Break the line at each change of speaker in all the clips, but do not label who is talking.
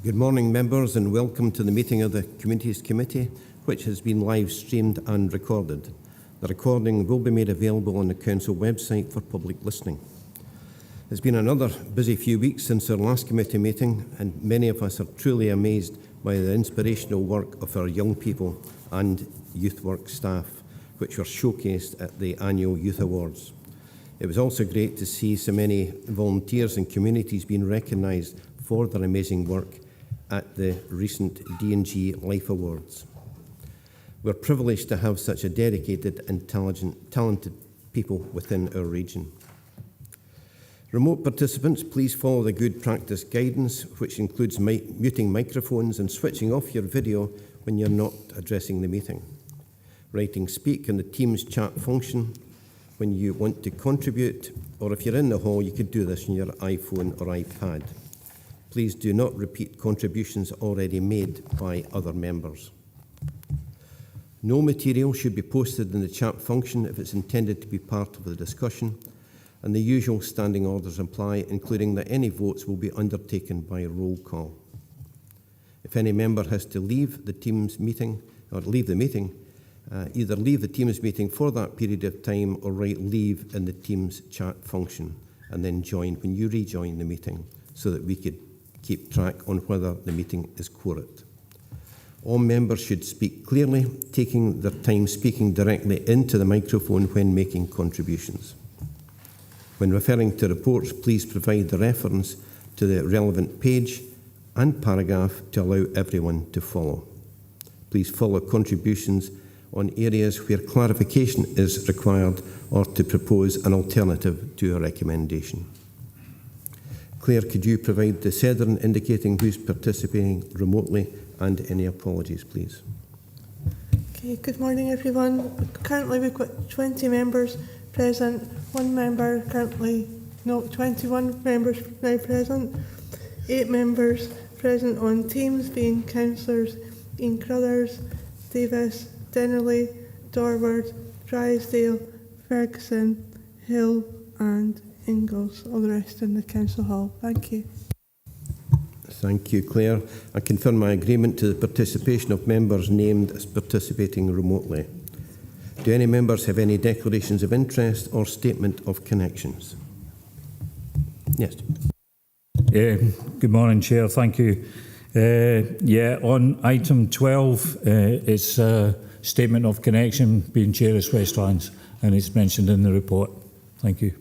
Good morning, members, and welcome to the meeting of the Communities Committee, which has been live streamed and recorded. The recording will be made available on the Council website for public listening. It's been another busy few weeks since our last committee meeting, and many of us are truly amazed by the inspirational work of our young people and youth work staff, which were showcased at the annual Youth Awards. It was also great to see so many volunteers and communities being recognised for their amazing work at the recent D&G Life Awards. We're privileged to have such a dedicated, intelligent, talented people within our region. Remote participants, please follow the good practice guidance, which includes muting microphones and switching off your video when you're not addressing the meeting. Writing speak in the Teams chat function when you want to contribute, or if you're in the hall, you could do this on your iPhone or iPad. Please do not repeat contributions already made by other members. No material should be posted in the chat function if it's intended to be part of the discussion, and the usual standing orders apply, including that any votes will be undertaken by roll call. If any member has to leave the Teams meeting, or leave the meeting, either leave the Teams meeting for that period of time or write leave in the Teams chat function and then join when you rejoin the meeting so that we could keep track on whether the meeting is quorate. All members should speak clearly, taking their time speaking directly into the microphone when making contributions. When referring to reports, please provide the reference to the relevant page and paragraph to allow everyone to follow. Please follow contributions on areas where clarification is required or to propose an alternative to a recommendation. Claire, could you provide the Sederin indicating who's participating remotely and any apologies, please?
Okay, good morning everyone. Currently we've got 20 members present, 21 members now present, 8 members present on Teams, being councillors Ian Crothers, Davis, Dennerley, Dorward, Drysdale, Ferguson, Hill and Ingalls. All the rest in the council hall. Thank you.
Thank you, Claire. I confirm my agreement to the participation of members named as participating remotely. Do any members have any declarations of interest or statement of connections? Yes.
Good morning, Chair. Thank you. On item 12, it's a statement of connection being Chair's Westlands, and it's mentioned in the report. Thank you.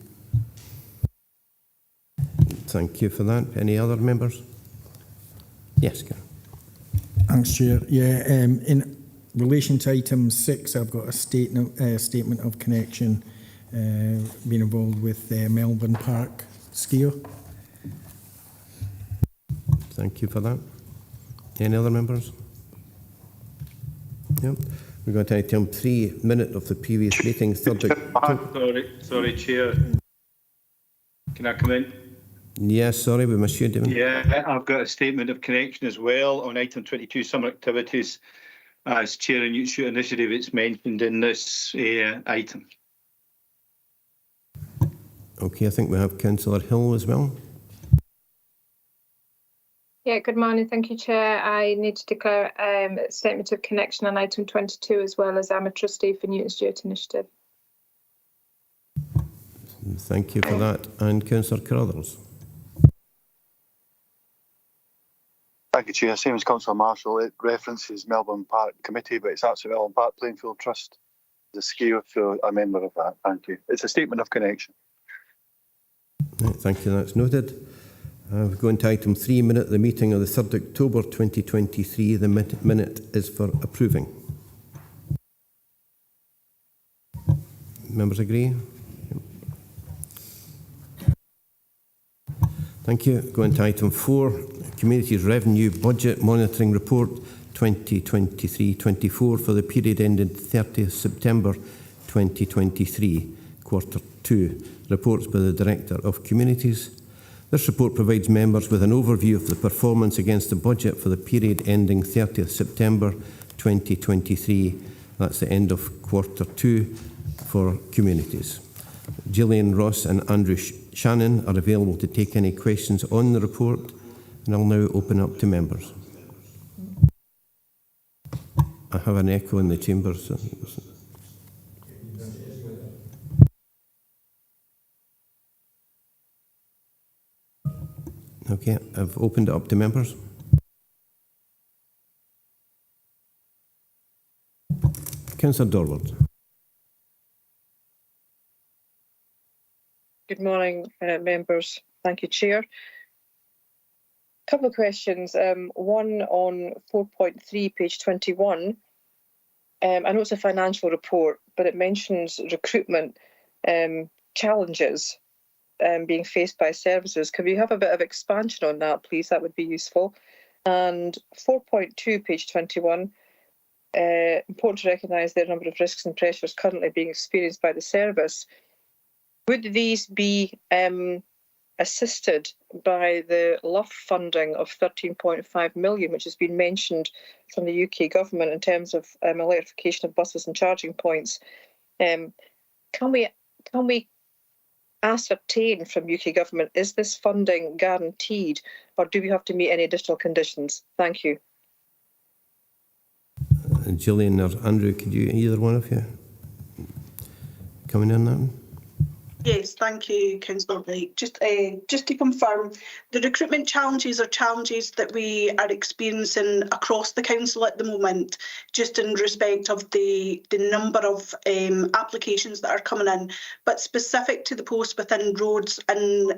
Thank you for that. Any other members? Yes, Karen.
Thanks, Chair. In relation to item 6, I've got a statement of connection being involved with Melbourne Park skier.
Thank you for that. Any other members? Yep. We're going to item 3, minute of the previous meeting.
Sorry, Chair. Can I come in?
Yes, sorry, we missed you, David.
Yeah, I've got a statement of connection as well on item 22, summer activities. As Chair and Youth Shoot Initiative, it's mentioned in this item.
Okay, I think we have Councillor Hill as well.
Yeah, good morning. Thank you, Chair. I need to declare a statement of connection on item 22 as well, as I'm a trustee for Newton Stewart Initiative.
Thank you for that. And Councillor Carruthers.
Thank you, Chair. Same as Councillor Marshall, it references Melbourne Park Committee, but it's actually Melbourne Park Plainfield Trust. The skier, so a member of that. Thank you. It's a statement of connection.
Right, thank you, that's noted. We're going to item 3, minute of the meeting of the 3rd October 2023. The minute is for approving. Members agree? Thank you. Going to item 4, Communities Revenue Budget Monitoring Report 2023-24 for the period ended 30th September 2023, Quarter 2. Reports by the Director of Communities. This report provides members with an overview of the performance against the budget for the period ending 30th September 2023. That's the end of Quarter 2 for communities. Gillian Ross and Andrew Shannon are available to take any questions on the report. And I'll now open up to members. I have an echo in the chamber. So okay, I've opened it up to members. Councillor Dorward.
Good morning, members. Thank you, Chair. Couple of questions. One on 4.3, page 21. I know it's a financial report, but it mentions recruitment challenges being faced by services. Can we have a bit of expansion on that, please? That would be useful. And 4.2, page 21. Important to recognise the number of risks and pressures currently being experienced by the service. Would these be assisted by the LUF funding of 13.5 million, which has been mentioned from the UK government in terms of electrification of buses and charging points? Can we ascertain from UK government, is this funding guaranteed, or do we have to meet any additional conditions? Thank you.
Gillian or Andrew, could you, either one of you, coming in now?
Yes, thank you, Councillor Blake. Just to confirm, the recruitment challenges are challenges that we are experiencing across the council at the moment, just in respect of the number of applications that are coming in, but specific to the post within roads, and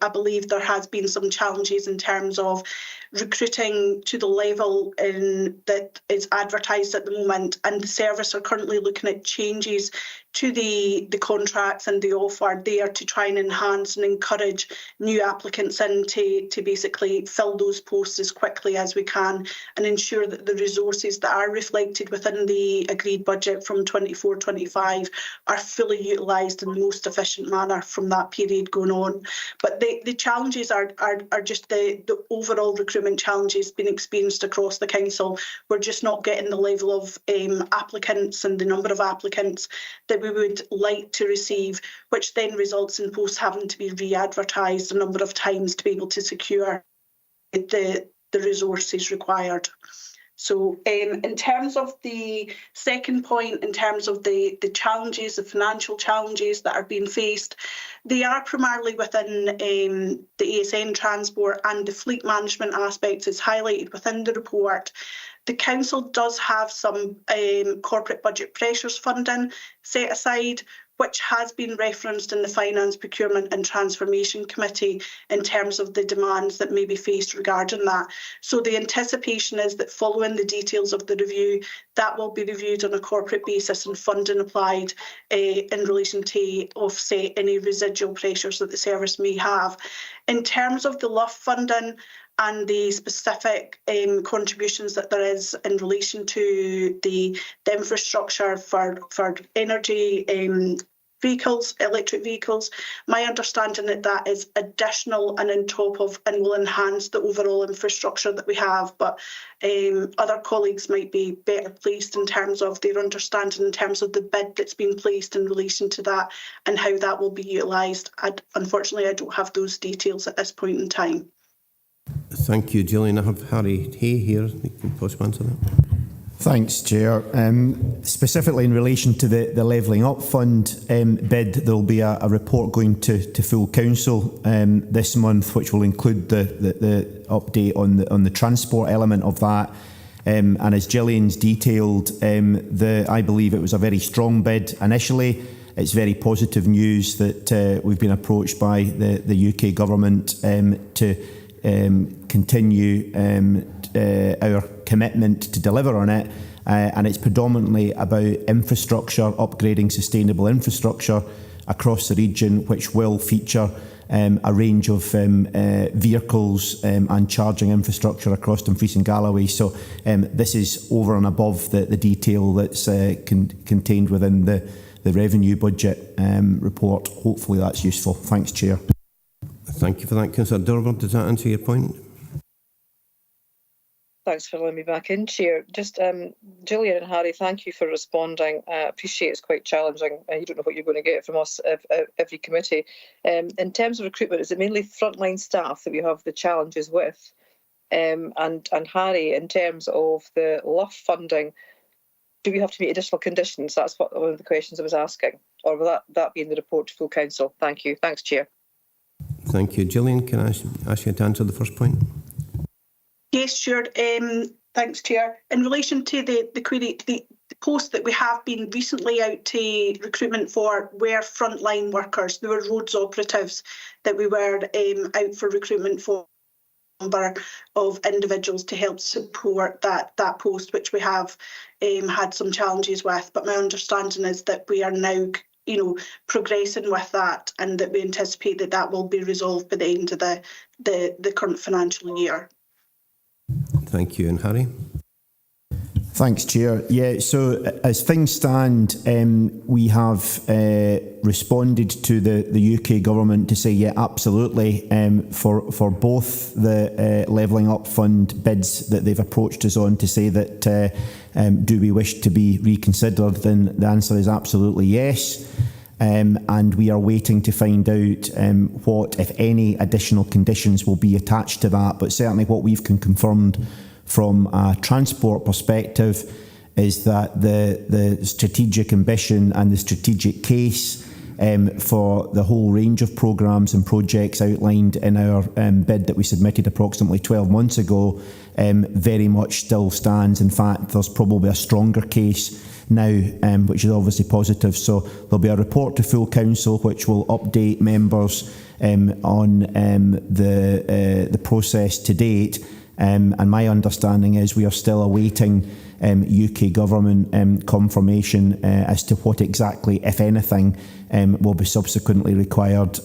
I believe there has been some challenges in terms of recruiting to the level that is advertised at the moment, and the service are currently looking at changes to the contracts and the offer there to try and enhance and encourage new applicants in to basically fill those posts as quickly as we can and ensure that the resources that are reflected within the agreed budget from 24-25 are fully utilised in the most efficient manner from that period going on. But the challenges are just the overall recruitment challenges being experienced across the council. We're just not getting the level of applicants and the number of applicants that we would like to receive, which then results in posts having to be re-advertised a number of times to be able to secure the resources required. So in terms of the second point, in terms of the challenges, the financial challenges that are being faced, they are primarily within the ASN transport and the fleet management aspects is highlighted within the report. The council does have some corporate budget pressures funding set aside, which has been referenced in the Finance, Procurement and Transformation Committee in terms of the demands that may be faced regarding that. So the anticipation is that following the details of the review, that will be reviewed on a corporate basis and funding applied in relation to offset any residual pressures that the service may have. In terms of the LUF funding and the specific contributions that there is in relation to the infrastructure for energy vehicles, electric vehicles, my understanding that is additional and on top of and will enhance the overall infrastructure that we have. But other colleagues might be better placed in terms of their understanding in terms of the bid that's been placed in relation to that and how that will be utilised. Unfortunately, I don't have those details at this point in time.
Thank you, Gillian. I have Harry Hay here. You can possibly answer that.
Thanks, Chair. Specifically in relation to the Levelling Up Fund bid, there will be a report going to full council this month, which will include the update on the transport element of that. And as Gillian's detailed, I believe it was a very strong bid initially. It's very positive news that we've been approached by the UK government to continue our commitment to deliver on it, and it's predominantly about infrastructure, upgrading sustainable infrastructure across the region, which will feature a range of vehicles and charging infrastructure across Dumfries and Galloway. So this is over and above the detail that's contained within the revenue budget report. Hopefully that's useful. Thanks, Chair.
Thank you for that, Councillor Dorward. Does that answer your point?
Thanks for letting me back in, Chair. Just Gillian and Harry, thank you for responding. I appreciate it's quite challenging. You don't know what you're going to get from us every committee. In terms of recruitment, is it mainly frontline staff that we have the challenges with? And Harry, in terms of the LUF funding, do we have to meet additional conditions? That's one of the questions I was asking. Or will that be in the report to full council? Thank you. Thanks, Chair.
Thank you. Gillian, can I ask you to answer the first point?
Yes, sure. Thanks, Chair. In relation to the query, the posts that we have been recently out to recruitment for were frontline workers. They were roads operatives that we were out for recruitment for. Number of individuals to help support that post, which we have had some challenges with. But my understanding is that we are now, progressing with that, and that we anticipate that will be resolved by the end of the current financial year.
Thank you. And Harry?
Thanks, Chair. Yeah, so as things stand, we have responded to the UK government to say, yeah, absolutely, for both the Levelling Up Fund bids that they've approached us on to say that do we wish to be reconsidered, then the answer is absolutely yes. And we are waiting to find out what, if any, additional conditions will be attached to that. But certainly what we've confirmed from a transport perspective is that the strategic ambition and the strategic case for the whole range of programmes and projects outlined in our bid that we submitted approximately 12 months ago very much still stands. In fact, there's probably a stronger case now, which is obviously positive. So there'll be a report to full council which will update members on the process to date. And my understanding is we are still awaiting UK government confirmation as to what exactly, if anything, will be subsequently required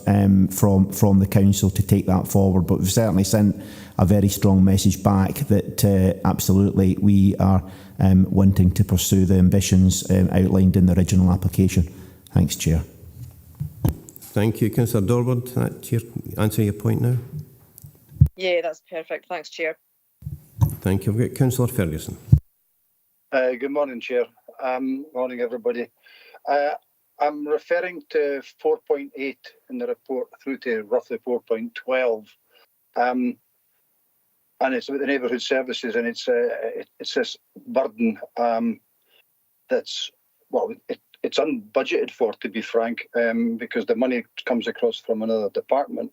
from the council to take that forward. But we've certainly sent a very strong message back that absolutely we are wanting to pursue the ambitions outlined in the original application. Thanks, Chair.
Thank you. Councillor Dorward, answer your point now.
Yeah, that's perfect. Thanks, Chair.
Thank you. We've got Councillor Ferguson.
Good morning, Chair. Morning, everybody. I'm referring to 4.8 in the report through to roughly 4.12. And it's about the neighbourhood services, and it's this burden that's, well, it's unbudgeted for, to be frank, because the money comes across from another department.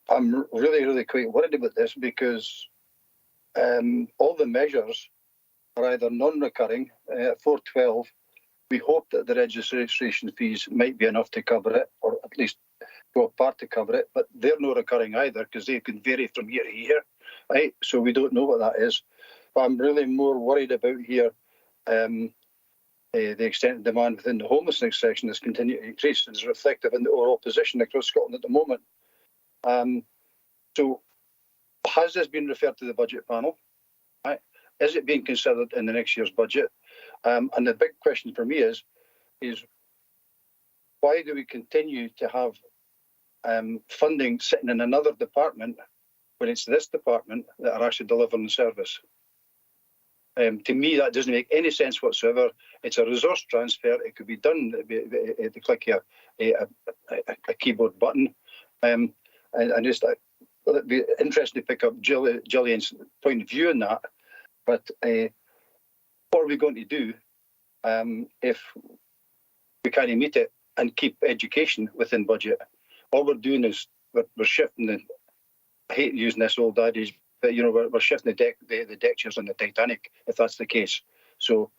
I'm really quite worried about this because all the measures are either non-recurring. At 4.12, we hope that the registration fees might be enough to cover it, or at least go apart to cover it, but they're not recurring either because they can vary from year to year, right? So we don't know what that is. But I'm really more worried about here the extent of demand within the homelessness section has continued to increase and is reflective in the overall position across Scotland at the moment. So has this been referred to the budget panel? Right? Is it being considered in the next year's budget? And the big question for me is why do we continue to have funding sitting in another department when it's this department that are actually delivering the service? To me, that doesn't make any sense whatsoever. It's a resource transfer. It could be done at the click of a keyboard button. And just it'd be interesting to pick up Gillian's point of view on that. But what are we going to do if we can't meet it and keep education within budget? All we're doing is we're shifting I hate using this old adage, but we're shifting the deck chairs on the Titanic, if that's the case. So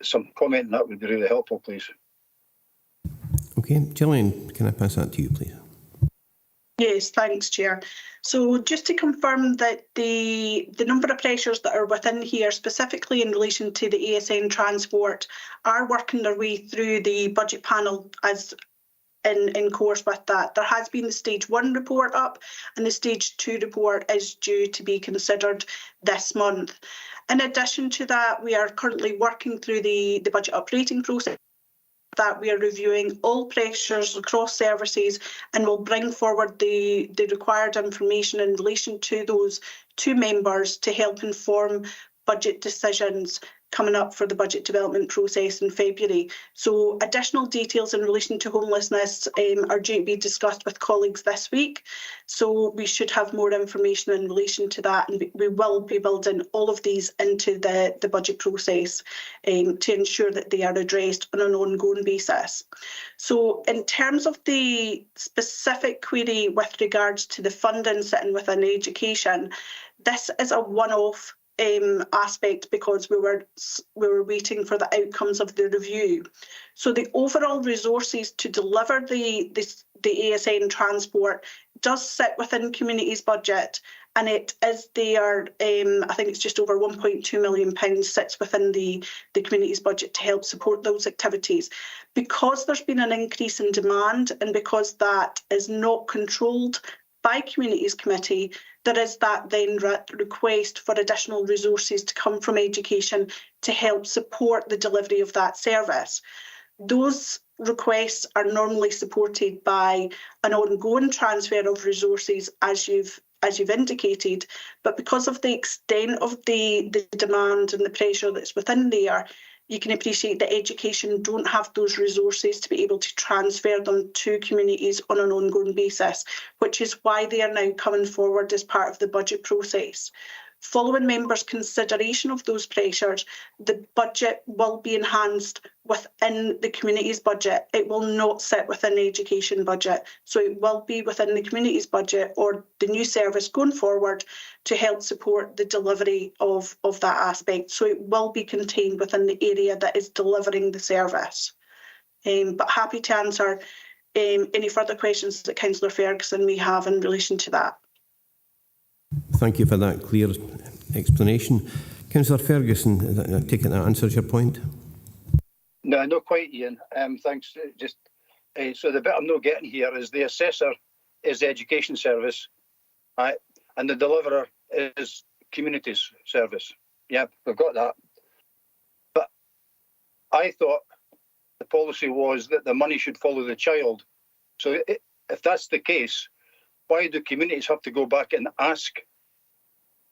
some comment on that would be really helpful, please.
Okay, Gillian, can I pass that to you, please?
Yes, thanks, Chair. So just to confirm that the number of pressures that are within here, specifically in relation to the ASN transport, are working their way through the budget panel as in course with that. There has been the Stage 1 report up, and the Stage 2 report is due to be considered this month. In addition to that, we are currently working through the budget operating process. That we are reviewing all pressures across services and will bring forward the required information in relation to those two members to help inform budget decisions coming up for the budget development process in February. So additional details in relation to homelessness are due to be discussed with colleagues this week. So we should have more information in relation to that, and we will be building all of these into the budget process to ensure that they are addressed on an ongoing basis. So in terms of the specific query with regards to the funding sitting within education, this is a one-off aspect because we were waiting for the outcomes of the review. So the overall resources to deliver the ASN transport does sit within community's budget, and it is there. I think it's just over £1.2 million sits within the community's budget to help support those activities. Because there's been an increase in demand, and because that is not controlled by Communities Committee, there is that then request for additional resources to come from education to help support the delivery of that service. Those requests are normally supported by an ongoing transfer of resources, as you've indicated, but because of the extent of the demand and the pressure that's within there, you can appreciate that education don't have those resources to be able to transfer them to communities on an ongoing basis, which is why they are now coming forward as part of the budget process. Following members' consideration of those pressures, the budget will be enhanced within the community's budget. It will not sit within the education budget. So it will be within the community's budget or the new service going forward to help support the delivery of that aspect. So it will be contained within the area that is delivering the service. But happy to answer any further questions that Councillor Ferguson may have in relation to that.
Thank you for that clear explanation. Councillor Ferguson, I take it that answers your point?
No, not quite, Ian. Thanks. So the bit I'm not getting here is the assessor is the education service, right, and the deliverer is communities service. Yeah, we've got that. But I thought the policy was that the money should follow the child. So if that's the case, why do communities have to go back and ask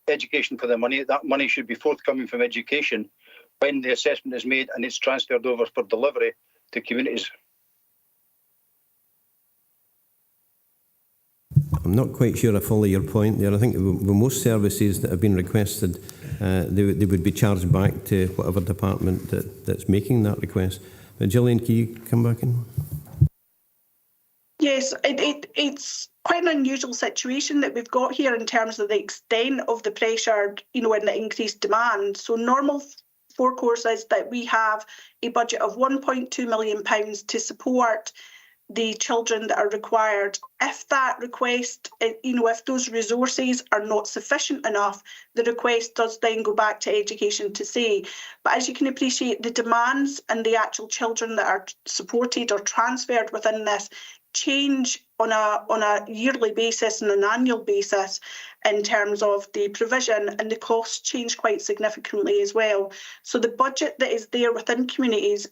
education for the money? That money should be forthcoming from education when the assessment is made and it's transferred over for delivery to communities.
I'm not quite sure I follow your point there. I think with most services that have been requested, they would be charged back to whatever department that's making that request. But Gillian, can you come back in?
Yes, it's quite an unusual situation that we've got here in terms of the extent of the pressure, and the increased demand. So normal forecourse is that we have a budget of £1.2 million to support the children that are required. If that request, if those resources are not sufficient enough, the request does then go back to education to say. But as you can appreciate, the demands and the actual children that are supported or transferred within this change on a yearly basis and an annual basis in terms of the provision, and the costs change quite significantly as well. So the budget that is there within communities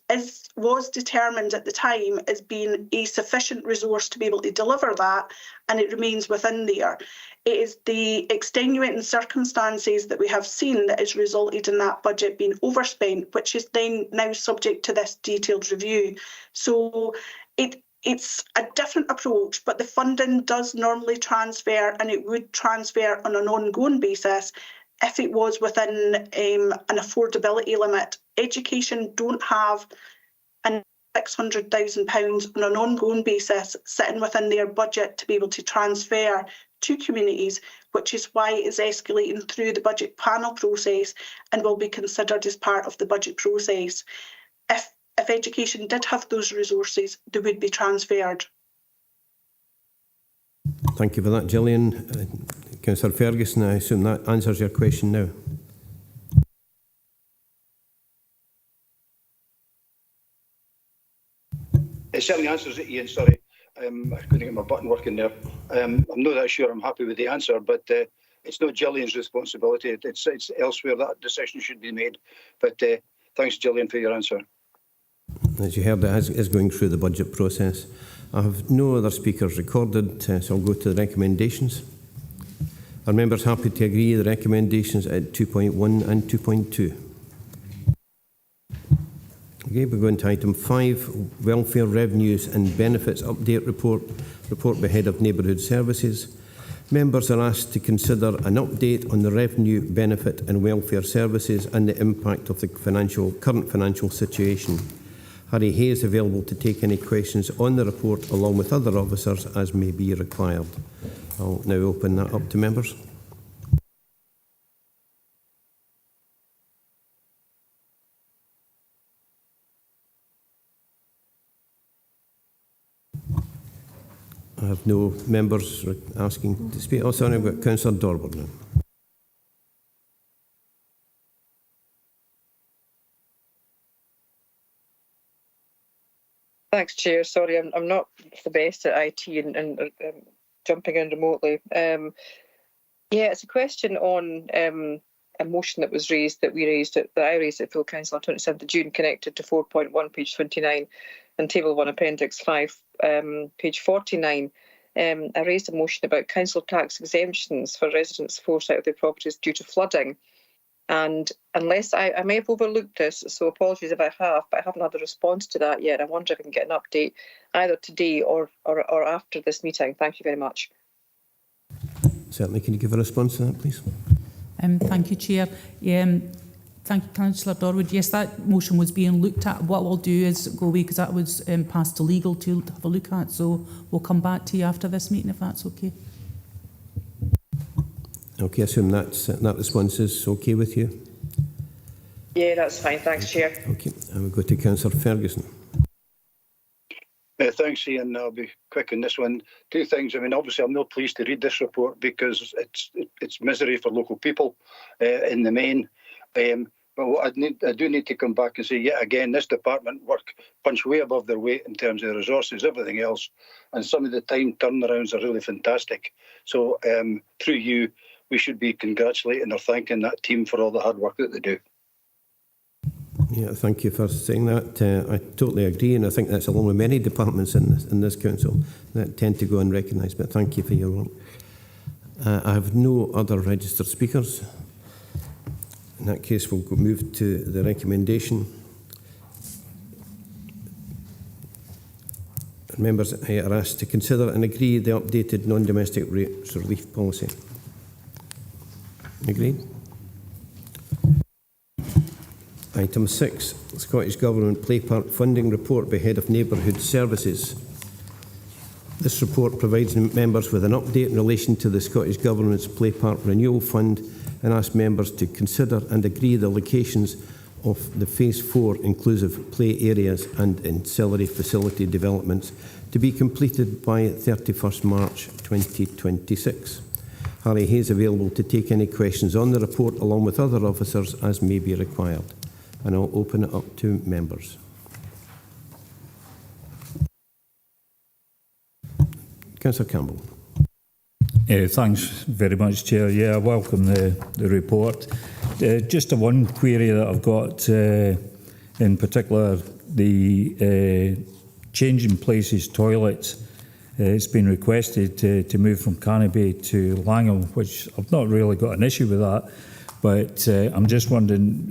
was determined at the time as being a sufficient resource to be able to deliver that, and it remains within there. It is the extenuating circumstances that we have seen that has resulted in that budget being overspent, which is then now subject to this detailed review. So it's a different approach, but the funding does normally transfer, and it would transfer on an ongoing basis if it was within an affordability limit. Education don't have an £600,000 on an ongoing basis sitting within their budget to be able to transfer to communities, which is why it is escalating through the budget panel process and will be considered as part of the budget process. If education did have those resources, they would be transferred.
Thank you for that, Gillian. Councillor Ferguson, I assume that answers your question now.
It certainly answers it, Ian. Sorry, I couldn't get my button working there. I'm not that sure I'm happy with the answer, but it's not Gillian's responsibility. It's elsewhere that decision should be made. But thanks, Gillian, for your answer.
As you heard, it is going through the budget process. I have no other speakers recorded, so I'll go to the recommendations. Are members happy to agree the recommendations at 2.1 and 2.2? Okay, we're going to item 5, Welfare Revenues and Benefits Update Report by Head of Neighbourhood Services. Members are asked to consider an update on the revenue, benefit and welfare services and the impact of the current financial situation. Harry Hay is available to take any questions on the report along with other officers as may be required. I'll now open that up to members. I have no members asking to speak. Oh, sorry, I've got Councillor Dorward now.
Thanks, Chair. Sorry, I'm not the best at IT and jumping in remotely. Yeah, it's a question on a motion that was raised, that I raised at full council on 27th of June, connected to 4.1, page 29, and Table 1, Appendix 5, page 49. I raised a motion about council tax exemptions for residents forced out of their properties due to flooding. And unless I may have overlooked this, so apologies if I have, but I haven't had a response to that yet. I wonder if I can get an update either today or after this meeting. Thank you very much.
Certainly, can you give a response to that, please?
Thank you, Chair. Thank you, Councillor Dorwood. Yes, that motion was being looked at. What we'll do is go away, because that was passed to legal to have a look at. So we'll come back to you after this meeting, if that's okay.
Okay, I assume that response is okay with you?
Yeah, that's fine. Thanks, Chair.
Okay, and we'll go to Councillor Ferguson.
Thanks, Ian. I'll be quick on this one. Two things. I mean, obviously, I'm not pleased to read this report because it's misery for local people in the main. But what I do need to come back and say, yet again, this department punch way above their weight in terms of resources, everything else, and some of the time turnarounds are really fantastic. So through you, we should be congratulating or thanking that team for all the hard work that they do.
Yeah, thank you for saying that. I totally agree, and I think that's along with many departments in this council that tend to go unrecognised, but thank you for your work. I have no other registered speakers. In that case, we'll move to the recommendation. Members are asked to consider and agree the updated non-domestic rates relief policy. Agreed? Item 6, Scottish Government Play Park Funding Report by Head of Neighbourhood Services. This report provides members with an update in relation to the Scottish Government's Play Park Renewal Fund and asks members to consider and agree the locations of the Phase 4 inclusive play areas and ancillary facility developments to be completed by 31st March 2026. Harry Hay is available to take any questions on the report along with other officers as may be required. And I'll open it up to members. Councillor Campbell.
Thanks very much, Chair. Yeah, I welcome the report. Just a one query that I've got, in particular, the changing places toilets. It's been requested to move from Carnaby to Langham, which I've not really got an issue with that. But I'm just wondering,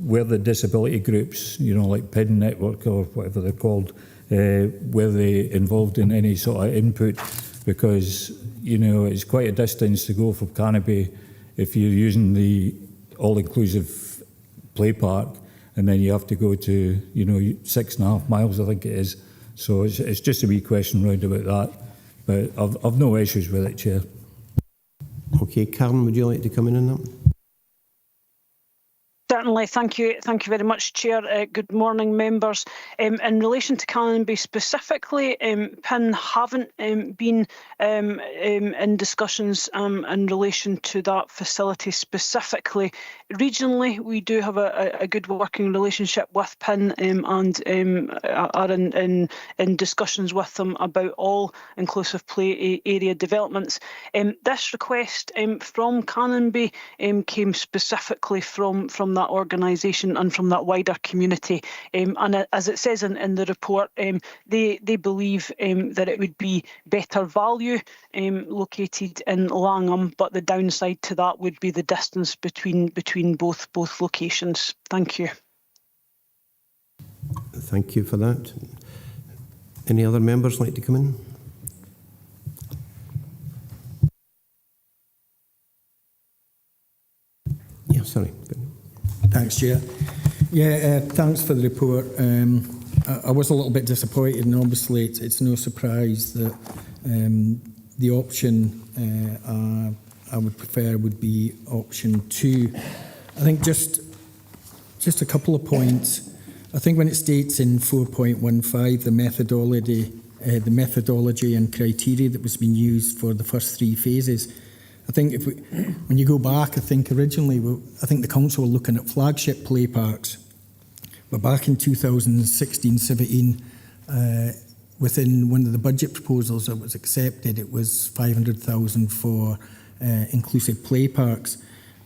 where the disability groups, like PIN Network or whatever they're called, were they involved in any sort of input? Because, it's quite a distance to go from Carnaby if you're using the all-inclusive play park, and then you have to go to, 6.5 miles, I think it is. So it's just a wee question round about that. But I've no issues with it, Chair.
Okay, Karen, would you like to come in on that?
Certainly, thank you very much, Chair. Good morning, members. In relation to Canonby specifically, PIN haven't been in discussions in relation to that facility specifically. Regionally, we do have a good working relationship with PIN and are in discussions with them about all inclusive play area developments. This request from Canonby came specifically from that that organisation and from that wider community. And as it says in the report, they believe that it would be better value located in Langham, but the downside to that would be the distance between both locations. Thank you.
Thank you for that. Any other members like to come in? Yeah, sorry.
Thanks, Chair. Yeah, thanks for the report. I was a little bit disappointed, and obviously it's no surprise that the option I would prefer would be option 2. I think just a couple of points. I think when it states in 4.15 the methodology and criteria that was being used for the first 3 phases, I think when you go back, I think originally, I think the council were looking at flagship play parks, but back in 2016-17, within one of the budget proposals that was accepted, it was 500,000 for inclusive play parks,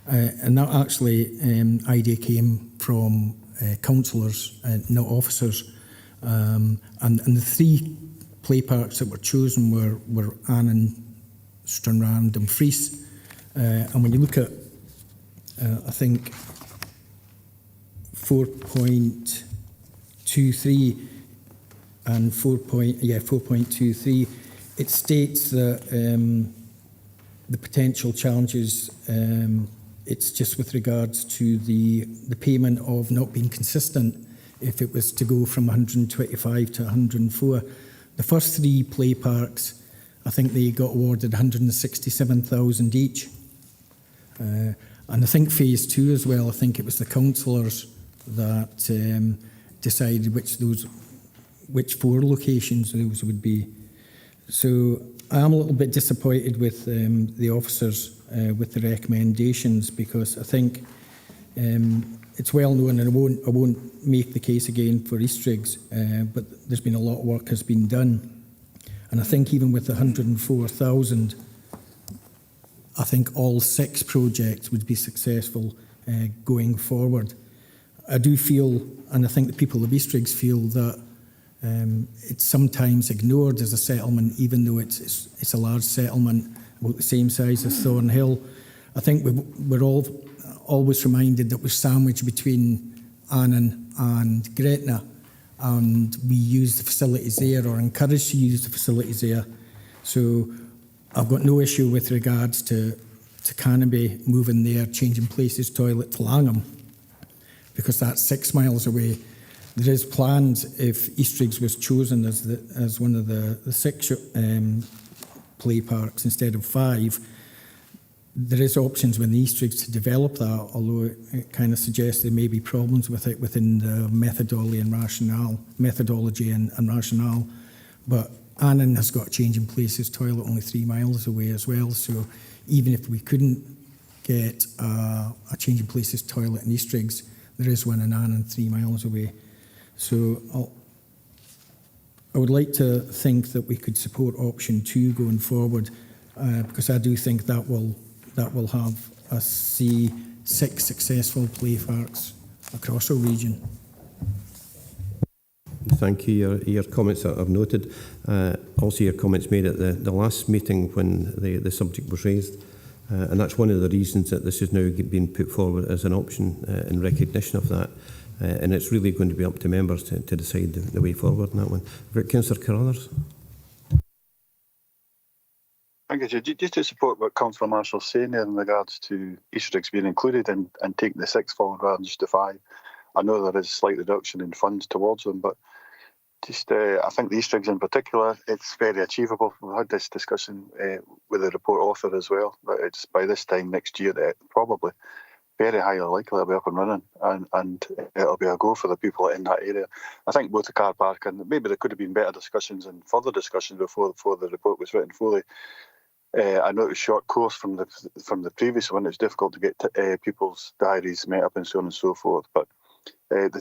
and that actually idea came from councillors, not officers, and the 3 play parks that were chosen were Annan, Stranraer, Dumfries, and when you look at, I think 4.23 and 4.23, it states that the potential challenges. It's just with regards to the payment of not being consistent if it was to go from 125 to 104. The first 3 play parks, I think they got awarded 167,000 each. And I think phase 2 as well, I think it was the councillors that decided which 4 locations those would be. So I am a little bit disappointed with the officers with the recommendations, because I think it's well known, and I won't make the case again for Eastriggs, but there's been a lot of work has been done, and I think even with the 104,000, I think all 6 projects would be successful going forward. I do feel, and I think the people of Eastriggs feel, that it's sometimes ignored as a settlement, even though it's a large settlement, about the same size as Thornhill. I think we're all always reminded that we're sandwiched between Annan and Gretna, and we use the facilities there, or encouraged to use the facilities there. So I've got no issue with regards to Canopy moving their changing places toilet to Langham, because that's 6 miles away. There is plans, if Eastriggs was chosen as one of the 6 play parks instead of 5, there is options when the Eastriggs to develop that, although it kind of suggests there may be problems with it within the methodology and rationale. But Annan has got changing places toilet only 3 miles away as well, so even if we couldn't get a changing places toilet in Eastriggs, there is one in Annan 3 miles away. So I would like to think that we could support option 2 going forward, because I do think that will have us see 6 successful play parks across our region.
Thank you. Your comments are noted. Also, your comments made at the last meeting when the subject was raised, and that's one of the reasons that this is now being put forward as an option in recognition of that. And it's really going to be up to members to decide the way forward on that one. Councillor Carruthers.
Thank you, just to support what Councillor Marshall's saying there in regards to Eastriggs being included and taking the 6 forward rather than just the 5. I know there is a slight reduction in funds towards them, but just I think the Eastriggs in particular, it's very achievable. We've had this discussion with the report author as well, that it's by this time next year that probably very highly likely it'll be up and running, and it'll be a go for the people in that area. I think both the car park and maybe there could have been better discussions and further discussions before the report was written fully. I know it was short course from the previous one. It's difficult to get people's diaries met up and so on and so forth. But both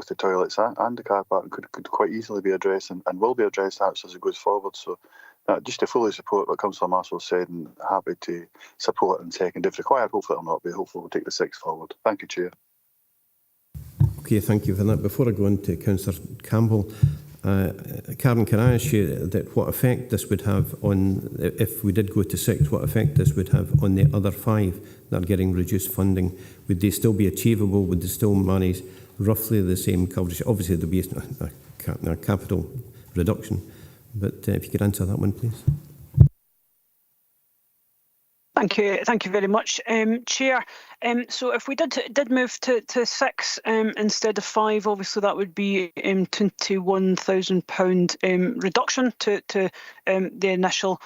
the toilets and the car park could quite easily be addressed and will be addressed as it goes forward. So just to fully support what Councillor Marshall said, and happy to support and second if required. Hopefully it'll not be. Hopefully we'll take the 6 forward. Thank you, Chair.
Okay, thank you for that. Before I go on to Councillor Campbell, Karen, can I ask you that what effect this would have on, if we did go to 6, what effect this would have on the other 5 that are getting reduced funding? Would they still be achievable? Would they still manage roughly the same coverage? Obviously, there'll be a capital reduction, but if you could answer that one, please.
Thank you very much, Chair. So if we did move to 6 instead of 5, obviously that would be £21,000 reduction to the initial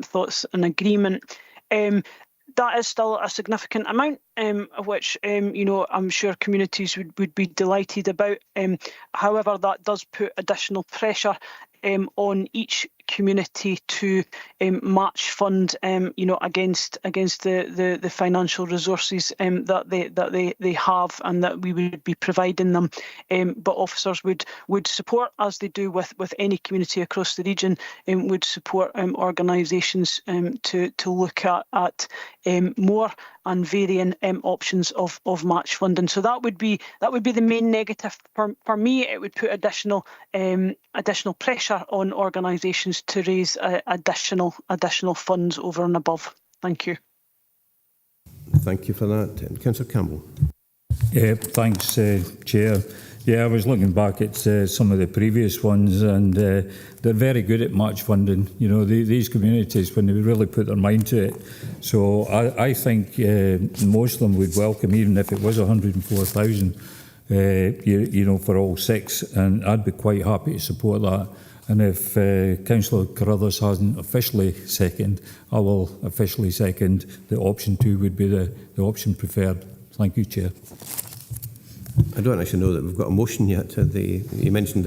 thoughts and agreement. That is still a significant amount, of which I'm sure communities would be delighted about. However, that does put additional pressure on each community to match fund, against the financial resources that they have and that we would be providing them. But officers would support, as they do with any community across the region, would support organisations to look at more and varying options of match funding. So that would be the main negative for me. It would put additional pressure on organisations to raise additional funds over and above. Thank you.
Thank you for that. Councillor Campbell.
Yeah, thanks, Chair. Yeah, I was looking back at some of the previous ones, and they're very good at match funding. These communities, when they really put their mind to it. So I think most of them would welcome, even if it was 104,000, for all 6, and I'd be quite happy to support that. And if Councillor Carruthers hasn't officially seconded, I will officially second that option 2 would be the option preferred. Thank you, Chair.
I don't actually know that we've got a motion yet. You mentioned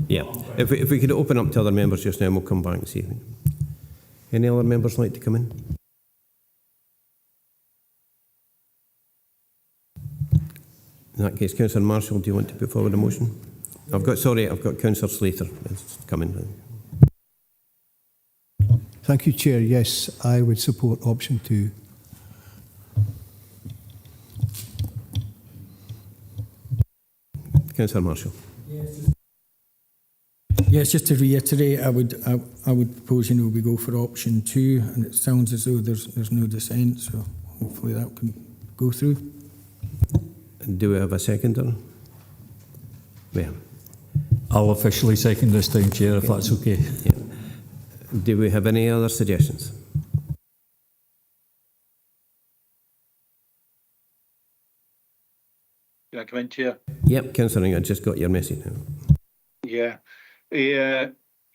yeah. If we could open up to other members just now, and we'll come back and see. Any other members like to come in? In that case, Councillor Marshall, do you want to put forward a motion? I've got Councillor Slater coming.
Thank you, Chair. Yes, I would support option 2.
Councillor Marshall.
Yes, just to reiterate, I would propose we go for option 2, and it sounds as though there's no dissent, so hopefully that can go through.
Do we have a seconder? Yeah.
I'll officially second this time, Chair, if that's okay.
Yeah. Do we have any other suggestions?
Can I come in, Chair?
Yep, Councillor Ring, I just got your message now.
Yeah.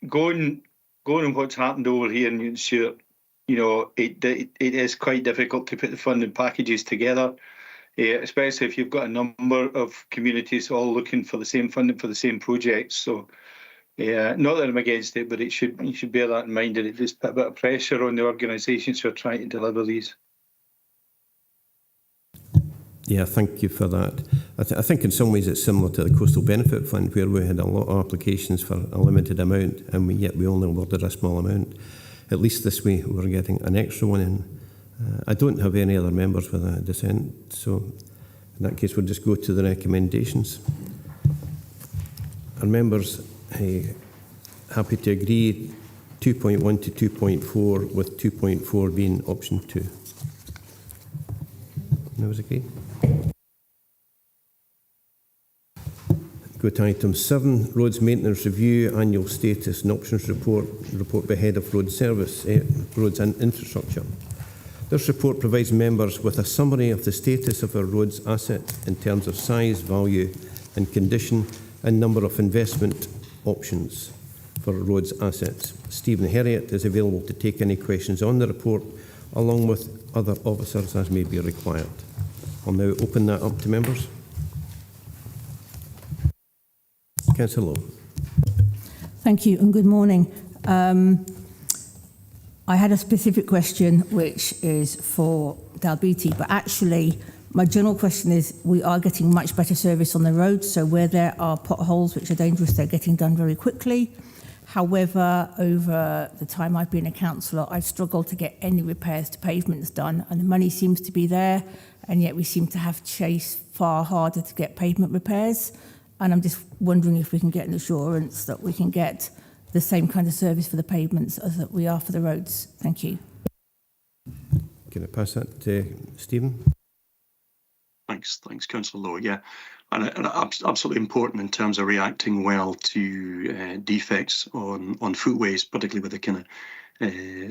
Going on what's happened over here in Newton Stewart, it is quite difficult to put the funding packages together, especially if you've got a number of communities all looking for the same funding for the same projects. So, not that I'm against it, but you should bear that in mind, that it does put a bit of pressure on the organisations who are trying to deliver these.
Yeah, thank you for that. I think in some ways it's similar to the Coastal Benefit Fund, where we had a lot of applications for a limited amount, and yet we only awarded a small amount. At least this way we're getting an extra one in. I don't have any other members with a dissent, so in that case we'll just go to the recommendations. Are members happy to agree 2.1 to 2.4, with 2.4 being option 2? That was okay. Go to item 7, Roads Maintenance Review, Annual Status and Options Report by Head of Roads and Infrastructure. This report provides members with a summary of the status of our roads assets in terms of size, value and condition, and number of investment options for roads assets. Stephen Herriot is available to take any questions on the report, along with other officers as may be required. I'll now open that up to members. Councillor Lowe.
Thank you and good morning. I had a specific question which is for Dalbeattie, but actually my general question is we are getting much better service on the roads, so where there are potholes which are dangerous, they're getting done very quickly. However, over the time I've been a councillor, I've struggled to get any repairs to pavements done, and the money seems to be there, and yet we seem to have to chase far harder to get pavement repairs. And I'm just wondering if we can get an assurance that we can get the same kind of service for the pavements as that we are for the roads. Thank you.
Can I pass that to Stephen?
Thanks, Councillor Lowe. Yeah, and absolutely important in terms of reacting well to defects on footways, particularly with the kind of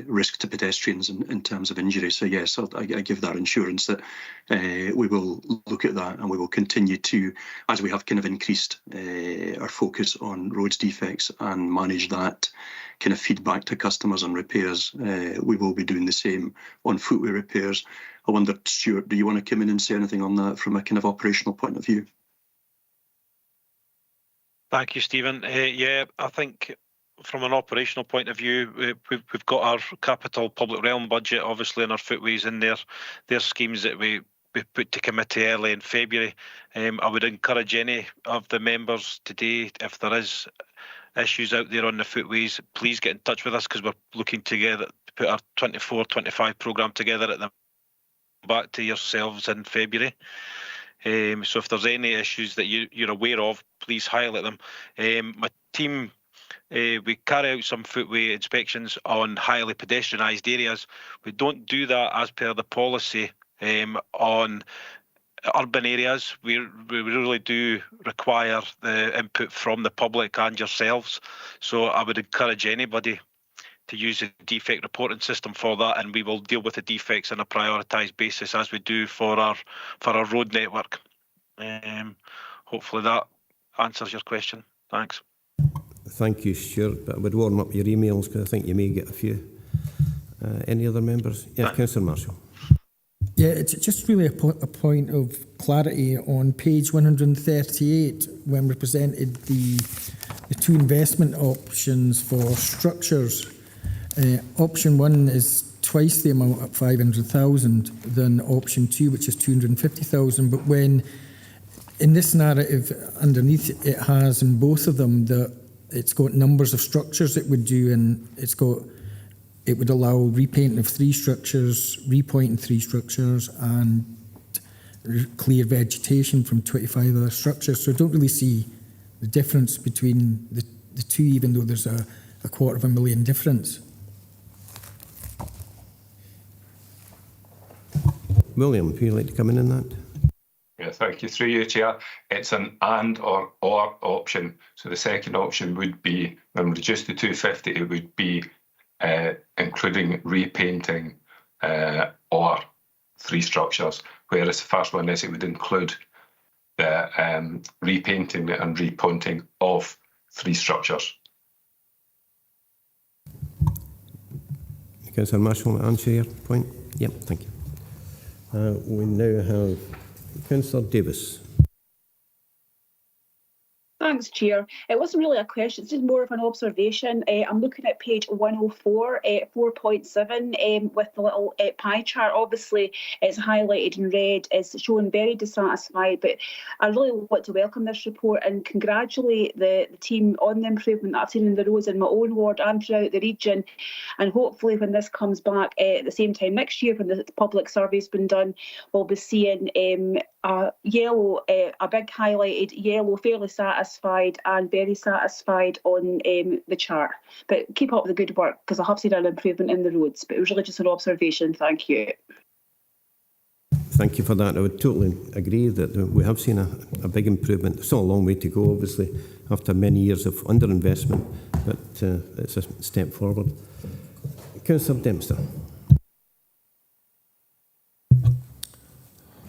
risk to pedestrians in terms of injury. So yes, I give that assurance that we will look at that, and we will continue to, as we have kind of increased our focus on roads defects and manage that kind of feedback to customers on repairs. We will be doing the same on footway repairs. I wonder, Stuart, do you want to come in and say anything on that from a kind of operational point of view?
Thank you, Stephen. Yeah, I think from an operational point of view, we've got our capital public realm budget, obviously, and our footways in there. There's schemes that we put to committee early in February. I would encourage any of the members today, if there is issues out there on the footways, please get in touch with us, because we're looking together to put our 24-25 programme together at the back to yourselves in February. So if there's any issues that you're aware of, please highlight them. My team, we carry out some footway inspections on highly pedestrianised areas. We don't do that as per the policy on urban areas. We really do require the input from the public and yourselves. So I would encourage anybody to use a defect reporting system for that, and we will deal with the defects on a prioritised basis as we do for our road network. Hopefully that answers your question. Thanks.
Thank you, Stuart, but I would warm up your emails because I think you may get a few. Any other members? Yeah, Councillor Marshall.
Yeah, it's just really a point of clarity on page 138 when we presented the two investment options for structures. Option 1 is twice the amount at 500,000 than option 2, which is 250,000. But when in this narrative underneath, it has in both of them that it's got numbers of structures it would do, and it would allow repainting of 3 structures, repointing 3 structures, and clear vegetation from 25 other structures. So I don't really see the difference between the two, even though there's a $250,000 difference.
William, would you like to come in on that?
Yeah, thank you. Through you, Chair. It's an and or option. So the second option would be, when we reduce to 250, it would be including repainting or 3 structures, whereas the first one is it would include the repainting and repointing of 3 structures.
Councillor Marshall, answer your point? Yep, thank you. We now have Councillor Davis.
Thanks, Chair. It wasn't really a question, it's just more of an observation. I'm looking at page 104, 4.7, with the little pie chart. Obviously, it's highlighted in red, it's showing very dissatisfied, but I really want to welcome this report and congratulate the team on the improvement that I've seen in the roads in my own ward and throughout the region. And hopefully when this comes back at the same time next year, when the public survey's been done, we'll be seeing a yellow, a big highlighted yellow, fairly satisfied and very satisfied on the chart. But keep up the good work, because I have seen an improvement in the roads. But it was really just an observation. Thank you.
Thank you for that. I would totally agree that we have seen a big improvement. It's still a long way to go, obviously, after many years of underinvestment, but it's a step forward. Councillor Dempster.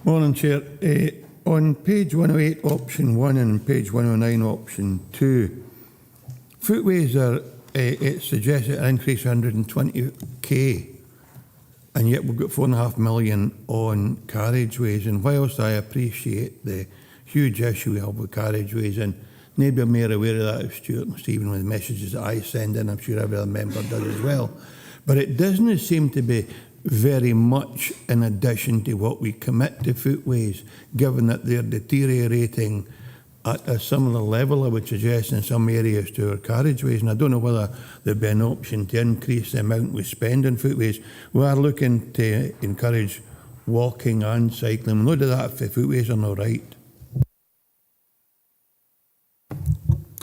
Morning, Chair. On page 108, option 1, and page 109, option 2, footways are, it suggests an increase of 120k, and yet we've got 4.5 million on carriageways. And whilst I appreciate the huge issue we have with carriageways, and maybe I'm more aware of that of Stuart and Stephen with the messages that I send in, I'm sure every other member does as well, but it doesn't seem to be very much in addition to what we commit to footways, given that they're deteriorating at a similar level, I would suggest, in some areas to our carriageways. And I don't know whether there'd be an option to increase the amount we spend on footways. We are looking to encourage walking and cycling. We know that for footways are not right.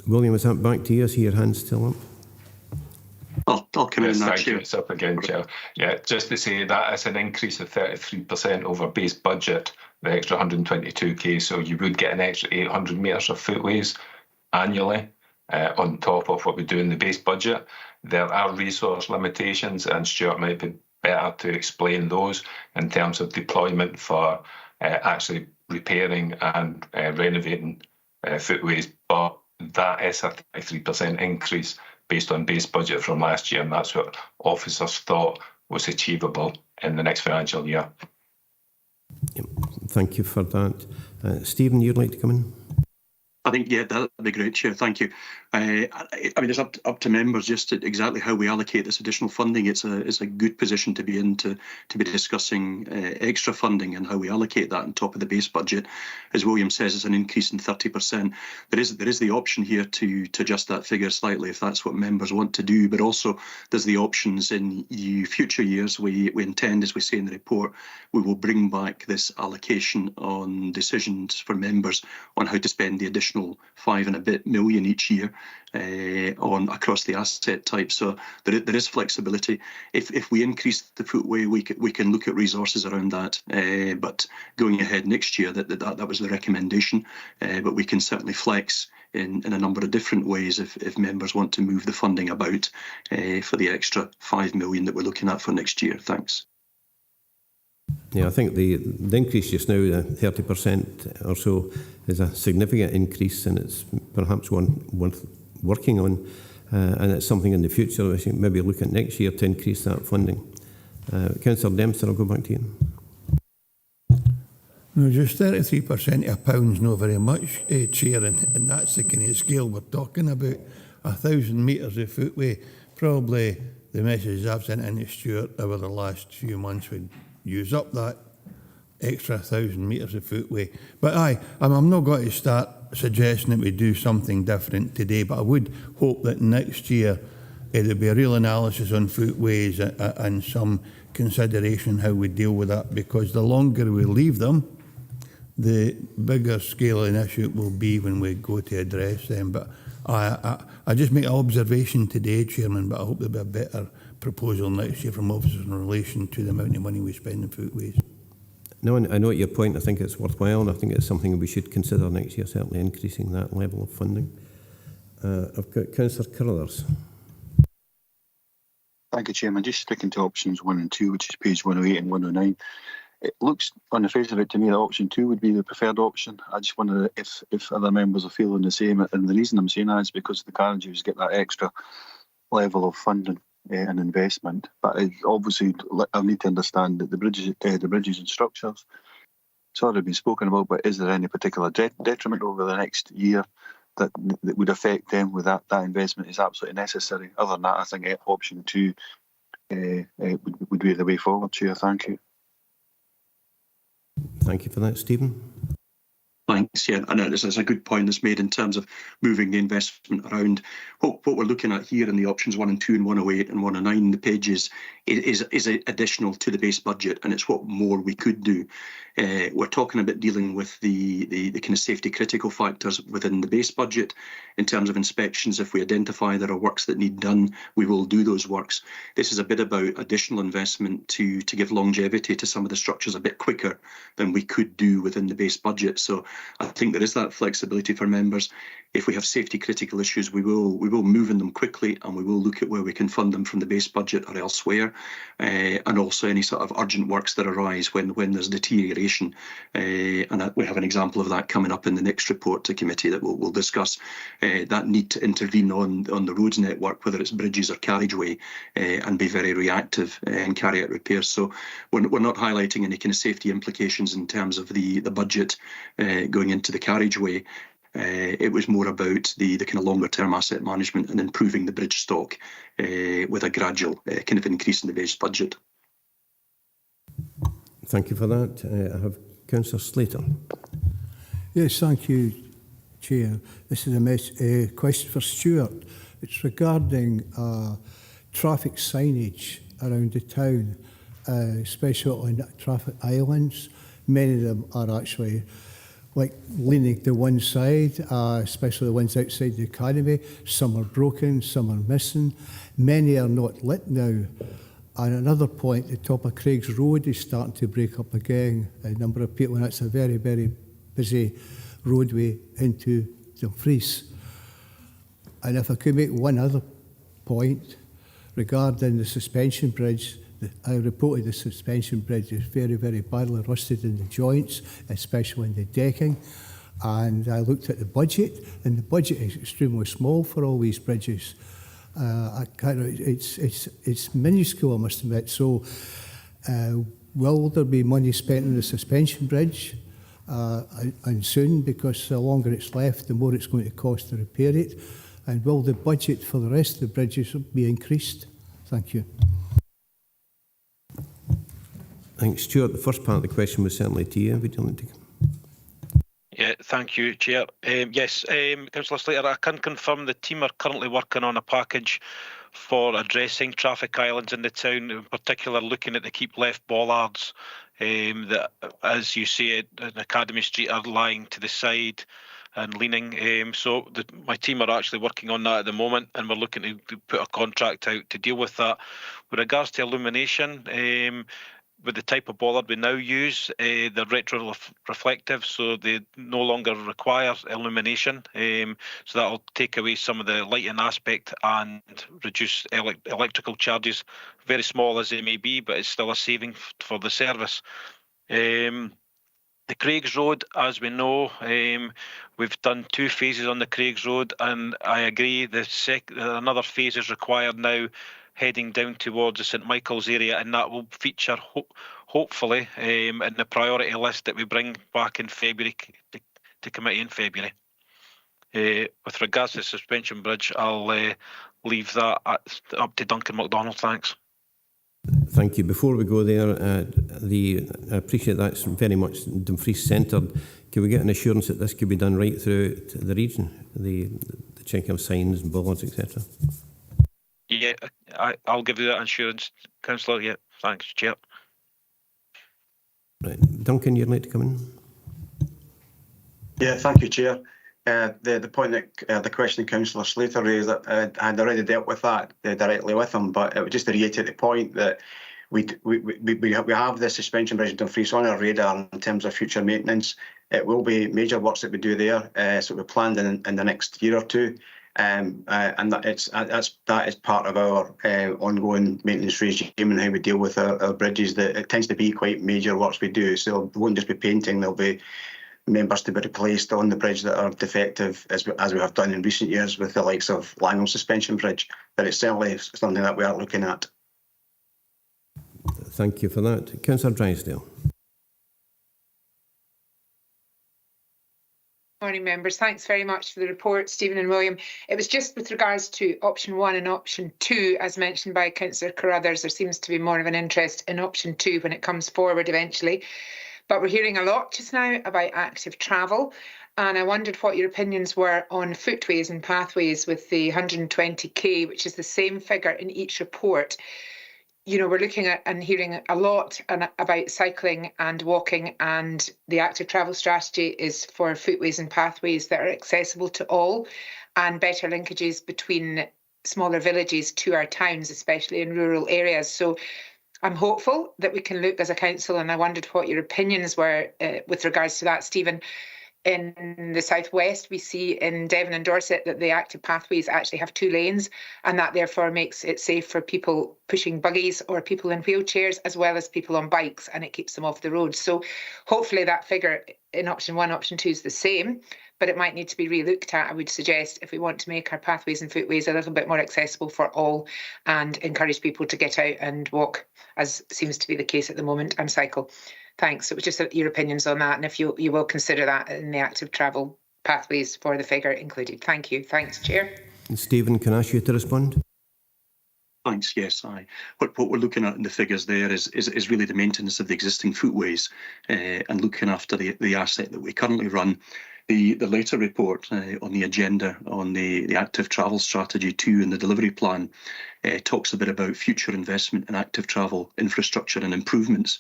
William, is that back to you? I see your hand's still up.
I'll come in that,
thank you. It's up again, Chair. Yeah, just to say that is an increase of 33% over base budget, the extra 122k. So you would get an extra 800 metres of footways annually on top of what we do in the base budget. There are resource limitations, and Stuart might be better to explain those in terms of deployment for actually repairing and renovating footways. But that is a 33% increase based on base budget from last year, and that's what officers thought was achievable in the next financial year.
Thank you for that. Stephen, you'd like to come in?
I think, yeah, that'd be great, Chair. Thank you. I mean, it's up to members just to exactly how we allocate this additional funding. It's a good position to be in to be discussing extra funding and how we allocate that on top of the base budget. As William says, it's an increase in 30%. There is the option here to adjust that figure slightly if that's what members want to do, but also there's the options in future years. We intend, as we say in the report, we will bring back this allocation on decisions for members on how to spend the additional $5 and a bit million each year on across the asset type. So there is flexibility. If we increase the footway, we can look at resources around that. But going ahead next year, that was the recommendation. But we can certainly flex in a number of different ways if members want to move the funding about for the extra $5 million that we're looking at for next year. Thanks.
Yeah, I think the increase just now, 30% or so, is a significant increase, and it's perhaps one worth working on. And it's something in the future we should maybe look at next year to increase that funding. Councillor Dempster, I'll go back to you.
No, just 33% of a pound's not very much, Chair, and that's the kind of scale we're talking about. 1,000 metres of footway, probably the message I've sent in to Stuart over the last few months would use up that extra 1,000 metres of footway. But I'm not going to start suggesting that we do something different today, but I would hope that next year there'll be a real analysis on footways and some consideration how we deal with that, because the longer we leave them, the bigger scale an issue it will be when we go to address them. But I just make an observation today, Chairman, but I hope there'll be a better proposal next year from officers in relation to the amount of money we spend on footways.
No, I know your point. I think it's worthwhile, and I think it's something we should consider next year, certainly increasing that level of funding. I've got Councillor Carruthers.
Thank you, Chairman. Just sticking to options 1 and 2, which is page 108 and 109. It looks, on the face of it, to me that option 2 would be the preferred option. I just wonder if other members are feeling the same. And the reason I'm saying that is because the carriages get that extra level of funding and investment. But obviously, I need to understand that the bridges and structures, it's already been spoken about, but is there any particular detriment over the next year that would affect them with that investment is absolutely necessary? Other than that, I think option 2 would be the way forward, Chair. Thank you.
Thank you for that, Stephen.
Thanks. Yeah, I know this is a good point that's made in terms of moving the investment around. What we're looking at here in the options 1 and 2 and 108 and 109, the pages, is additional to the base budget, and it's what more we could do. We're talking about dealing with the kind of safety critical factors within the base budget in terms of inspections. If we identify there are works that need done, we will do those works. This is a bit about additional investment to give longevity to some of the structures a bit quicker than we could do within the base budget. So I think there is that flexibility for members. If we have safety critical issues, we will move in them quickly, and we will look at where we can fund them from the base budget or elsewhere, and also any sort of urgent works that arise when there's deterioration. And we have an example of that coming up in the next report to committee that we'll discuss. That need to intervene on the roads network, whether it's bridges or carriageway, and be very reactive and carry out repairs. So we're not highlighting any kind of safety implications in terms of the budget going into the carriageway. It was more about the kind of longer term asset management and improving the bridge stock with a gradual kind of increase in the base budget.
Thank you for that. I have Councillor Slater.
Yes, thank you, Chair. This is a question for Stuart. It's regarding traffic signage around the town, especially on traffic islands. Many of them are actually like leaning to one side, especially the ones outside the academy. Some are broken, some are missing. Many are not lit now. And another point, the top of Craig's Road is starting to break up again. A number of people, and it's a very, very busy roadway into Dumfries. And if I could make one other point regarding the suspension bridge, I reported the suspension bridge is very, very badly rusted in the joints, especially in the decking. And I looked at the budget, and the budget is extremely small for all these bridges. It's minuscule, I must admit. So, will there be money spent on the suspension bridge? And soon, because the longer it's left, the more it's going to cost to repair it. And will the budget for the rest of the bridges be increased? Thank you.
Thanks, Stuart. The first part of the question was certainly to you. Would you like to?
Yeah, thank you, Chair. Yes, Councillor Slater, I can confirm the team are currently working on a package for addressing traffic islands in the town, in particular looking at the keep left bollards that, as you say, in Academy Street are lying to the side and leaning. So my team are actually working on that at the moment, and we're looking to put a contract out to deal with that. With regards to illumination, with the type of bollard we now use, they're retro-reflective, so they no longer require illumination. So that'll take away some of the lighting aspect and reduce electrical charges, very small as they may be, but it's still a saving for the service. The Craigs Road, as we know, we've done 2 phases on the Craigs Road, and I agree another phase is required now, heading down towards the St Michael's area, and that will feature hopefully in the priority list that we bring back in February to committee in February. With regards to the suspension bridge, I'll leave that up to Duncan MacDonald. Thanks.
Thank you. Before we go there, I appreciate that's very much Dumfries centred. Can we get an assurance that this could be done right through the region, the checking of signs and bollards, etc.?
Yeah, I'll give you that assurance, Councillor. Yeah, thanks, Chair.
Right. Duncan, you'd like to come in?
Yeah, thank you, Chair. The point that the question Councillor Slater raised, I had already dealt with that directly with him, but it was just to reiterate the point that we have the suspension bridge in Dumfries on our radar in terms of future maintenance. It will be major works that we do there, so we planned in the next year or two. And that is part of our ongoing maintenance regime and how we deal with our bridges. That it tends to be quite major works we do, so it won't just be painting. There'll be members to be replaced on the bridge that are defective, as we have done in recent years with the likes of Langham Suspension Bridge. But it's certainly something that we are looking at.
Thank you for that. Councillor Drysdale.
Morning, members. Thanks very much for the report, Stephen and William. It was just with regards to option 1 and option 2, as mentioned by Councillor Carruthers. There seems to be more of an interest in option 2 when it comes forward eventually. But we're hearing a lot just now about active travel, and I wondered what your opinions were on footways and pathways with the 120k, which is the same figure in each report. You know, we're looking at and hearing a lot about cycling and walking, and the active travel strategy is for footways and pathways that are accessible to all, and better linkages between smaller villages to our towns, especially in rural areas. So I'm hopeful that we can look as a council, and I wondered what your opinions were with regards to that, Stephen. In the southwest, we see in Devon and Dorset that the active pathways actually have 2 lanes, and that therefore makes it safe for people pushing buggies or people in wheelchairs, as well as people on bikes, and it keeps them off the road. So hopefully that figure in option 1, option 2 is the same, but it might need to be re-looked at, I would suggest, if we want to make our pathways and footways a little bit more accessible for all and encourage people to get out and walk, as seems to be the case at the moment, and cycle. Thanks. It was just your opinions on that, and if you will consider that in the active travel pathways for the figure included. Thank you. Thanks, Chair.
And Stephen, can I ask you to respond?
Thanks. Yes, what we're looking at in the figures there is really the maintenance of the existing footways and looking after the asset that we currently run. The later report on the agenda on the active travel strategy 2 and the delivery plan talks a bit about future investment in active travel infrastructure and improvements.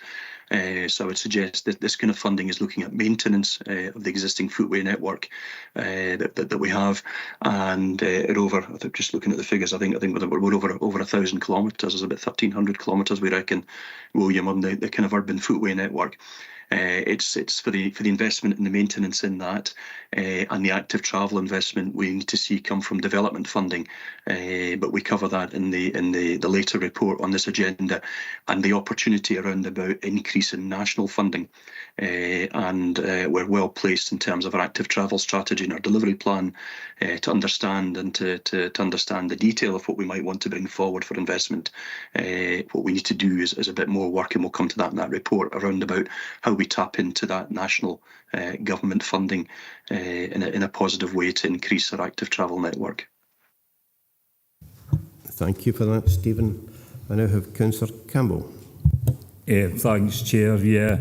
So I would suggest that this kind of funding is looking at maintenance of the existing footway network that we have, and just looking at the figures, I think we're over 1,000 kilometres. There's about 1,300 kilometres, we reckon, William, on the kind of urban footway network. It's for the investment and the maintenance in that, and the active travel investment we need to see come from development funding, but we cover that in the later report on this agenda, and the opportunity around about increase in national funding, and we're well placed in terms of our active travel strategy and our delivery plan to understand and to understand the detail of what we might want to bring forward for investment. What we need to do is a bit more work, and we'll come to that in that report around about how we tap into that national government funding in a positive way to increase our active travel network.
Thank you for that, Stephen. I now have Councillor Campbell.
Thanks, Chair. Yeah,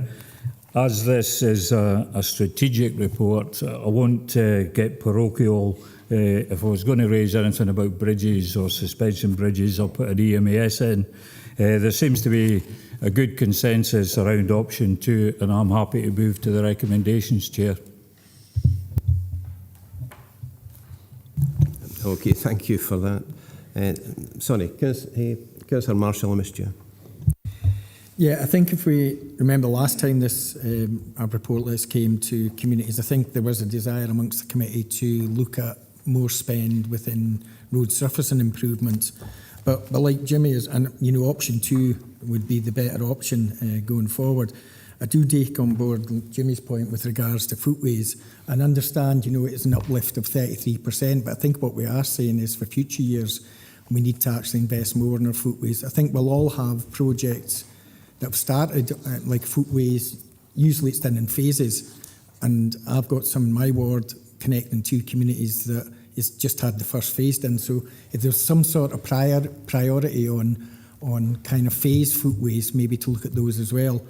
as this is a strategic report, I won't get parochial. If I was going to raise anything about bridges or suspension bridges, I'll put an EMAS in. There seems to be a good consensus around option 2, and I'm happy to move to the recommendations, Chair.
Okay, thank you for that. Sorry, Councillor Marshall, I missed you.
Yeah, I think if we remember last time this our report list came to communities, I think there was a desire amongst the committee to look at more spend within road surfacing improvements. But like Jimmy is, and option 2 would be the better option going forward. I do take on board Jimmy's point with regards to footways, and understand it's an uplift of 33%. But I think what we are saying is for future years we need to actually invest more in our footways. I think we'll all have projects that have started like footways. Usually it's done in phases, and I've got some in my ward connecting 2 communities that it's just had the first phase done. So if there's some sort of priority on kind of phase footways, maybe to look at those as well.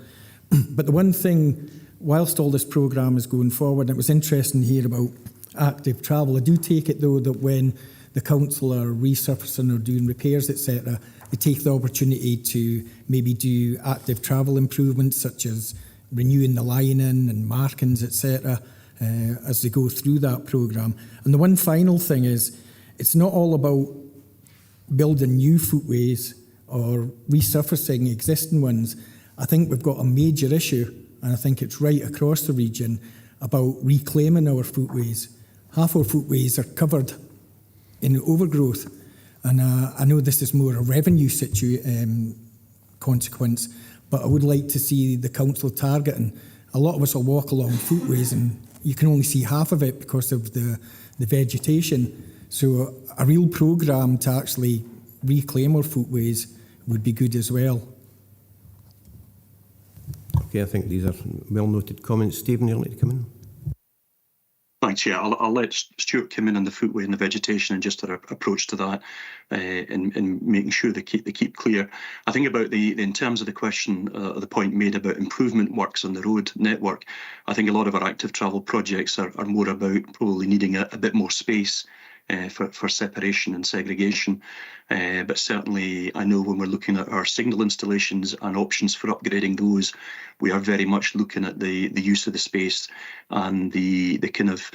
But the one thing, whilst all this programme is going forward, and it was interesting to hear about active travel, I do take it though that when the council are resurfacing or doing repairs, etc., they take the opportunity to maybe do active travel improvements such as renewing the lining and markings, etc., as they go through that programme. And the one final thing is, it's not all about building new footways or resurfacing existing ones. I think we've got a major issue, and I think it's right across the region, about reclaiming our footways. Half our footways are covered in overgrowth, and I know this is more a revenue consequence, but I would like to see the council targeting. A lot of us will walk along footways and you can only see half of it because of the vegetation. So a real programme to actually reclaim our footways would be good as well.
Okay, I think these are well-noted comments. Stephen, you'd like to come in?
Thanks, yeah. I'll let Stuart come in on the footway and the vegetation and just our approach to that, and making sure they keep clear. I think about in terms of the question, the point made about improvement works on the road network, I think a lot of our active travel projects are more about probably needing a bit more space for separation and segregation. But certainly I know when we're looking at our signal installations and options for upgrading those, we are very much looking at the use of the space and the kind of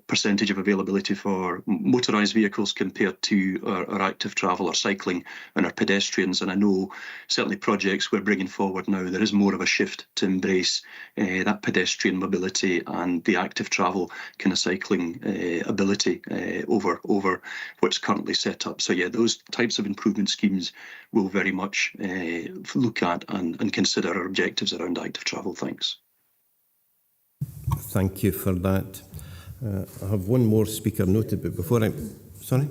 percentage of availability for motorised vehicles compared to our active travel or cycling and our pedestrians. And I know certainly projects we're bringing forward now, there is more of a shift to embrace that pedestrian mobility and the active travel kind of cycling ability over what's currently set up. So yeah, those types of improvement schemes will very much look at and consider our objectives around active travel. Thanks.
Thank you for that. I have one more speaker noted, but before I... Sorry?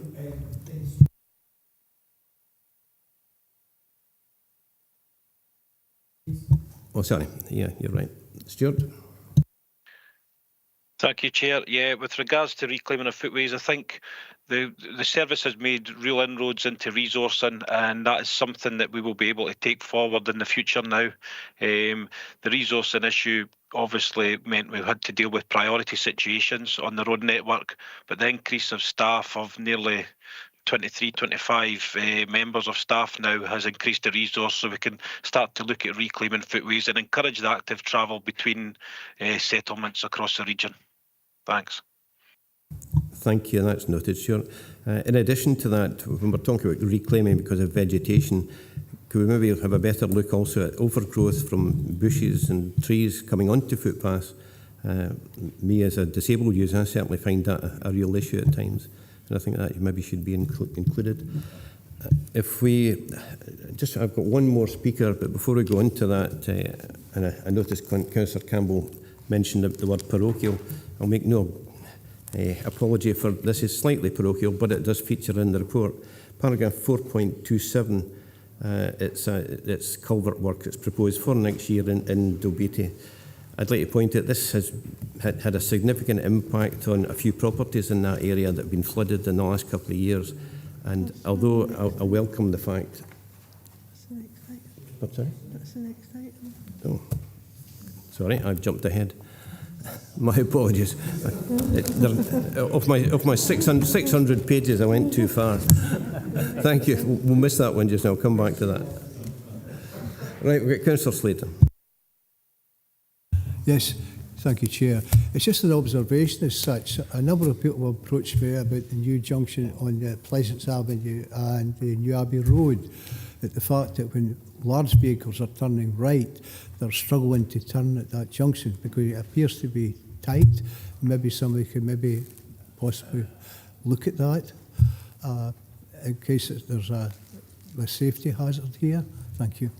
Oh, sorry. Yeah, you're right. Stuart?
Thank you, Chair. Yeah, with regards to reclaiming of footways, I think the service has made real inroads into resourcing, and that is something that we will be able to take forward in the future now. The resourcing issue obviously meant we had to deal with priority situations on the road network, but the increase of staff of nearly 25 members of staff now has increased the resource, so we can start to look at reclaiming footways and encourage the active travel between settlements across the region. Thanks.
Thank you, that's noted, Stuart. In addition to that, when we're talking about reclaiming because of vegetation, could we maybe have a better look also at overgrowth from bushes and trees coming onto footpaths? Me as a disabled user, I certainly find that a real issue at times, and I think that maybe should be included. If we just, I've got one more speaker, but before we go into that, and I noticed Councillor Campbell mentioned the word parochial. I'll make no apology for this is slightly parochial, but it does feature in the report. Paragraph 4.27, it's culvert work that's proposed for next year in Dalbeattie. I'd like to point out this has had a significant impact on a few properties in that area that have been flooded in the last couple of years. And although I welcome the fact...
That's the next item.
What's that?
That's the next item.
Oh, sorry, I've jumped ahead. My apologies. Of my 600 pages, I went too far. Thank you. We'll miss that one just now. I'll come back to that. Right, we've got Councillor Slater.
Yes, thank you, Chair. It's just an observation as such. A number of people have approached me about the new junction on Pleasance Avenue and the New Abbey Road, that the fact that when large vehicles are turning right, they're struggling to turn at that junction because it appears to be tight. Maybe somebody could possibly look at that in case there's a safety hazard here. Thank you.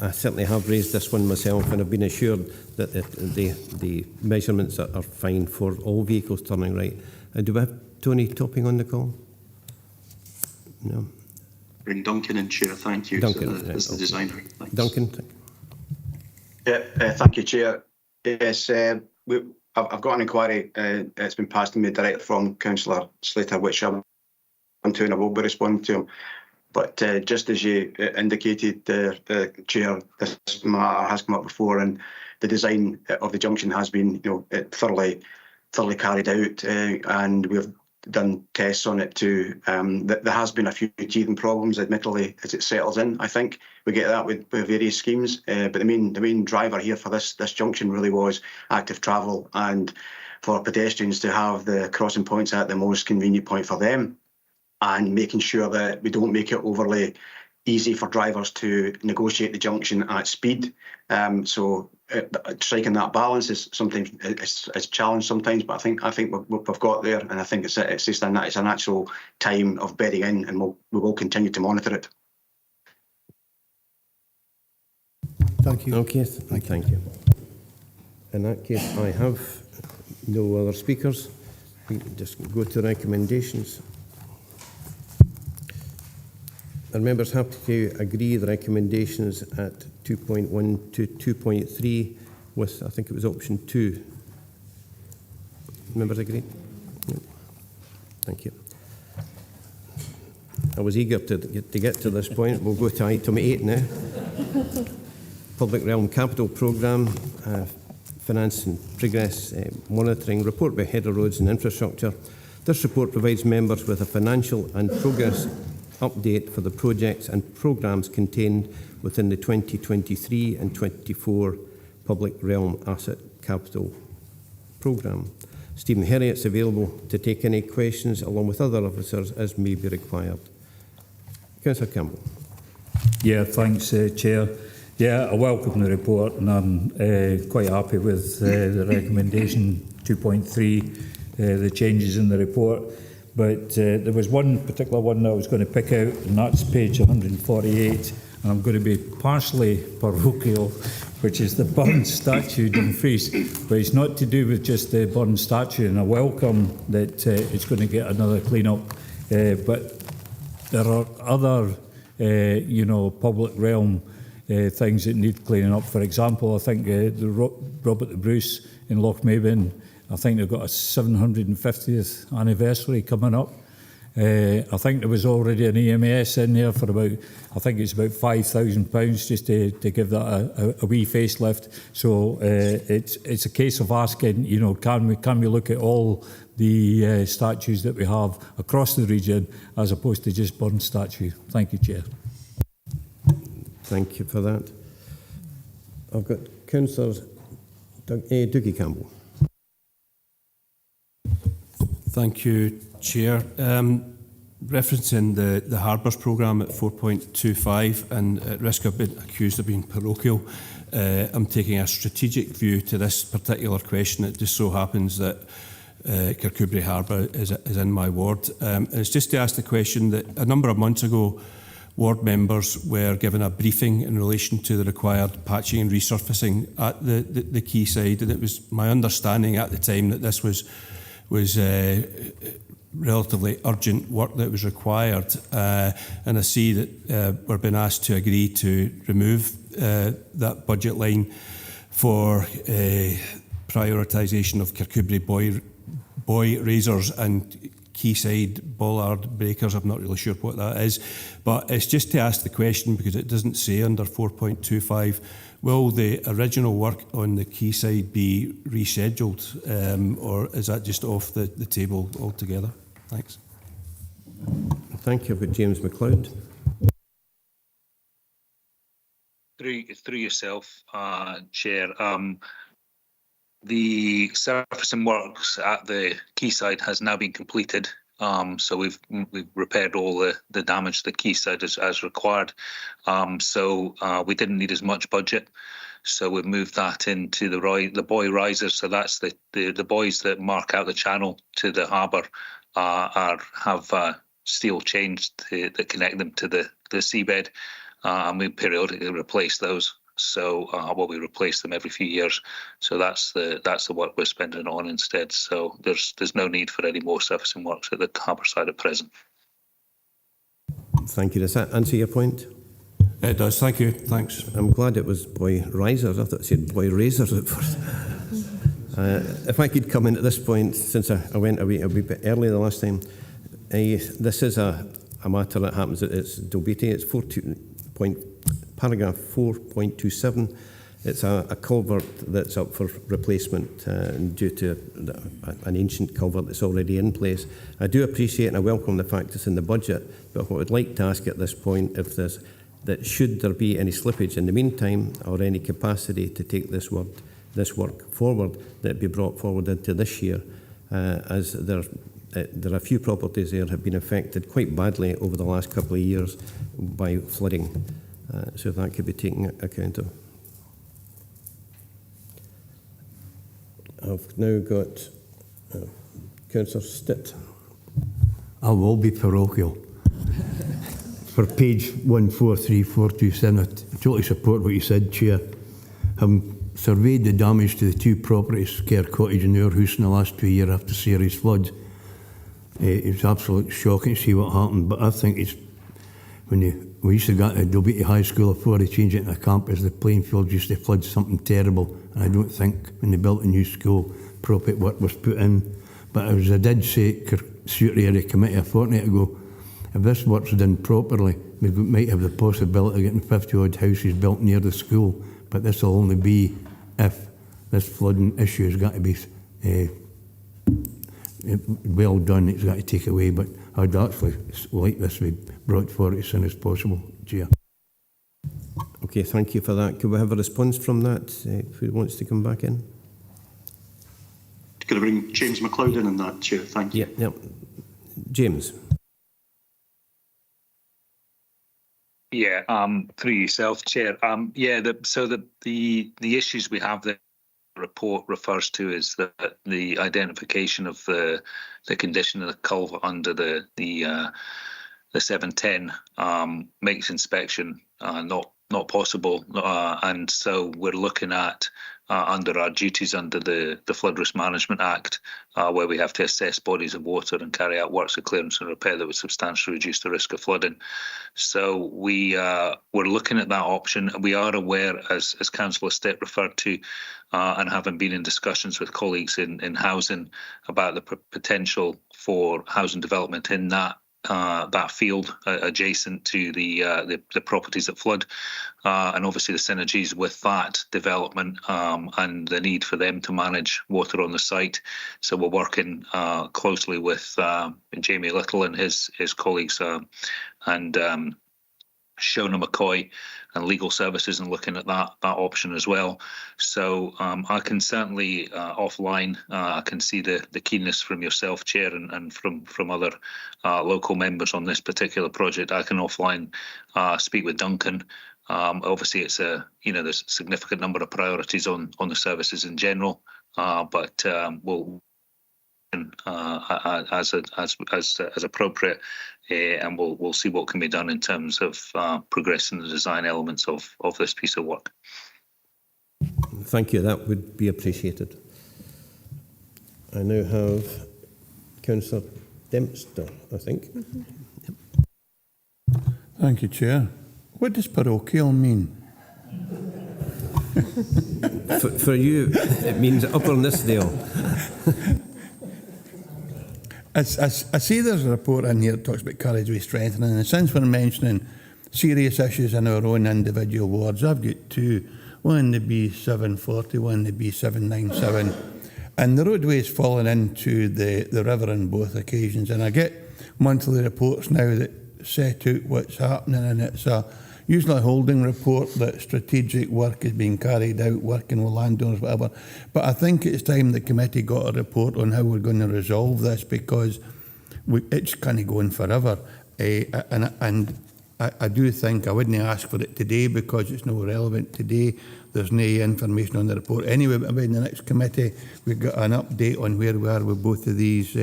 I certainly have raised this one myself, and I've been assured that the measurements are fine for all vehicles turning right. Do we have Tony Topping on the call? No.
Bring Duncan in, Chair. Thank you.
Duncan,
as the designer. Thanks.
Duncan.
Yeah, thank you, Chair. Yes, I've got an inquiry. It's been passed to me direct from Councillor Slater, which I'm to, and I will be responding to him. But just as you indicated, Chair, this matter has come up before, and the design of the junction has been, thoroughly carried out, and we've done tests on it too. There has been a few teething problems, admittedly, as it settles in. I think we get that with various schemes, but the main driver here for this junction really was active travel and for pedestrians to have the crossing points at the most convenient point for them, and making sure that we don't make it overly easy for drivers to negotiate the junction at speed. So striking that balance is sometimes it's challenged sometimes, but I think we've got there, and I think it's just a natural time of bedding in, and we will continue to monitor it.
Thank you.
Okay, thank you. In that case, I have no other speakers. We can just go to recommendations. Are members happy to agree the recommendations at 2.1 to 2.3 with, I think it was option 2? Members agree? No. Thank you. I was eager to get to this point. We'll go to item 8 now. Public Realm Capital Programme, Finance and Progress Monitoring Report by Head of Roads and Infrastructure. This report provides members with a financial and progress update for the projects and programmes contained within the 2023 and 24 Public Realm Asset Capital Programme. Stephen Herriot's available to take any questions along with other officers as may be required. Councillor Campbell.
Yeah, thanks, Chair. Yeah, I welcome the report, and I'm quite happy with the recommendation 2.3, the changes in the report. But there was one particular one that I was going to pick out, and that's page 148. And I'm going to be partially parochial, which is the burned statue Dumfries. But it's not to do with just the burned statue, and I welcome that it's going to get another clean-up. But there are other, public realm things that need cleaning up. For example, I think the Robert the Bruce in Lochmaben I think they've got a 750th anniversary coming up. I think there was already an EMS in there for about, I think it's about £5,000 just to give that a wee facelift. So it's a case of asking, you know, can we look at all the statues that we have across the region as opposed to just one statue? Thank you, Chair.
Thank you for that. I've got Councillor Dougie Campbell.
Thank you, Chair. Referencing the Harbours programme at 4.25, and at risk of being accused of being parochial, I'm taking a strategic view to this particular question. It just so happens that Kirkcudbright Harbour is in my ward. And it's just to ask the question that a number of months ago, ward members were given a briefing in relation to the required patching and resurfacing at the quayside, and it was my understanding at the time that this was relatively urgent work that was required, and I see that we're being asked to agree to remove that budget line for prioritisation of Kirkcudbright buoy raisers and quayside bollard breakers. I'm not really sure what that is, but it's just to ask the question because it doesn't say under 4.25. Will the original work on the quayside be rescheduled, or is that just off the table altogether? Thanks.
Thank you. I've got James MacLeod.
Through yourself, Chair. The surfacing works at the quayside has now been completed. So we've repaired all the damage to the quayside as required. So we didn't need as much budget. So we've moved that into the buoy risers. So that's the buoys that mark out the channel to the harbour have steel chains that connect them to the seabed, and we periodically replace those. So we replace them every few years. So that's the work we're spending on instead. So there's no need for any more surfacing works at the harbour side at present.
Thank you. Does that answer your point?
It does. Thank you. Thanks.
I'm glad it was buoy risers. I thought it said buoy raisers at first. If I could come in at this point, since I went a wee bit early the last time, this is a matter that happens. It's Dalbeattie. It's paragraph 4.27. It's a culvert that's up for replacement due to an ancient culvert that's already in place. I do appreciate and I welcome the fact it's in the budget, but what I'd like to ask at this point, if there's that should there be any slippage in the meantime or any capacity to take this work forward, that it be brought forward into this year, as there are a few properties there have been affected quite badly over the last couple of years by flooding. So that could be taken account of. I've now got Councillor Stitt.
I will be parochial. For page 143427, I totally support what you said, Chair. Having surveyed the damage to the two properties, Kerr Cottage and Our House, in the last 2 years after serious floods, it was absolutely shocking to see what happened. But I think it's we used to go to Dalbeattie High School before they changed it into a campus. The playing field used to flood something terrible, and I don't think when they built a new school, proper work was put in. But as I did say at Kirkcudbright Area Committee a fortnight ago, if this work's done properly, we might have the possibility of getting 50 odd houses built near the school. But this will only be if this flooding issue has got to be well done. It's got to take away. But I'd actually like this to be brought forward as soon as possible, Chair.
Okay, thank you for that. Could we have a response from that? Who wants to come back in?
Could I bring James MacLeod in on that, Chair? Thank you.
Yep. James.
Yeah, through yourself, Chair. The issues we have there, the report refers to is the identification of the condition of the culvert under the 710 makes inspection not not possible, and so we're looking at under our duties under the Flood Risk Management Act, where we have to assess bodies of water and carry out works of clearance and repair that would substantially reduce the risk of flooding. So we're looking at that option. We are aware, as Councillor Stitt referred to, and having been in discussions with colleagues in housing about the potential for housing development in that field adjacent to the properties that flood, and obviously the synergies with that development and the need for them to manage water on the site. So we're working closely with Jamie Little and his colleagues and Shona McCoy and legal services, and looking at that option as well. So I can certainly offline, I can see the keenness from yourself, Chair, and from other local members on this particular project. I can offline speak with Duncan. Obviously, it's there's a significant number of priorities on the services in general, but we'll as appropriate, and we'll see what can be done in terms of progressing the design elements of this piece of work.
Thank you. That would be appreciated. I now have Councillor Dempster, I think.
Thank you, Chair. What does parochial mean?
For you, it means Upper Nithsdale.
I see there's a report in here that talks about carriageway strengthening, and since we're mentioning serious issues in our own individual wards, I've got two, one in the B740, one in the B797, and the roadway's fallen into the river on both occasions, and I get monthly reports now that set out what's happening, and it's usually a holding report that strategic work is being carried out, working with landowners, whatever. But I think it's time the committee got a report on how we're going to resolve this, because it's kind of going forever. And I do think I wouldn't ask for it today because it's not relevant today. There's no information on the report. Anyway, but in the next committee, we've got an update on where we are with both of these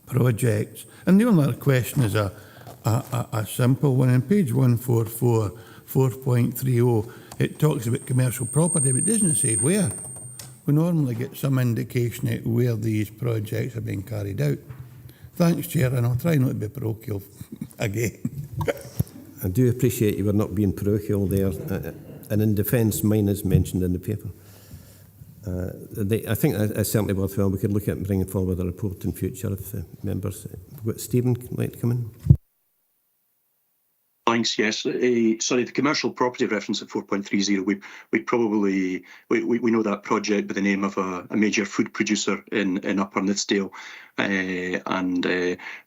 projects. And the only other question is a simple one. On page 144, 4.30, it talks about commercial property, but it doesn't say where. We normally get some indication of where these projects are being carried out. Thanks, Chair, and I'll try not to be parochial again.
I do appreciate you were not being parochial there. And in defence, mine is mentioned in the paper. I think it's certainly worthwhile. We could look at bringing forward a report in future if members. Stephen would like to come in.
Thanks. Yes. Sorry, the commercial property reference at 4.30. We probably know that project by the name of a major food producer in Upper Nithsdale, and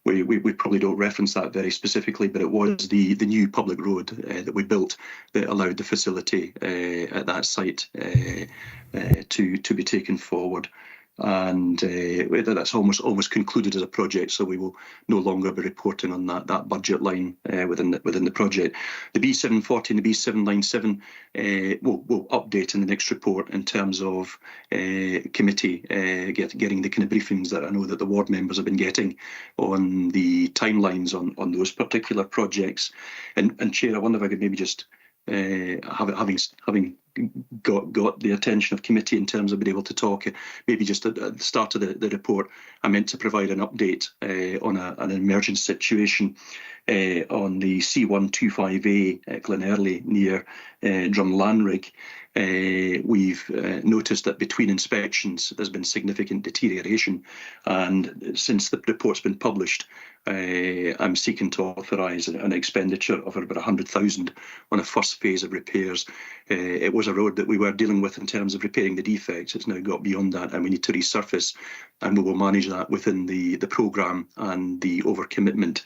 we probably don't reference that very specifically. But it was the new public road that we built that allowed the facility at that site to be taken forward. And that's almost concluded as a project, so we will no longer be reporting on that budget line within the project. The B740 and the B797 will update in the next report in terms of committee getting the kind of briefings that I know that the ward members have been getting on the timelines on those particular projects. And Chair, I wonder if I could maybe just having got the attention of committee in terms of being able to talk, maybe just at the start of the report, I meant to provide an update on an emergent situation on the C125A at Glenearley near Drumlanrig. We've noticed that between inspections there's been significant deterioration, and since the report's been published, I'm seeking to authorise an expenditure of about 100,000 on a first phase of repairs. It was a road that we were dealing with in terms of repairing the defects. It's now got beyond that, and we need to resurface, and we will manage that within the programme and the overcommitment.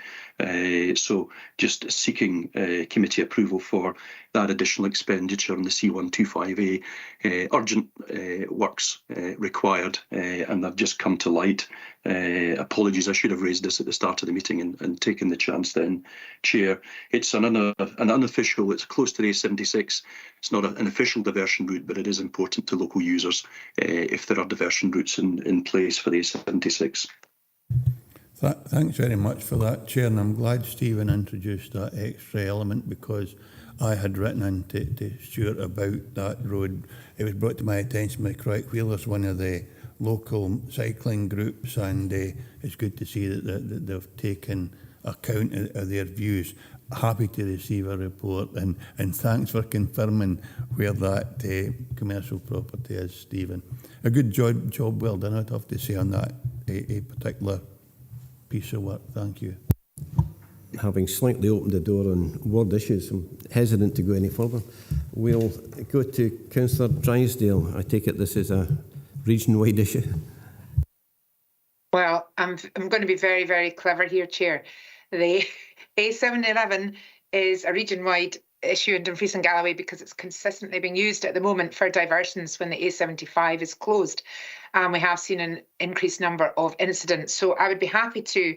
So just seeking committee approval for that additional expenditure on the C125A. Urgent works required, and they've just come to light. Apologies, I should have raised this at the start of the meeting and taken the chance then, Chair. It's an unofficial, it's close to the A76. It's not an official diversion route, but it is important to local users if there are diversion routes in place for the A76.
Thanks very much for that, Chair, and I'm glad Stephen introduced that extra element, because I had written in to Stuart about that road. It was brought to my attention by Croix Wheelers, one of the local cycling groups, and it's good to see that they've taken account of their views. Happy to receive a report, and thanks for confirming where that commercial property is, Stephen. A good job well done, I'd have to say, on that a particular piece of work. Thank you.
Having slightly opened the door on ward issues, I'm hesitant to go any further. We'll go to Councillor Drysdale. I take it this is a region-wide issue?
Well, I'm going to be very, very clever here, Chair. The A711 is a region-wide issue in Dumfries and Galloway because it's consistently being used at the moment for diversions when the A75 is closed. We have seen an increased number of incidents. So I would be happy to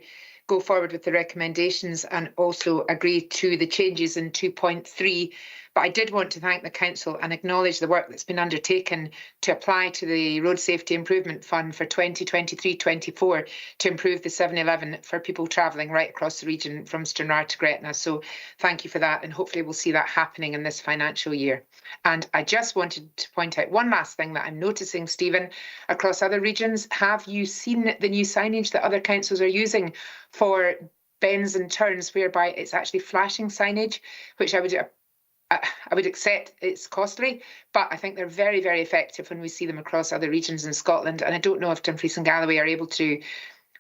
go forward with the recommendations and also agree to the changes in 2.3. But I did want to thank the Council and acknowledge the work that's been undertaken to apply to the Road Safety Improvement Fund for 2023-24 to improve the 711 for people travelling right across the region from Stranraer to Gretna. So thank you for that, and hopefully we'll see that happening in this financial year. And I just wanted to point out one last thing that I'm noticing, Stephen, across other regions. Have you seen the new signage that other councils are using for bends and turns, whereby it's actually flashing signage, which I would accept it's costly, but I think they're very, very effective when we see them across other regions in Scotland. And I don't know if Dumfries and Galloway are able to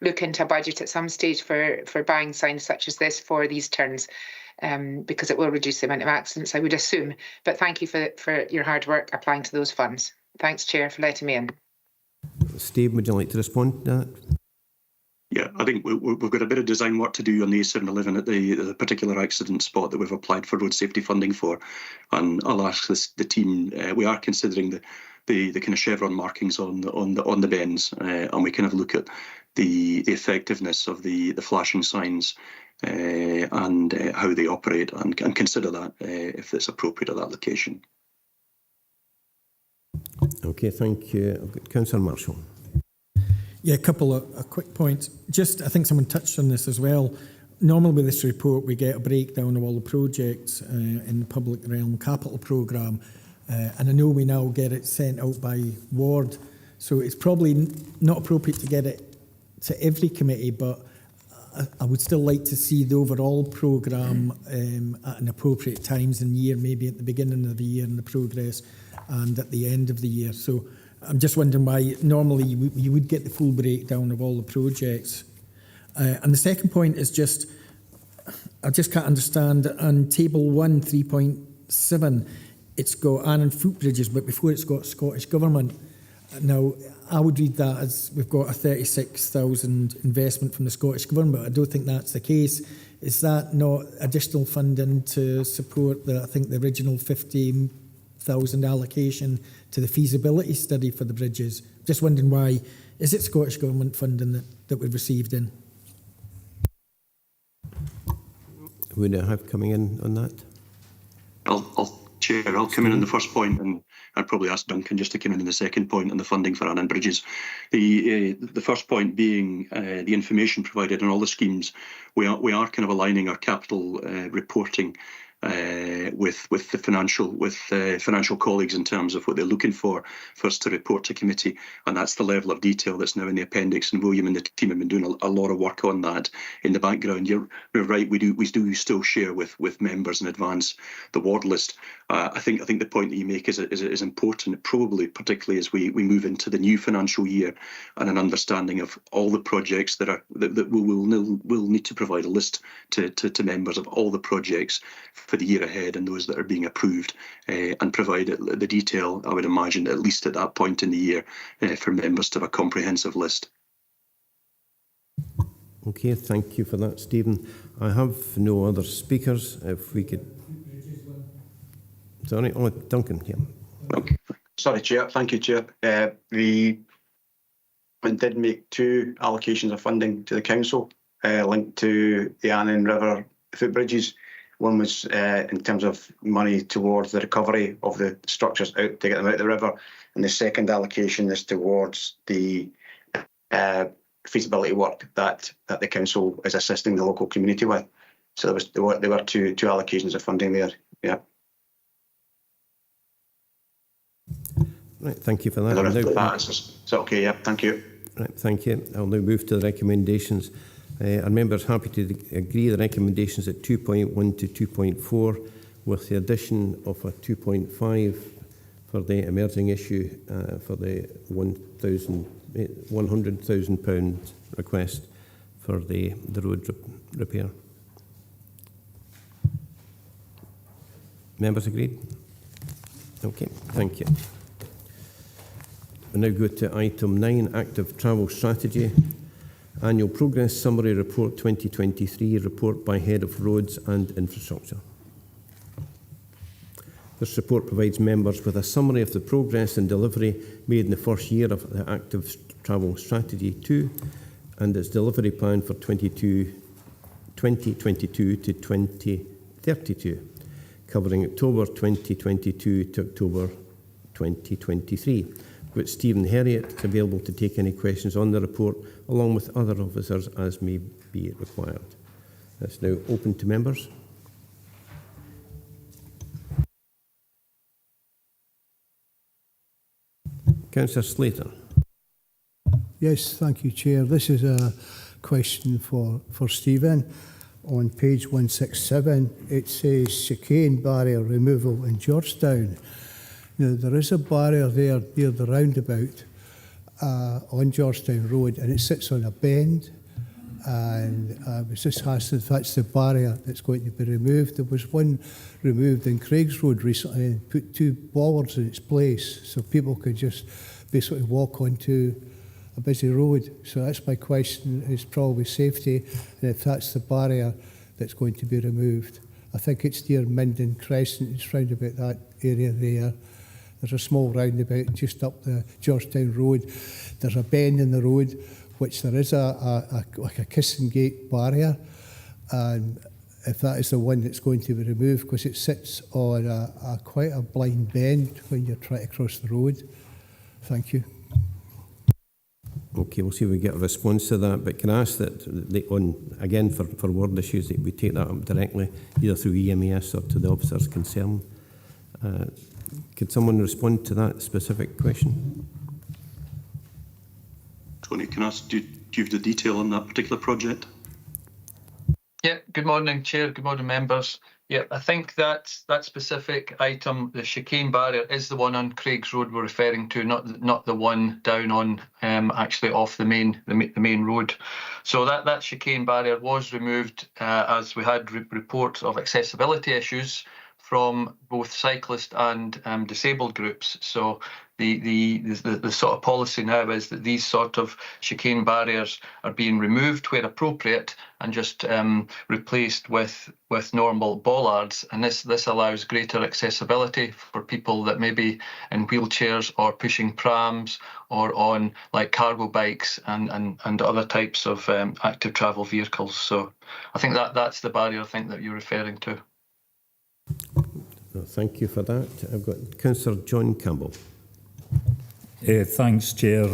look into a budget at some stage for buying signs such as this for these turns, because it will reduce the amount of accidents, I would assume. But thank you for your hard work applying to those funds. Thanks, Chair, for letting me in.
Steve, would you like to respond to that?
Yeah, I think we've got a bit of design work to do on the A711 at the particular accident spot that we've applied for road safety funding for, and I'll ask the team. We are considering the kind of chevron markings on the bends, and we kind of look at the effectiveness of the flashing signs and how they operate, and consider that if it's appropriate at that location.
Okay, thank you. I've got Councillor Marshall.
Yeah, a couple of quick points. Just, I think someone touched on this as well. Normally with this report, we get a breakdown of all the projects in the public realm capital programme. And I know we now get it sent out by ward. So it's probably not appropriate to get it to every committee, but I would still like to see the overall programme at an appropriate times in the year, maybe at the beginning of the year in the progress and at the end of the year. So I'm just wondering why normally you would get the full breakdown of all the projects. And the second point is just, I just can't understand on table 1, 3.7, it's got Annan footbridges, but before it's got Scottish Government. Now, I would read that as we've got a 36,000 investment from the Scottish Government, but I don't think that's the case. Is that not additional funding to support I think the original 15,000 allocation to the feasibility study for the bridges? Just wondering why, is it Scottish Government funding that we've received in?
Would I have coming in on that?
I'll come in on the first point, and I'd probably ask Duncan just to come in on the second point on the funding for Annan bridges. The first point being the information provided on all the schemes. We are kind of aligning our capital reporting with the financial colleagues in terms of what they're looking for us to report to committee, and that's the level of detail that's now in the appendix. And William and the team have been doing a lot of work on that in the background. You're right. We do still share with members in advance the ward list. I think the point that you make is important, probably particularly as we move into the new financial year, and an understanding of all the projects that we'll need to provide a list to members of all the projects for the year ahead and those that are being approved, and provide the detail, I would imagine, at least at that point in the year, for members to have a comprehensive list.
Okay, thank you for that, Stephen. I have no other speakers. If we could... Sorry, Duncan, yeah.
Okay. Sorry, Chair. Thank you, Chair. We did make 2 allocations of funding to the council linked to the Annan River footbridges. One was in terms of money towards the recovery of the structures out to get them out of the river, and the second allocation is towards the feasibility work that the council is assisting the local community with. So there were two allocations of funding there. Yeah.
Right, thank you for that.
I don't know if that answers. Is that okay? Yeah, thank you.
Right, thank you. I'll now move to the recommendations. Are members happy to agree the recommendations at 2.1 to 2.4 with the addition of a 2.5 for the emerging issue for the £100,000 request for the road repair? Members agreed? Okay, thank you. We now go to item 9, Active Travel Strategy. Annual Progress Summary Report 2023, report by Head of Roads and Infrastructure. This report provides members with a summary of the progress and delivery made in the first year of the Active Travel Strategy 2 and its delivery plan for 2022 to 2032, covering October 2022 to October 2023. With Stephen Herriot available to take any questions on the report, along with other officers as may be required. It's now open to members. Councillor Slater.
Yes, thank you, Chair. This is a question for Stephen. On page 167, it says chicane barrier removal in Georgetown. Now, there is a barrier there near the roundabout on Georgetown Road, and it sits on a bend. And I was just asking if that's the barrier that's going to be removed. There was one removed in Craigs Road recently and put 2 bollards in its place so people could just basically walk onto a busy road. So that's my question, is probably safety, and if that's the barrier that's going to be removed. I think it's near Minden Crescent, it's round about that area there. There's a small roundabout just up the Georgetown Road. There's a bend in the road, which there is like a kissing gate barrier. And if that is the one that's going to be removed, because it sits on quite a blind bend when you're trying to cross the road. Thank you.
Okay, we'll see if we get a response to that. But can I ask that, again, for word issues, that we take that up directly, either through EMAS or to the officers concerned? Could someone respond to that specific question?
Tony, can I ask, do you have the detail on that particular project?
Yeah, good morning, Chair. Good morning, members. Yeah, I think that specific item, the chicane barrier, is the one on Craigs Road we're referring to, not the one down on actually off the main road. So that chicane barrier was removed as we had reports of accessibility issues from both cyclist and disabled groups. So the sort of policy now is that these sort of chicane barriers are being removed where appropriate and just replaced with normal bollards. And this allows greater accessibility for people that may be in wheelchairs or pushing prams or on like cargo bikes and other types of active travel vehicles. So I think that's the barrier I think that you're referring to.
Thank you for that. I've got Councillor John Campbell.
Thanks, Chair.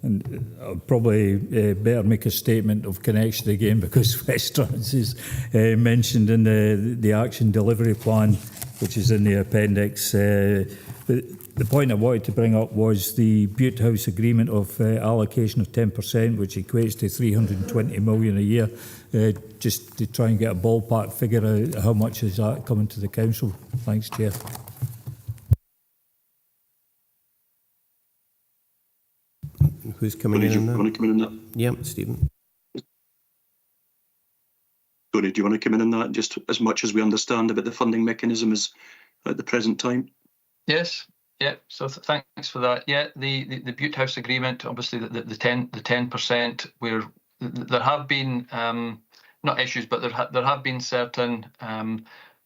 And I'll probably better make a statement of connection again because Westlands is mentioned in the action delivery plan, which is in the appendix. The point I wanted to bring up was the Butte House agreement of allocation of 10%, which equates to 320 million a year. Just to try and get a ballpark figure out how much is that coming to the council. Thanks, Chair.
Who's coming in on that?
Want to come in on that?
Yeah, Stephen.
Tony, do you want to come in on that just as much as we understand about the funding mechanism as at the present time?
Yes. Yeah, so thanks for that. Yeah, the Butte House agreement, obviously the 10%, where there have been not issues, but there have been certain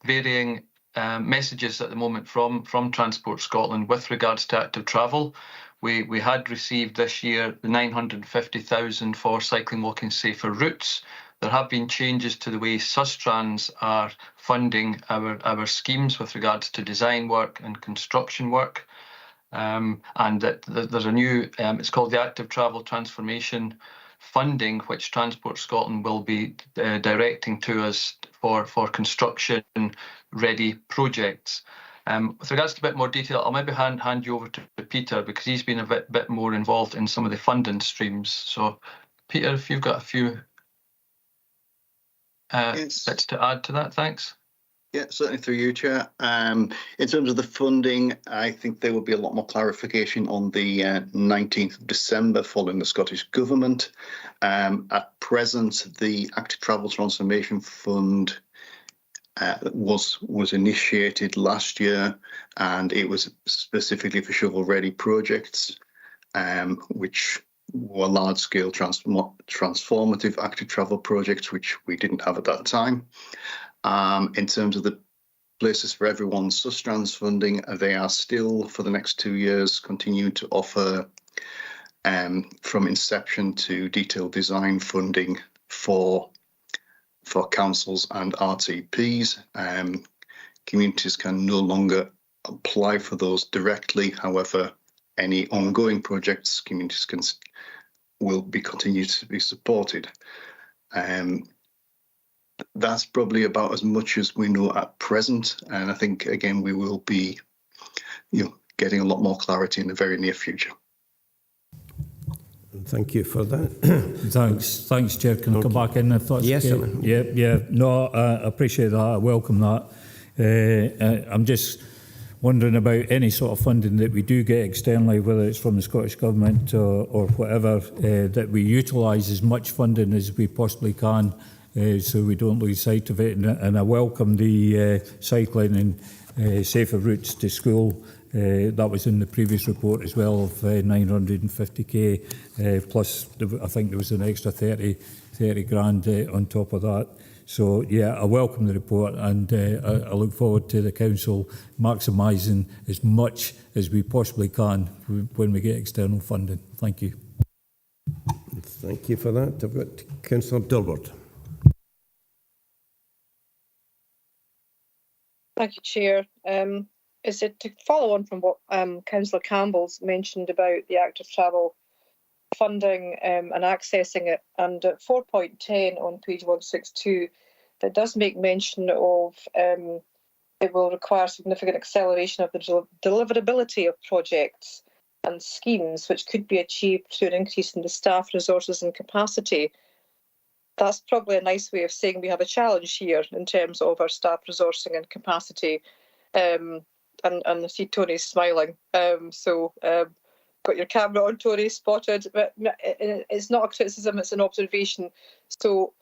varying messages at the moment from Transport Scotland with regards to active travel. We had received this year the 950,000 for cycling, walking, safer routes. There have been changes to the way Sustrans are funding our schemes with regards to design work and construction work. And that there's a new, it's called the Active Travel Transformation Funding, which Transport Scotland will be directing to us for construction ready projects. With regards to a bit more detail, I'll maybe hand you over to Peter, because he's been a bit more involved in some of the funding streams. So, Peter, if you've got a few bits to add to that, thanks.
Yeah, certainly through you, Chair. In terms of the funding, I think there will be a lot more clarification on the 19th of December following the Scottish Government. At present, the Active Travel Transformation Fund was initiated last year, and it was specifically for shovel-ready projects, which were large-scale transformative active travel projects, which we didn't have at that time. In terms of the Places for Everyone Sustrans funding, they are still, for the next 2 years, continuing to offer from inception to detailed design funding for councils and RTPs. Communities can no longer apply for those directly. However, any ongoing projects, communities will be continued to be supported. That's probably about as much as we know at present, and I think again we will be, getting a lot more clarity in the very near future.
Thank you for that.
Thanks, Chair. Can I come back in if that's
yes,
okay? Yeah. No, I appreciate that. I welcome that. I'm just wondering about any sort of funding that we do get externally, whether it's from the Scottish Government or whatever, that we utilise as much funding as we possibly can, so we don't lose sight of it. And I welcome the cycling and safer routes to school. That was in the previous report as well, of 950k, plus I think there was an extra 30 grand on top of that. So yeah, I welcome the report, and I look forward to the council maximising as much as we possibly can when we get external funding. Thank you.
Thank you for that. I've got Councillor Dilbert.
Thank you, Chair. Is it to follow on from what Councillor Campbell's mentioned about the active travel funding and accessing it, and at 4.10 on page 162, that does make mention of it will require significant acceleration of the deliverability of projects and schemes, which could be achieved through an increase in the staff resources and capacity. That's probably a nice way of saying we have a challenge here in terms of our staff resourcing and capacity. And I see Tony's smiling. Got your camera on, Tony, spotted. But it's not a criticism, it's an observation. So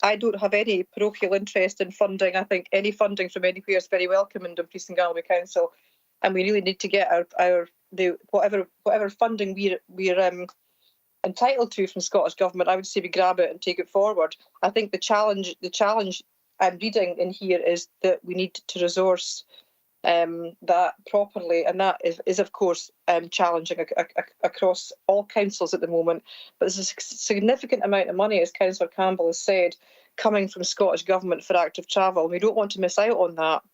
I don't have any parochial interest in funding. I think any funding from anywhere is very welcome in Dumfries and Galloway Council. And we really need to get whatever funding we're entitled to from Scottish Government. I would say we grab it and take it forward. I think the challenge I'm reading in here is that we need to resource that properly, and that is of course challenging across all councils at the moment. But there's a significant amount of money, as Councillor Campbell has said, coming from Scottish Government for active travel. We don't want to miss out on that,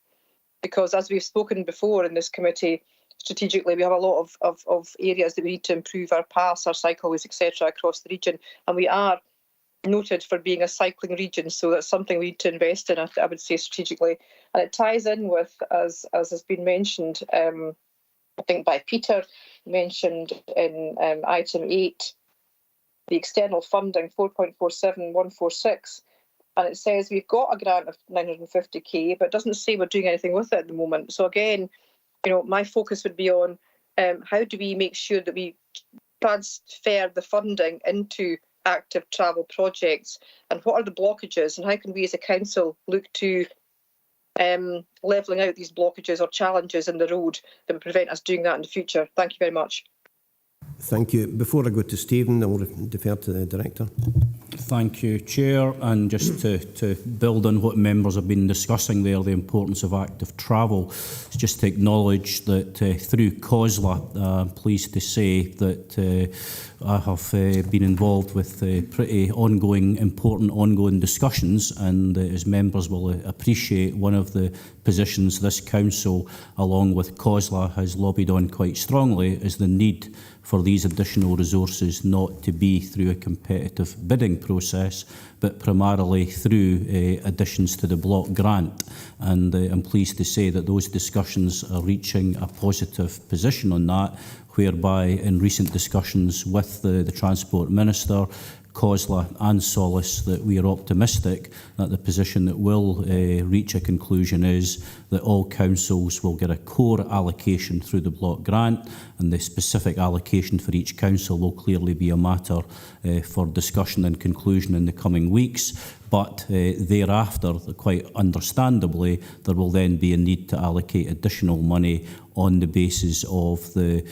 because as we've spoken before in this committee, strategically we have a lot of areas that we need to improve: our paths, our cycleways, etc. across the region, and we are noted for being a cycling region, so that's something we need to invest in, I would say, strategically. And it ties in with, as has been mentioned, I think by Peter, mentioned in item 8, the external funding 4.47146, and it says we've got a grant of 950k, but it doesn't say we're doing anything with it at the moment. So again, my focus would be on how do we make sure that we transfer the funding into active travel projects, and what are the blockages, and how can we as a council look to levelling out these blockages or challenges in the road that would prevent us doing that in the future. Thank you very much.
Thank you. Before I go to Stephen, I will defer to the Director.
Thank you, Chair. And just to build on what members have been discussing there, the importance of active travel, just to acknowledge that through COSLA, I'm pleased to say that I have been involved with pretty important ongoing discussions, and as members will appreciate, one of the positions this Council, along with COSLA, has lobbied on quite strongly is the need for these additional resources not to be through a competitive bidding process. process, but primarily through additions to the block grant. And I'm pleased to say that those discussions are reaching a positive position on that, whereby in recent discussions with the Transport Minister, COSLA and Solace, that we are optimistic that the position that will reach a conclusion is that all councils will get a core allocation through the block grant, and the specific allocation for each council will clearly be a matter for discussion and conclusion in the coming weeks. But thereafter, quite understandably, there will then be a need to allocate additional money on the basis of the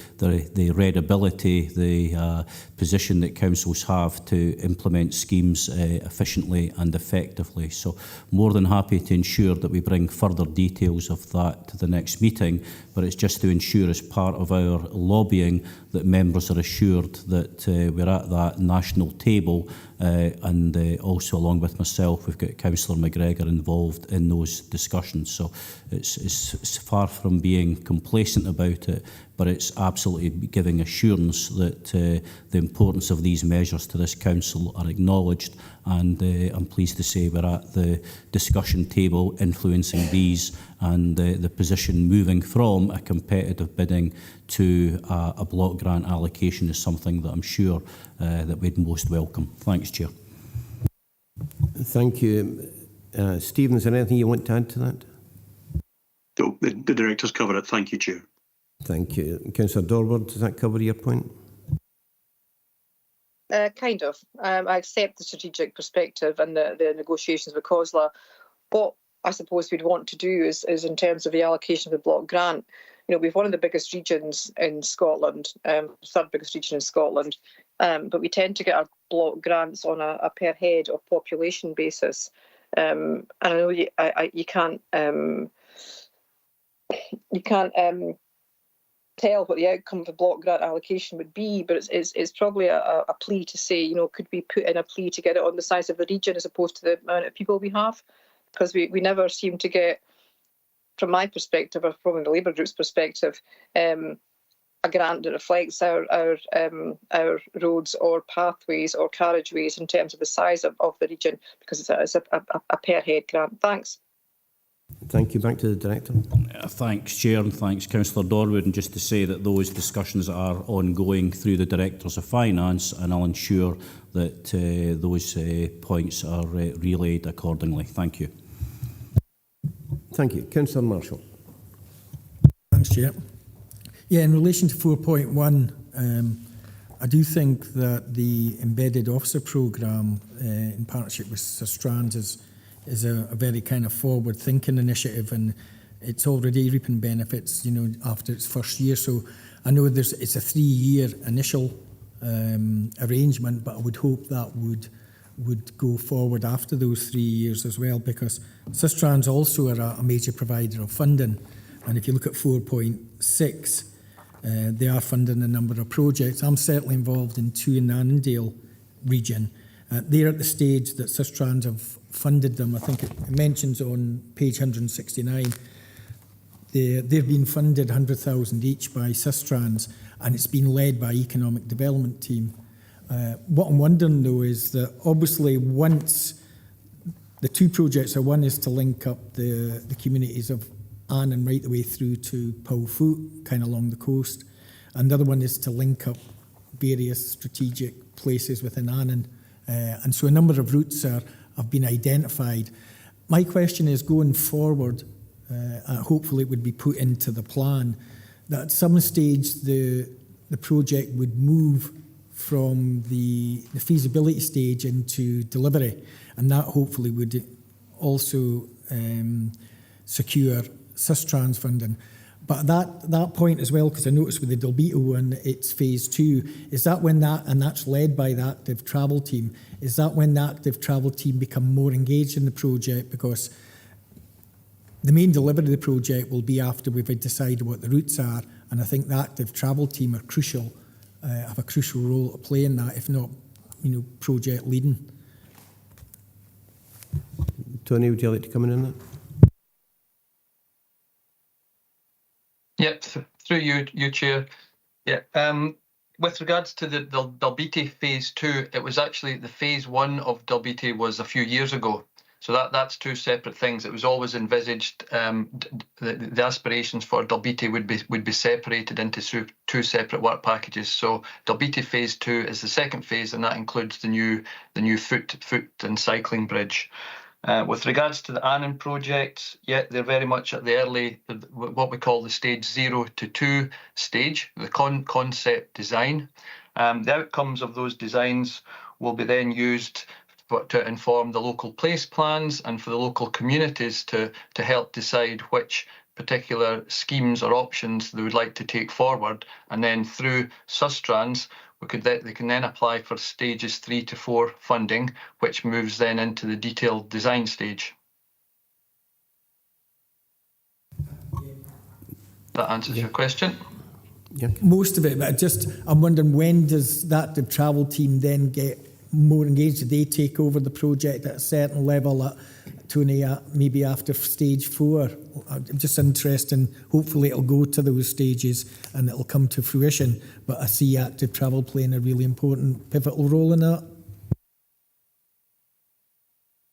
readability, the position that councils have to implement schemes efficiently and effectively. So more than happy to ensure that we bring further details of that to the next meeting, but it's just to ensure as part of our lobbying that members are assured that we're at that national table, and also along with myself we've got Councillor McGregor involved in those discussions. So it's far from being complacent about it, but it's absolutely giving assurance that the importance of these measures to this council are acknowledged, and I'm pleased to say we're at the discussion table influencing these, and the position moving from a competitive bidding to a block grant allocation is something that I'm sure that we'd most welcome. Thanks, Chair.
Thank you. Stephen, is there anything you want to add to that?
No, the directors cover it. Thank you, Chair.
Thank you. Councillor Dorward, does that cover your point?
Kind of. I accept the strategic perspective and the negotiations with COSLA. What I suppose we'd want to do is in terms of the allocation of the block grant, you know, we've one of the biggest regions in Scotland, third biggest region in Scotland, but we tend to get our block grants on a per head of population basis. And I know you can't tell what the outcome of the block grant allocation would be, but it's probably a plea to say, you know, could we put in a plea to get it on the size of the region as opposed to the amount of people we have? Because we never seem to get, from my perspective, or from the Labour Group's perspective, a grant that reflects our roads or pathways or carriageways in terms of the size of the region, because it's a per head grant. Thanks.
Thank you. Back to the Director.
Thanks, Chair, and thanks, Councillor Dorwood. And just to say that those discussions are ongoing through the Directors of Finance, and I'll ensure that those points are relayed accordingly. Thank you.
Thank you. Councillor Marshall.
Thanks, Chair. Yeah, in relation to 4.1, I do think that the embedded officer programme in partnership with Sir Strands is a very kind of forward-thinking initiative, and it's already reaping benefits, you know, after its first year. So I know it's a 3-year initial arrangement, but I would hope that would go forward after those 3 years as well, because Sir Strands also are a major provider of funding, and if you look at 4.6, they are funding a number of projects. I'm certainly involved in 2 in the Annandale region. They're at the stage that Sir Strands have funded them. I think it mentions on page 169, they've been funded 100,000 each by Sir Strands, and it's been led by Economic Development Team. What I'm wondering though is that obviously once the 2 projects are, one is to link up the communities of Annan right the way through to Powfoot, kind of along the coast, and the other one is to link up various strategic places within Annan. And so a number of routes have been identified. My question is, going forward, hopefully it would be put into the plan, that at some stage the project would move from the feasibility stage into delivery, and that hopefully would also secure Sustrans funding. But that point as well, because I noticed with the Dalbeto one, it's phase 2. Is that when and that's led by the active travel team, is that when the active travel team become more engaged in the project? Because the main delivery of the project will be after we've decided what the routes are, and I think the active travel team are crucial, have a crucial role to play in that, if not, you know, project leading.
Tony, would you like to come in on that?
Yep, through you, Chair. Yeah, with regards to the Dalbeattie Phase 2, it was actually the Phase 1 of Dalbeattie was a few years ago. So that's two separate things. It was always envisaged the aspirations for Dalbeattie would be separated into two separate work packages. So Dalbeattie Phase 2 is the second phase, and that includes the new foot and cycling bridge. With regards to the Annan project, yeah, they're very much at the early, what we call the stage 0 to 2 stage, the concept design. The outcomes of those designs will be then used to inform the local place plans and for the local communities to help decide which particular schemes or options they would like to take forward. And then through Sustrans, they can then apply for stages 3 to 4 funding, which moves then into the detailed design stage. That answers your question.
Yeah.
Most of it, but I'm wondering, when does that the travel team then get more engaged? Do they take over the project at a certain level, Tony, maybe after stage 4? I'm just interested in, hopefully it'll go to those stages and it'll come to fruition, but I see active travel playing a really important pivotal role in that.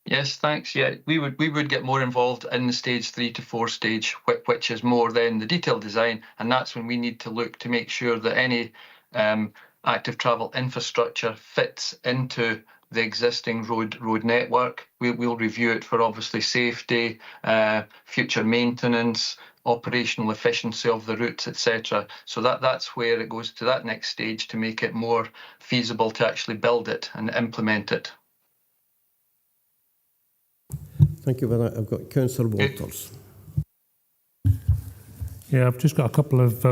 Yes, thanks. Yeah, we would get more involved in the stage 3 to 4 stage, which is more then the detailed design, and that's when we need to look to make sure that any active travel infrastructure fits into the existing road network. We'll review it for obviously safety, future maintenance, operational efficiency of the routes, etc. So that's where it goes to that next stage to make it more feasible to actually build it and implement it.
Thank you for that. I've got Councillor Walters.
Yeah, I've just got a couple of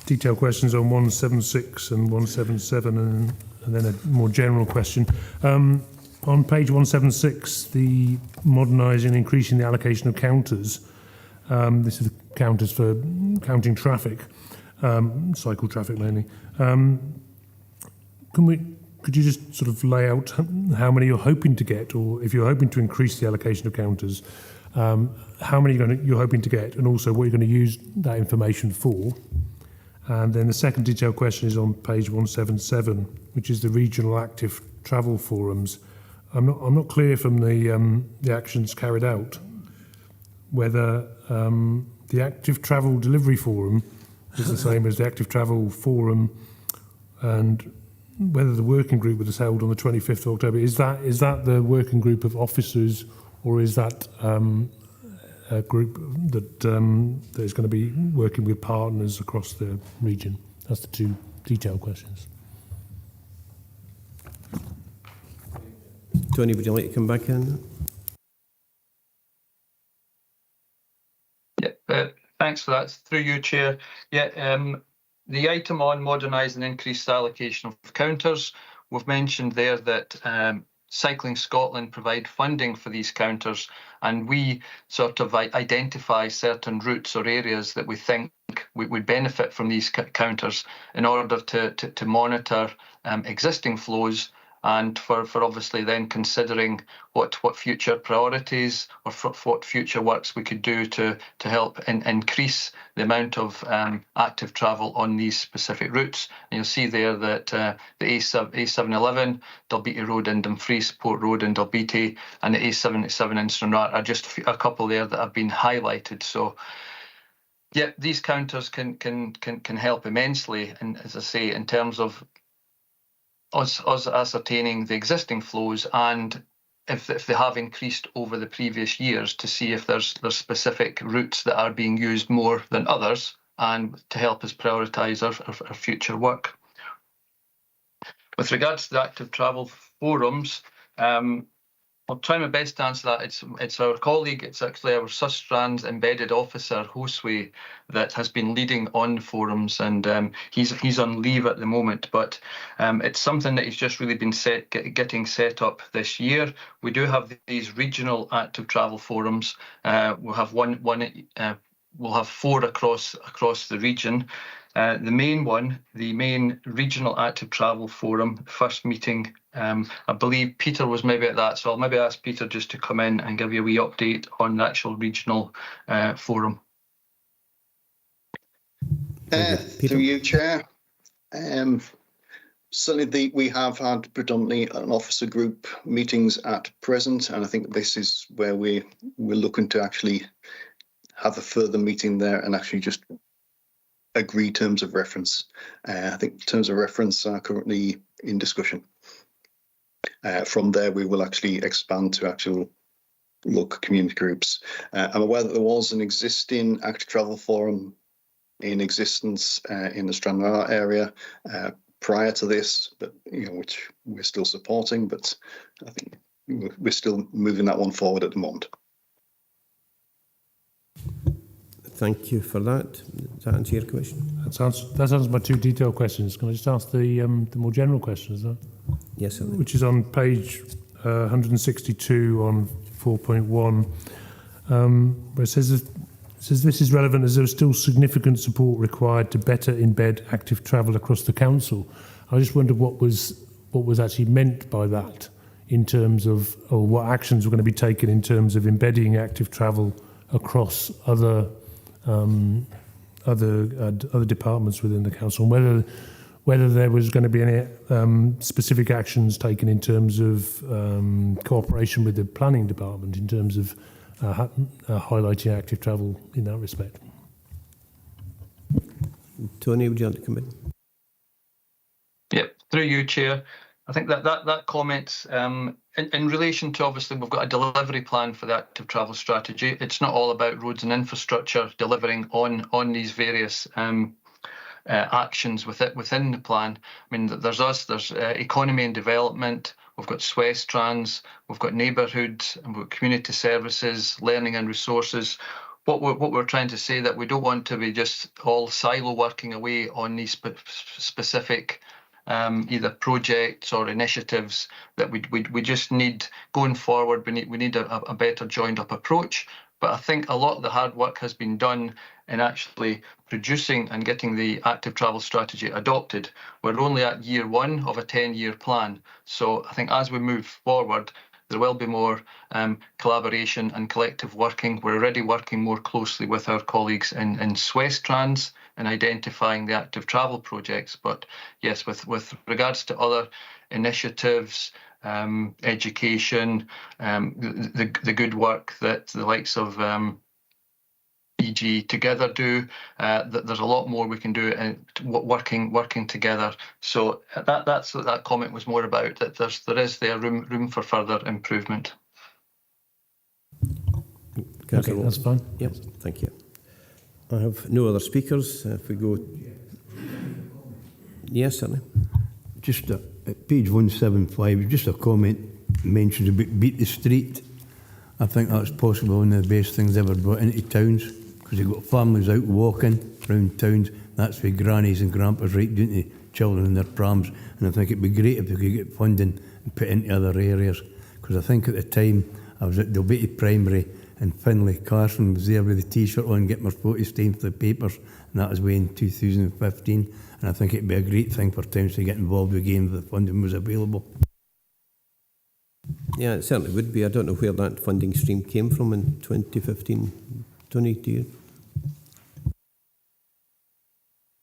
detailed questions on 176 and 177 and then a more general question. On page 176, the modernising and increasing the allocation of counters. This is the counters for counting traffic, cycle traffic mainly. Could you just sort of lay out how many you're hoping to get, or if you're hoping to increase the allocation of counters, how many you're hoping to get, and also what you're going to use that information for? And then the second detailed question is on page 177, which is the regional active travel forums. I'm not clear from the actions carried out whether the active travel delivery forum is the same as the active travel forum, and whether the working group that was held on the 25th of October, is that the working group of officers, or is that a group that is going to be working with partners across the region? That's the two detailed questions.
Tony, would you like to come back in?
Yeah, thanks for that. Through you, Chair. Yeah, the item on modernise and increase the allocation of counters, we've mentioned there that Cycling Scotland provide funding for these counters, and we sort of identify certain routes or areas that we think would benefit from these counters in order to monitor existing flows, and for obviously then considering what future priorities or what future works we could do to help increase the amount of active travel on these specific routes. And you'll see there that the A711, Dalbeattie Road in Dumfries, Port Road in Dalbeattie, and the A77 in Stranraer are just a couple there that have been highlighted. So yeah, these counters can help immensely, and as I say, in terms of us ascertaining the existing flows, and if they have increased over the previous years, to see if there's specific routes that are being used more than others, and to help us prioritise our future work. With regards to the active travel forums, I'll try my best to answer that. It's our colleague, it's actually our Sustrans embedded officer, Hosway, that has been leading on forums, and he's on leave at the moment, but it's something that he's just really been getting set up this year. We do have these regional active travel forums. We'll have we'll have 4 across the region. The main regional active travel forum, first meeting, I believe Peter was maybe at that, so I'll maybe ask Peter just to come in and give you a wee update on the actual regional forum.
Through you, Chair. Certainly, we have had predominantly an officer group meetings at present, and I think this is where we're looking to actually have a further meeting there and actually just agree terms of reference. I think terms of reference are currently in discussion. From there, we will actually expand to actual local community groups. I'm aware that there was an existing active travel forum in existence in the Stranraer area prior to this, but which we're still supporting, but I think we're still moving that one forward at the moment.
Thank you for that. Does that answer your question?
That answers my two detailed questions. Can I just ask the more general question? Is that?
Yes, sir.
Which is on page 162 on 4.1, where it says this is relevant as there is still significant support required to better embed active travel across the council. I just wondered what was actually meant by that in terms of, or what actions were going to be taken in terms of embedding active travel across other departments within the council, and whether there was going to be any specific actions taken in terms of cooperation with the planning department in terms of highlighting active travel in that respect.
Tony, would you like to come in?
Yep, through you, Chair. I think that comment in relation to, obviously we've got a delivery plan for the active travel strategy. It's not all about roads and infrastructure delivering on these various actions within the plan. I mean, there's economy and development. We've got Swest Trans. We've got neighbourhoods, and we've got community services, learning and resources. What we're trying to say that we don't want to be just all silo working away on these specific either projects or initiatives. That we just need going forward. We need a better joined up approach. But I think a lot of the hard work has been done in actually producing and getting the active travel strategy adopted. We're only at year one of a 10-year plan. So I think as we move forward, there will be more collaboration and collective working. We're already working more closely with our colleagues in Swest Trans in identifying the active travel projects. But yes, with regards to other initiatives, education, the good work that the likes of EG together do, there's a lot more we can do working together. So that's what that comment was more about, that there is room for further improvement.
Okay, that's fine.
Yep, thank you. I have no other speakers. If we go... Yes, certainly.
Just at page 175, just a comment mentions about beat the street. I think that's possibly one of the best things ever brought into towns, because you've got families out walking around towns. That's for grannies and grandpas right down to children in their prams. And I think it'd be great if we could get funding and put into other areas. Because I think at the time I was at Dalbeattie Primary in Finlay, Carson was there with the T-shirt on, getting my photos stamped for the papers, and that was way in 2015. And I think it'd be a great thing for towns to get involved again if the funding was available.
Yeah, it certainly would be. I don't know where that funding stream came from in 2015. Tony, do you?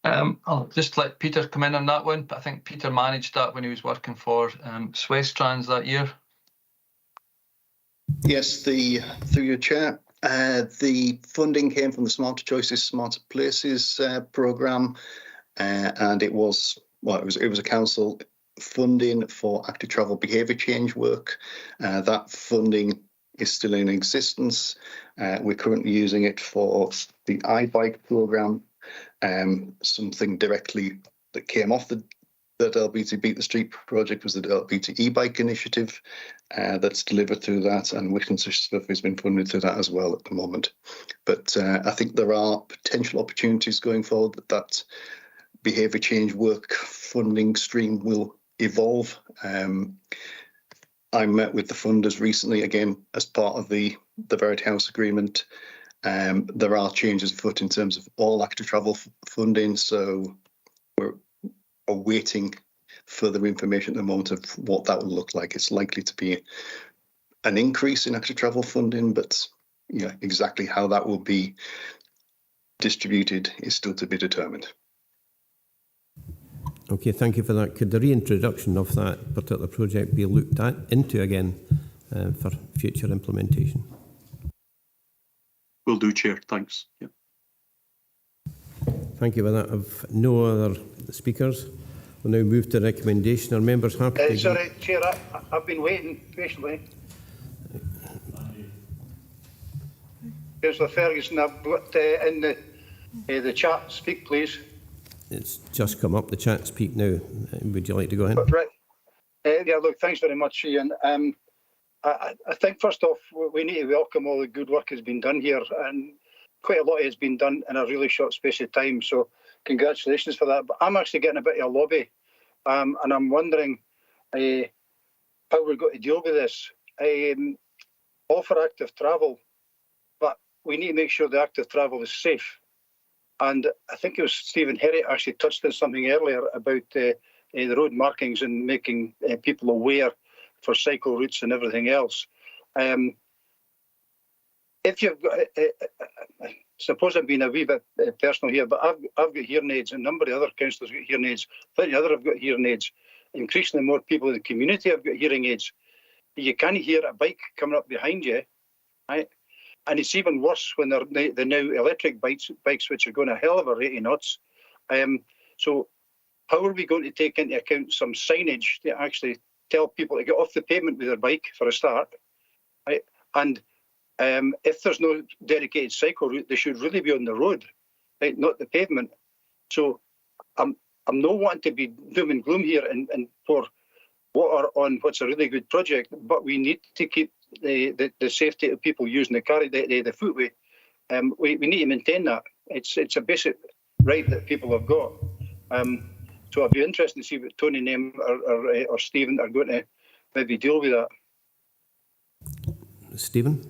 I'll just let Peter come in on that one, but I think Peter managed that when he was working for Swest Trans that year.
Yes, through your chair, the funding came from the Smarter Choices, Smarter Places programme, and it was a council funding for active travel behaviour change work. That funding is still in existence. We're currently using it for the iBike programme, something directly that came off the LBT Beat the Street project was the LBT e-bike initiative that's delivered through that, and Wickhamshire stuff has been funded through that as well at the moment. But I think there are potential opportunities going forward that behaviour change work funding stream will evolve. I met with the funders recently, again, as part of the Verity House agreement. There are changes afoot in terms of all active travel funding, so we're awaiting further information at the moment of what that will look like. It's likely to be an increase in active travel funding, but exactly how that will be distributed is still to be determined.
Okay, thank you for that. Could the reintroduction of that particular project be looked into again for future implementation?
Will do, Chair. Thanks. Yeah.
Thank you for that. I've no other speakers. We'll now move to recommendation. Are members happy to...
Sorry, Chair, I've been waiting patiently. Councillor Ferguson, I've got in the chat. Speak, please.
It's just come up, the chat speak now. Would you like to go ahead?
Right. Yeah, look, thanks very much, Ian. I think, first off, we need to welcome all the good work that's been done here, and quite a lot has been done in a really short space of time, so congratulations for that. But I'm actually getting a bit of a lobby, and I'm wondering how we're going to deal with this. All for active travel, but we need to make sure the active travel is safe. And I think it was Stephen Herriot actually touched on something earlier about the road markings and making people aware for cycle routes and everything else. If you've got, I suppose I'm being a wee bit personal here, but I've got hearing aids, and a number of other councillors got hearing aids. Plenty of others have got hearing aids. Increasingly more people in the community have got hearing aids. You can't hear a bike coming up behind you, right? And it's even worse when they're now electric bikes which are going a hell of a rate of knots. So how are we going to take into account some signage to actually tell people to get off the pavement with their bike for a start, right? And if there's no dedicated cycle route, they should really be on the road, right? Not the pavement. So I'm not wanting to be doom and gloom here and pour water on what's a really good project, but we need to keep the safety of people using the footway. We need to maintain that. It's a basic right that people have got. So I'd be interested to see what Tony Name or Stephen are going to maybe deal with that.
Stephen?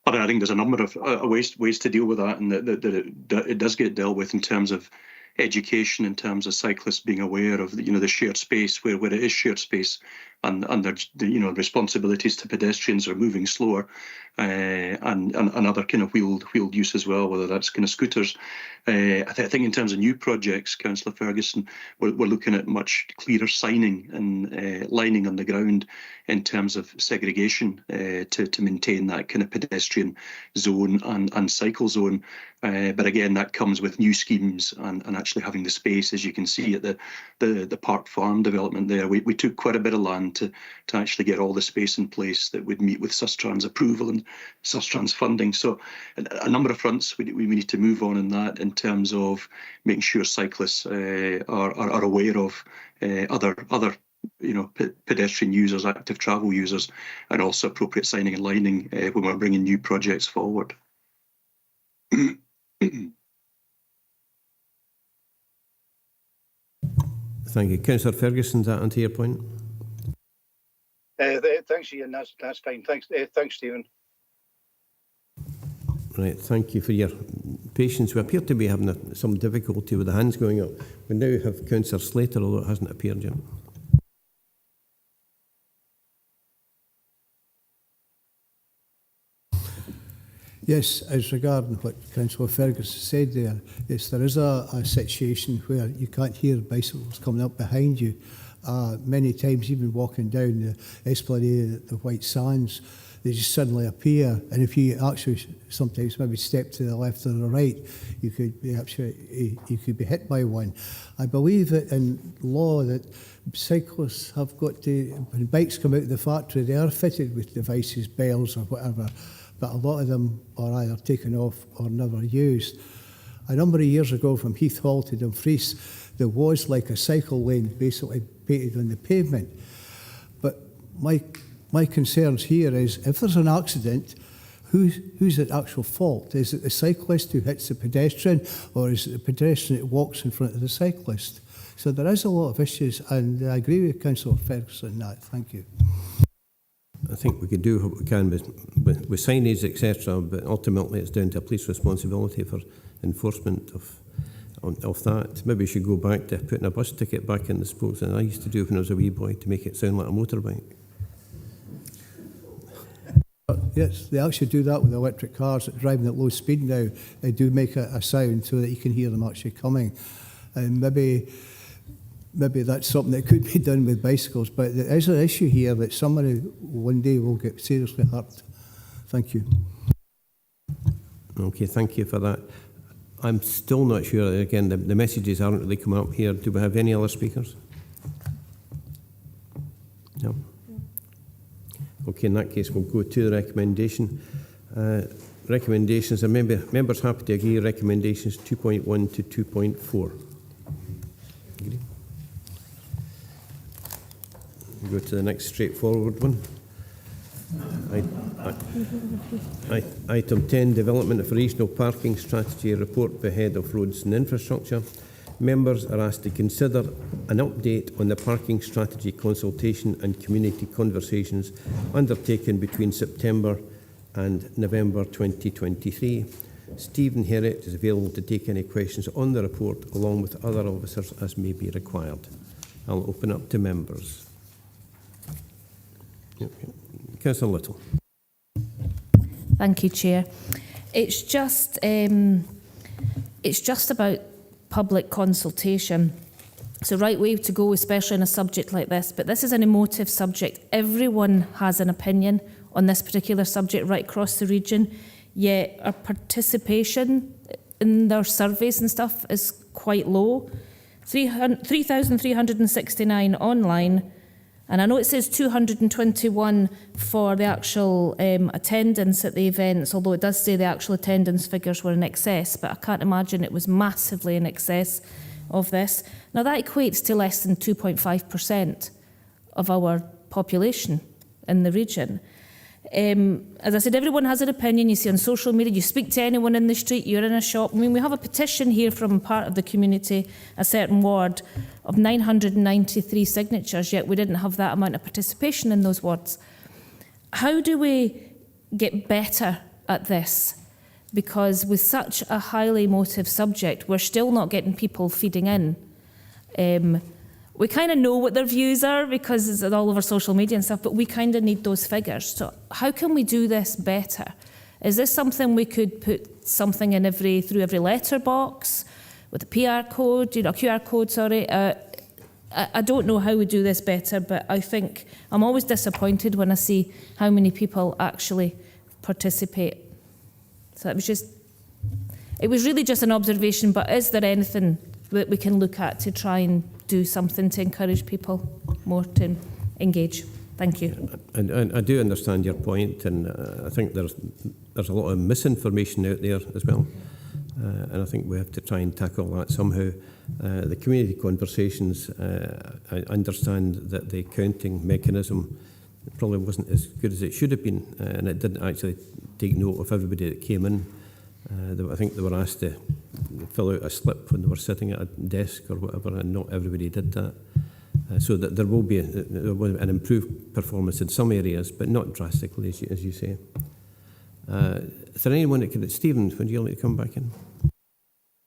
I think there's a number of ways to deal with that, and that it does get dealt with in terms of education, in terms of cyclists being aware of the shared space where it is shared space, and their responsibilities to pedestrians are moving slower, and other kind of wheeled use as well, whether that's kind of scooters. I think in terms of new projects, Councillor Ferguson, we're looking at much clearer signing and lining on the ground in terms of segregation to maintain that kind of pedestrian zone and cycle zone. But again, that comes with new schemes and actually having the space, as you can see at the Park Farm development there. We took quite a bit of land to actually get all the space in place that would meet with Sustrans approval and Sustrans funding. So a number of fronts we need to move on in that, in terms of making sure cyclists are aware of other pedestrian users, active travel users, and also appropriate signing and lining when we're bringing new projects forward.
Thank you. Councillor Ferguson, is that onto your point?
Thanks, Ian. That's fine. Thanks, Stephen.
Right, thank you for your patience. We appear to be having some difficulty with the hands going up. We now have Councillor Slater, although it hasn't appeared yet.
Yes, as regarding what Councillor Ferguson said there, yes, there is a situation where you can't hear bicycles coming up behind you. Many times, even walking down the Esplanade, the White Sands, they just suddenly appear. And if you actually sometimes maybe step to the left or the right, you could be hit by one. I believe that in law that cyclists have got to, when bikes come out of the factory, they are fitted with devices, bells or whatever, but a lot of them are either taken off or never used. A number of years ago from Heath Hall to Dumfries, there was like a cycle lane basically painted on the pavement. But my concerns here is if there's an accident, who's at actual fault? Is it the cyclist who hits the pedestrian, or is it the pedestrian that walks in front of the cyclist? So there is a lot of issues, and I agree with Councillor Ferguson on that. Thank you.
I think we could do what we can with signage, etc., but ultimately it's down to a police responsibility for enforcement of that. Maybe we should go back to putting a bus ticket back in the spokes, and I used to do when I was a wee boy, to make it sound like a motorbike.
Yes, they actually do that with electric cars that driving at low speed now. They do make a sound so that you can hear them actually coming. And maybe maybe that's something that could be done with bicycles, but there is an issue here that somebody one day will get seriously hurt. Thank you.
Okay, thank you for that. I'm still not sure, again, the messages aren't really coming up here. Do we have any other speakers? No? Okay, in that case, we'll go to the recommendation. Recommendations, are members happy to agree recommendations 2.1 to 2.4? Agree? We'll go to the next straightforward one. Item 10, Development of Regional Parking Strategy Report by Head of Roads and Infrastructure. Members are asked to consider an update on the parking strategy consultation and community conversations undertaken between September and November 2023. Stephen Herriott is available to take any questions on the report along with other officers as may be required. I'll open up to members. Councillor Little.
Thank you, Chair. It's just about public consultation. It's the right way to go, especially on a subject like this. But this is an emotive subject. Everyone has an opinion on this particular subject right across the region. Yet our participation in their surveys and stuff is quite low. 3,369 online. And I know it says 221 for the actual attendance at the events, although it does say the actual attendance figures were in excess, but I can't imagine it was massively in excess of this. Now that equates to less than 2.5% of our population in the region. As I said, everyone has an opinion. You see on social media, you speak to anyone in the street, you're in a shop. I mean, we have a petition here from part of the community, a certain ward, of 993 signatures, yet we didn't have that amount of participation in those wards. How do we get better at this? Because with such a highly emotive subject, we're still not getting people feeding in. We kind of know what their views are because it's all over social media and stuff, but we kind of need those figures. So how can we do this better? Is this something we could put something in through every letterbox with a QR code, a QR code, sorry? I don't know how we do this better, but I think I'm always disappointed when I see how many people actually participate. So it was really just an observation, but is there anything that we can look at to try and do something to encourage people more to engage? Thank you.
And I do understand your point, and I think there's a lot of misinformation out there as well, and I think we have to try and tackle that somehow. The community conversations, I understand that the counting mechanism probably wasn't as good as it should have been, and it didn't actually take note of everybody that came in. I think they were asked to fill out a slip when they were sitting at a desk or whatever, and not everybody did that. So that there will be an improved performance in some areas, but not drastically, as you say. Is there anyone that could... Stephen, would you like to come back in?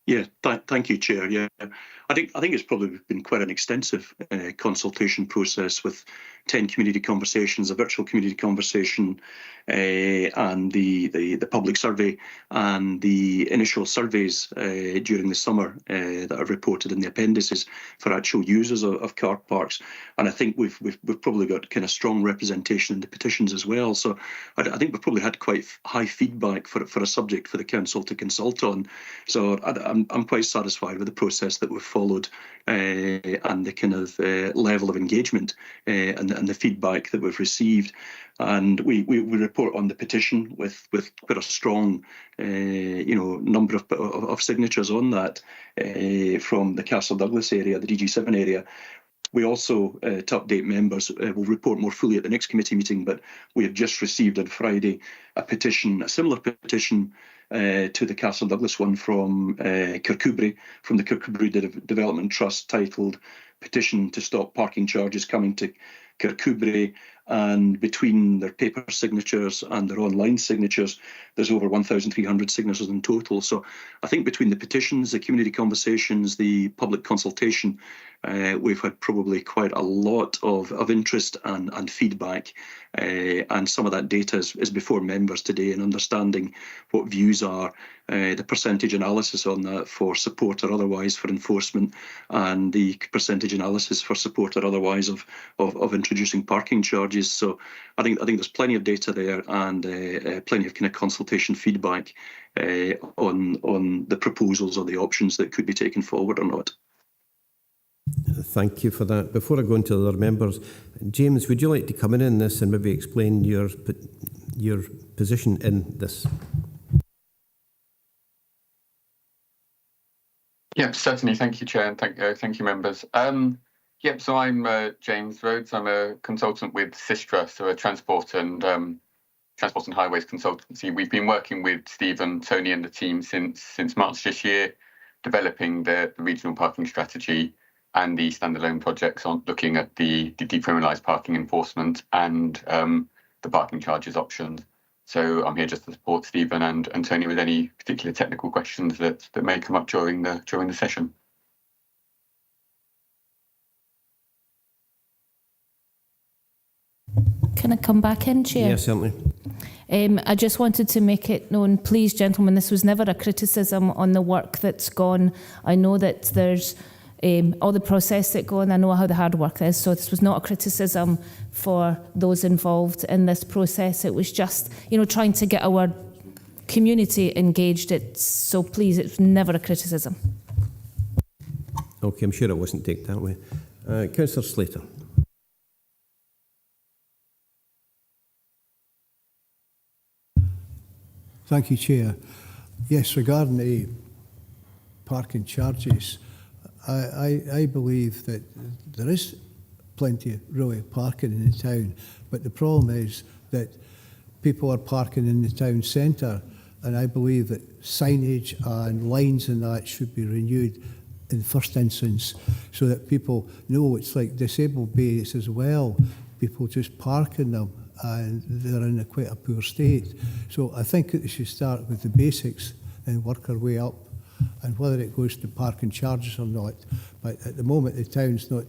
Yeah, thank you, Chair. Yeah, I think it's probably been quite an extensive consultation process with 10 community conversations, a virtual community conversation, and the public survey and the initial surveys during the summer that are reported in the appendices for actual users of car parks. And I think we've probably got kind of strong representation in the petitions as well. So I think we've probably had quite high feedback for a subject for the council to consult on. So I'm quite satisfied with the process that we've followed and the kind of level of engagement and the feedback that we've received. And we report on the petition with quite a strong number of signatures on that from the Castle Douglas area, the DG7 area. We also, to update members, will report more fully at the next committee meeting, but we have just received on Friday a similar petition to the Castle Douglas one from Kirkcudbright, from the Kirkcudbright Development Trust, titled Petition to Stop Parking Charges Coming to Kirkcudbright. And between their paper signatures and their online signatures, there's over 1,300 signatures in total. So I think between the petitions, the community conversations, the public consultation, we've had probably quite a lot of interest and feedback, and some of that data is before members today, and understanding what views are, the percentage analysis on that for support or otherwise for enforcement, and the percentage analysis for support or otherwise of introducing parking charges. So I think there's plenty of data there, and plenty of kind of consultation feedback on the proposals or the options that could be taken forward or not.
Thank you for that. Before I go into the other members, James, would you like to come in this and maybe explain your position in this?
Yeah, certainly. Thank you, Chair, and thank you, members. So I'm James Rhodes. I'm a consultant with Sistra, so a transport and highways consultancy. We've been working with Stephen, Tony, and the team since March this year, developing the regional parking strategy and the standalone projects on looking at the decriminalised parking enforcement and the parking charges options. So I'm here just to support Stephen and Tony with any particular technical questions that may come up during the session.
Can I come back in, Chair?
Yes, certainly.
I just wanted to make it known, please, gentlemen, this was never a criticism on the work that's gone. I know that there's all the process that go on. I know how the hard work is, so this was not a criticism for those involved in this process. It was just, trying to get our community engaged. So please, it's never a criticism.
Okay, I'm sure it wasn't taken that way. Councillor Slater.
Thank you, Chair. Yes, regarding the parking charges, I believe that there is plenty of really parking in the town, but the problem is that people are parking in the town centre, and I believe that signage and lines and that should be renewed in the first instance, so that people know it's like disabled bays as well. People just park in them, and they're in quite a poor state. So I think that they should start with the basics and work our way up, and whether it goes to parking charges or not. But at the moment, the town's not,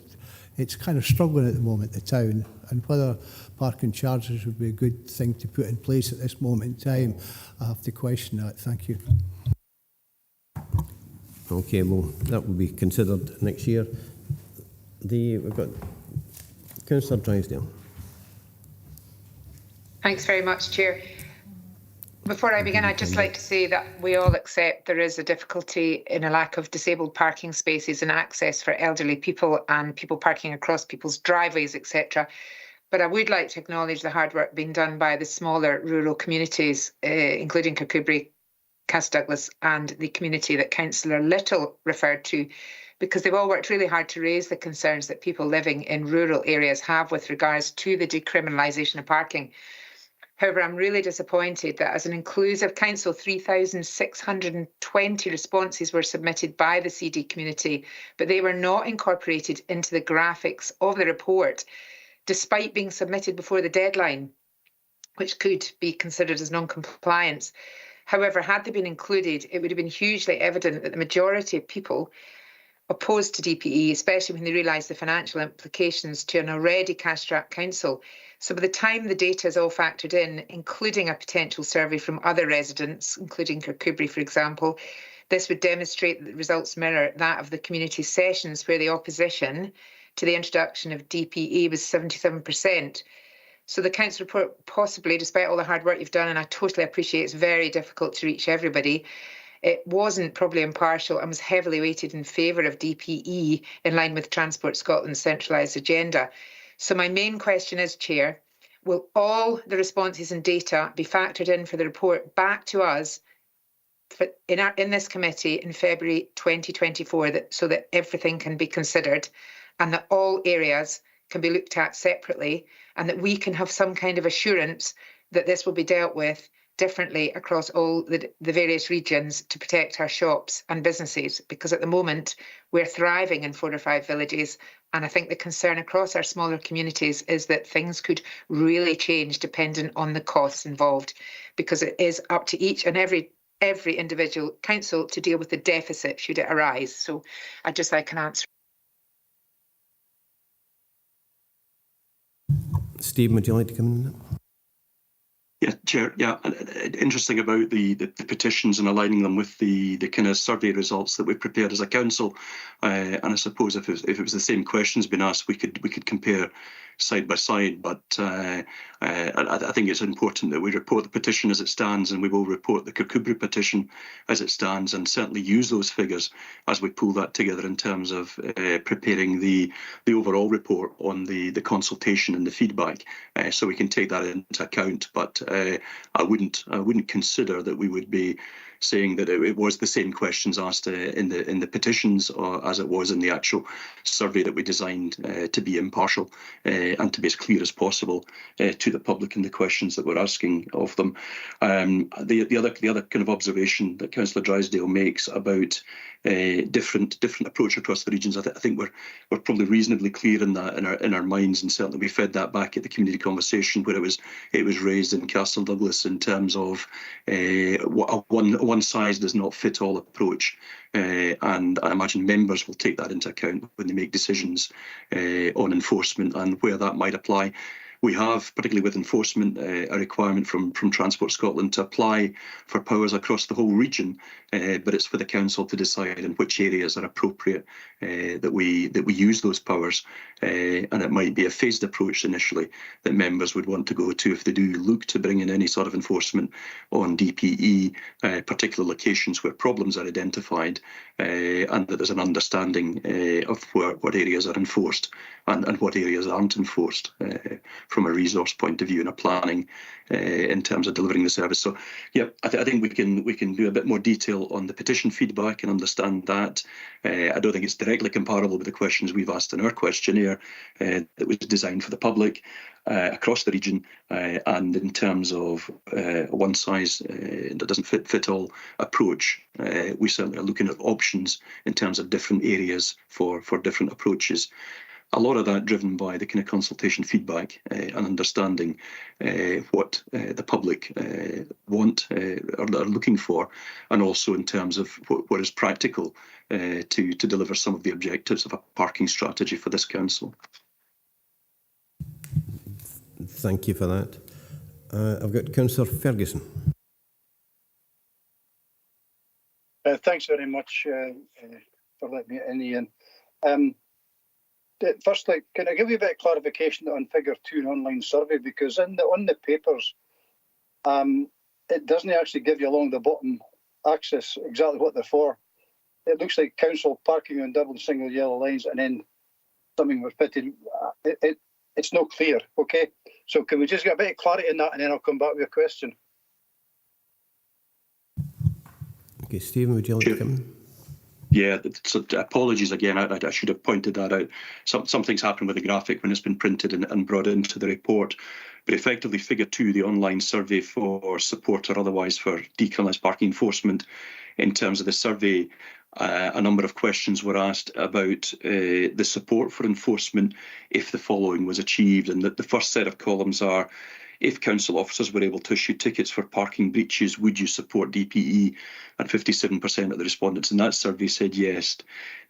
it's kind of struggling at the moment, the town, and whether parking charges would be a good thing to put in place at this moment in time, I have to question that. Thank you.
Okay, well, that will be considered next year. We've got Councillor Drysdale.
Thanks very much, Chair. Before I begin, I'd just like to say that we all accept there is a difficulty in a lack of disabled parking spaces and access for elderly people and people parking across people's driveways, etc. But I would like to acknowledge the hard work being done by the smaller rural communities, including Kirkcudbright, Douglas, and the community that Councillor Little referred to, because they've all worked really hard to raise the concerns that people living in rural areas have with regards to the decriminalisation of parking. However, I'm really disappointed that as an inclusive council, 3,620 responses were submitted by the CD community, but they were not incorporated into the graphics of the report, despite being submitted before the deadline, which could be considered as non-compliance. However, had they been included, it would have been hugely evident that the majority of people opposed to DPE, especially when they realise the financial implications to an already cash-strapped council. So by the time the data is all factored in, including a potential survey from other residents, including Kirkcudbright, for example, this would demonstrate that the results mirror that of the community sessions, where the opposition to the introduction of DPE was 77%. So the council report, possibly, despite all the hard work you've done, and I totally appreciate it's very difficult to reach everybody, it wasn't probably impartial and was heavily weighted in favour of DPE in line with Transport Scotland's centralised agenda. So my main question is, Chair, will all the responses and data be factored in for the report back to us in this committee in February 2024, so that everything can be considered and that all areas can be looked at separately, and that we can have some kind of assurance that this will be dealt with differently across all the various regions to protect our shops and businesses? Because at the moment we're thriving in 4 or 5 villages, and I think the concern across our smaller communities is that things could really change dependent on the costs involved, because it is up to each and every individual council to deal with the deficit should it arise. So I'd just like an answer.
Stephen, would you like to come in?
Yeah, Chair. Yeah, interesting about the petitions and aligning them with the kind of survey results that we've prepared as a council. And I suppose if it was the same questions being asked, we could compare side by side. But I think it's important that we report the petition as it stands, and we will report the Kirkcudbright petition as it stands, and certainly use those figures as we pull that together in terms of preparing the overall report on the consultation and the feedback. So we can take that into account. But I wouldn't consider that we would be saying that it was the same questions asked in the petitions or as it was in the actual survey that we designed to be impartial and to be as clear as possible to the public in the questions that we're asking of them. The other kind of observation that Councillor Drysdale makes about different approach across the regions, I think we're probably reasonably clear in that in our minds, and certainly we fed that back at the community conversation where it was raised in Castle Douglas in terms of one size does not fit all approach, and I imagine members will take that into account when they make decisions on enforcement and where that might apply. We have, particularly with enforcement, a requirement from Transport Scotland to apply for powers across the whole region, but it's for the council to decide in which areas are appropriate that we use those powers, and it might be a phased approach initially that members would want to go to if they do look to bring in any sort of enforcement on DPE, particular locations where problems are identified, and that there's an understanding of what areas are enforced and what areas aren't enforced from a resource point of view and a planning in terms of delivering the service. So, yeah, I think we can do a bit more detail on the petition feedback and understand that. I don't think it's directly comparable with the questions we've asked in our questionnaire that was designed for the public across the region, and in terms of one size that doesn't fit all approach, we certainly are looking at options in terms of different areas for different approaches. A lot of that driven by the kind of consultation feedback and understanding what the public want or are looking for, and also in terms of what is practical to deliver some of the objectives of a parking strategy for this council.
Thank you for that. I've got Councillor Ferguson.
Thanks very much for letting me in, Ian. Firstly, can I give you a bit of clarification on figure 2 in online survey, because on the papers it doesn't actually give you along the bottom axis exactly what they're for. It looks like council parking on double and single yellow lines and then something was fitted. It's not clear, okay? So can we just get a bit of clarity in that, and then I'll come back with a question.
Okay, Stephen, would you like to come in?
Yeah, so apologies again. I should have pointed that out. Something's happened with the graphic when it's been printed and brought into the report. But effectively, figure 2, the online survey for support or otherwise for decriminalised parking enforcement, in terms of the survey, a number of questions were asked about the support for enforcement if the following was achieved. And the first set of columns are, if council officers were able to issue tickets for parking breaches, would you support DPE? And 57% of the respondents in that survey said yes.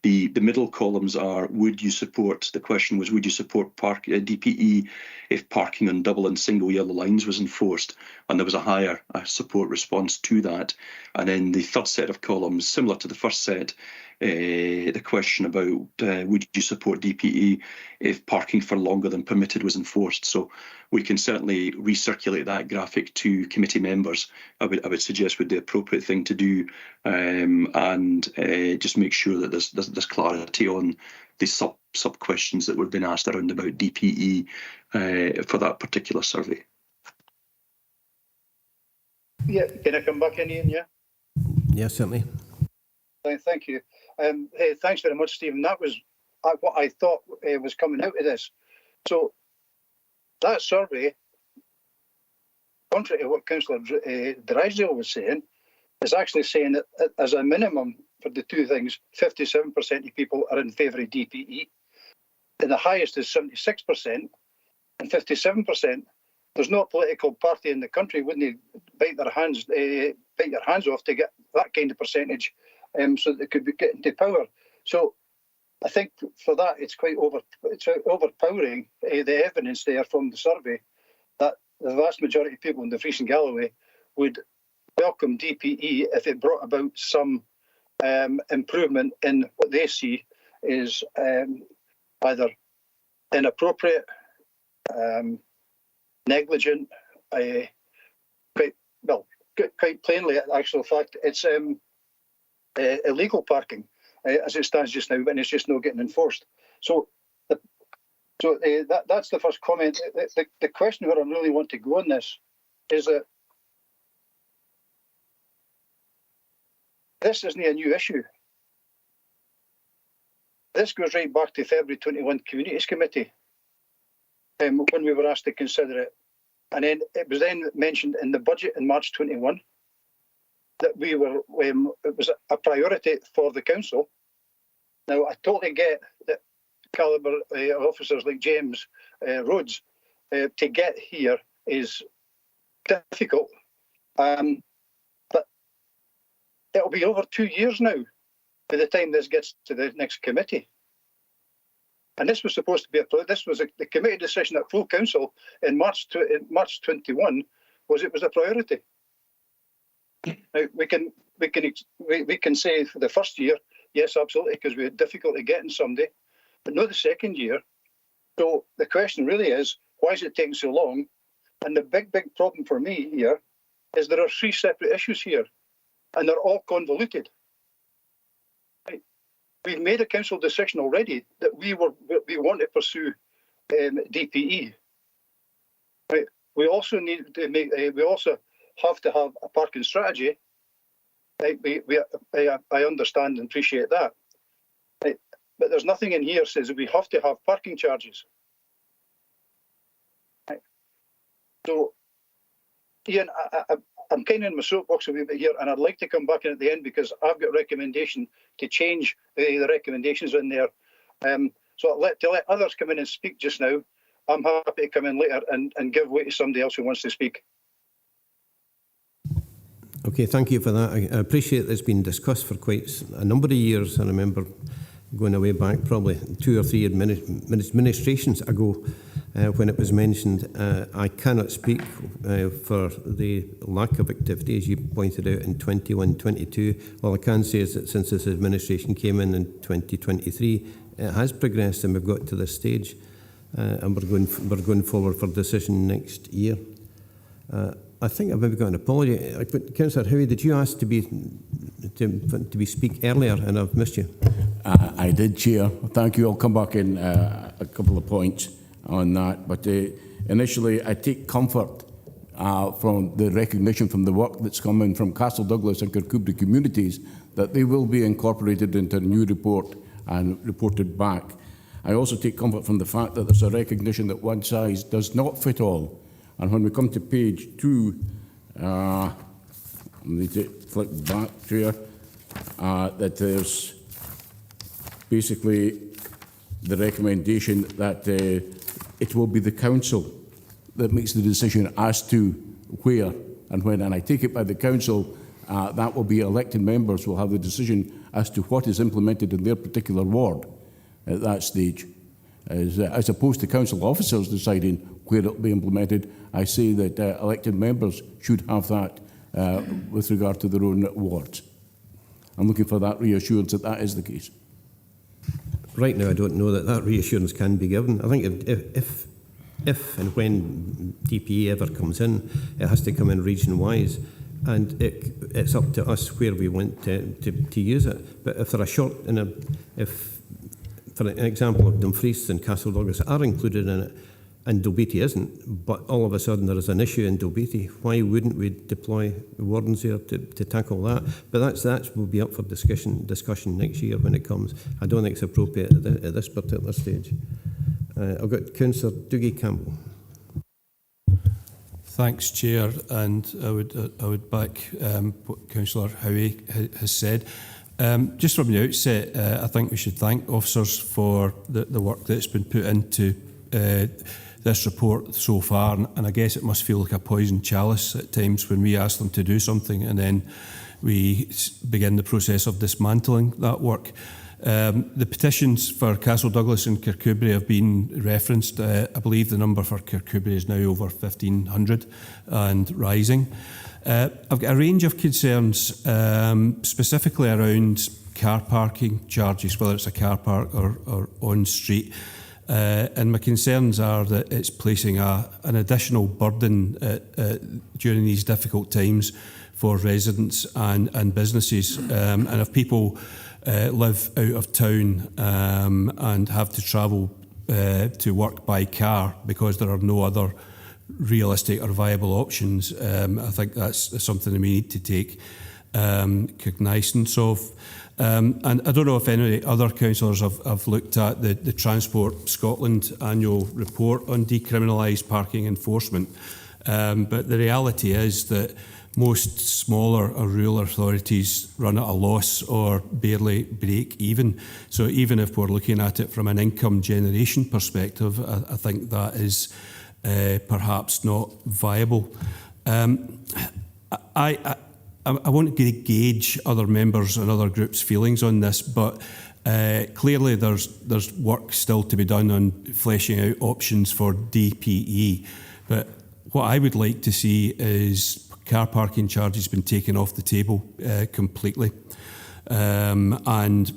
The middle columns are, would you support, the question was, would you support DPE if parking on double and single yellow lines was enforced? And there was a higher support response to that. And then the third set of columns, similar to the first set, the question about would you support DPE if parking for longer than permitted was enforced? So we can certainly recirculate that graphic to committee members. I would suggest would the appropriate thing to do, and just make sure that there's clarity on the sub questions that were being asked around about DPE for that particular survey.
Yeah, can I come back in, Ian? Yeah.
Yeah, certainly.
Thank you. Hey, thanks very much, Stephen. That was what I thought was coming out of this. So that survey, contrary to what Councillor Drysdale was saying, is actually saying that as a minimum for the two things, 57% of people are in favour of DPE, and the highest is 76%, and 57%. There's no political party in the country wouldn't bite their hands off to get that kind of percentage, so that they could be getting to power. So I think for that it's overpowering the evidence there from the survey that the vast majority of people in Dumfries and Galloway would welcome DPE if it brought about some improvement in what they see is either inappropriate, negligent, quite plainly, actual fact, it's illegal parking as it stands just now, and it's just not getting enforced. So that's the first comment. The question where I really want to go on this is that this isn't a new issue. This goes right back to February 21 Communities Committee when we were asked to consider it. And then it was then mentioned in the budget in March 21 that it was a priority for the council. Now, I totally get that calibre officers like James Rhodes to get here is difficult. But it'll be over 2 years now by the time this gets to the next committee. And this was supposed to be the committee decision at full council in March 21 was it was a priority. Now we can say for the first year, yes, absolutely, because we had difficulty getting somebody, but not the second year. So the question really is, why is it taking so long? And the big problem for me here is there are 3 separate issues here, and they're all convoluted. We've made a council decision already that we want to pursue DPE. Right. We also need to we also have to have a parking strategy. Right. I understand and appreciate that. Right. But there's nothing in here that says we have to have parking charges. Right. So, Ian, I'm kind of in my soapbox a wee bit here, and I'd like to come back in at the end because I've got a recommendation to change the recommendations in there. So to let others come in and speak just now, I'm happy to come in later and give way to somebody else who wants to speak.
Okay, thank you for that. I appreciate it's been discussed for quite a number of years. I remember going away back probably 2 or 3 administrations ago when it was mentioned. I cannot speak for the lack of activity, as you pointed out, in 21-22. All I can say is that since this administration came in 2023, it has progressed and we've got to this stage. And we're going forward for decision next year. I think I've maybe got an apology. Councillor Howie, did you ask to be speak earlier and I've missed you?
I did, Chair. Thank you. I'll come back in a couple of points on that. But initially, I take comfort from the recognition from the work that's coming from Castle Douglas and Kirkcudbright communities that they will be incorporated into a new report and reported back. I also take comfort from the fact that there's a recognition that one size does not fit all. And when we come to page 2, I need to flick back here, that there's basically the recommendation that it will be the council that makes the decision as to where and when. And I take it by the council, that will be elected members will have the decision as to what is implemented in their particular ward at that stage. As opposed to council officers deciding where it will be implemented, I say that elected members should have that with regard to their own wards. I'm looking for that reassurance that that is the case.
Right now, I don't know that reassurance can be given. I think if and when DPE ever comes in, it has to come in region-wise, and it's up to us where we want to use it. But if there are for an example of Dumfries and Castle Douglas are included in it, and Dalbeattie isn't, but all of a sudden there is an issue in Dalbeattie, why wouldn't we deploy wardens there to tackle that? But that will be up for discussion next year when it comes. I don't think it's appropriate at this particular stage. I've got Councillor Dougie Campbell.
Thanks, Chair, and I would back what Councillor Howie has said. Just from the outset, I think we should thank officers for the work that's been put into this report so far, and I guess it must feel like a poisoned chalice at times when we ask them to do something and then we begin the process of dismantling that work. The petitions for Castle Douglas and Kirkcudbright have been referenced. I believe the number for Kirkcudbright is now over 1,500 and rising. I've got a range of concerns, specifically around car parking charges, whether it's a car park or on street. And my concerns are that it's placing an additional burden during these difficult times for residents and businesses. And if people live out of town and have to travel to work by car because there are no other realistic or viable options, I think that's something that we need to take cognizance of. And I don't know if any other councillors have looked at the Transport Scotland annual report on decriminalised parking enforcement, but the reality is that most smaller or rural authorities run at a loss or barely break even. So even if we're looking at it from an income generation perspective, I think that is perhaps not viable. I won't gauge other members and other groups' feelings on this, but clearly there's work still to be done on fleshing out options for DPE. But what I would like to see is car parking charges been taken off the table completely. And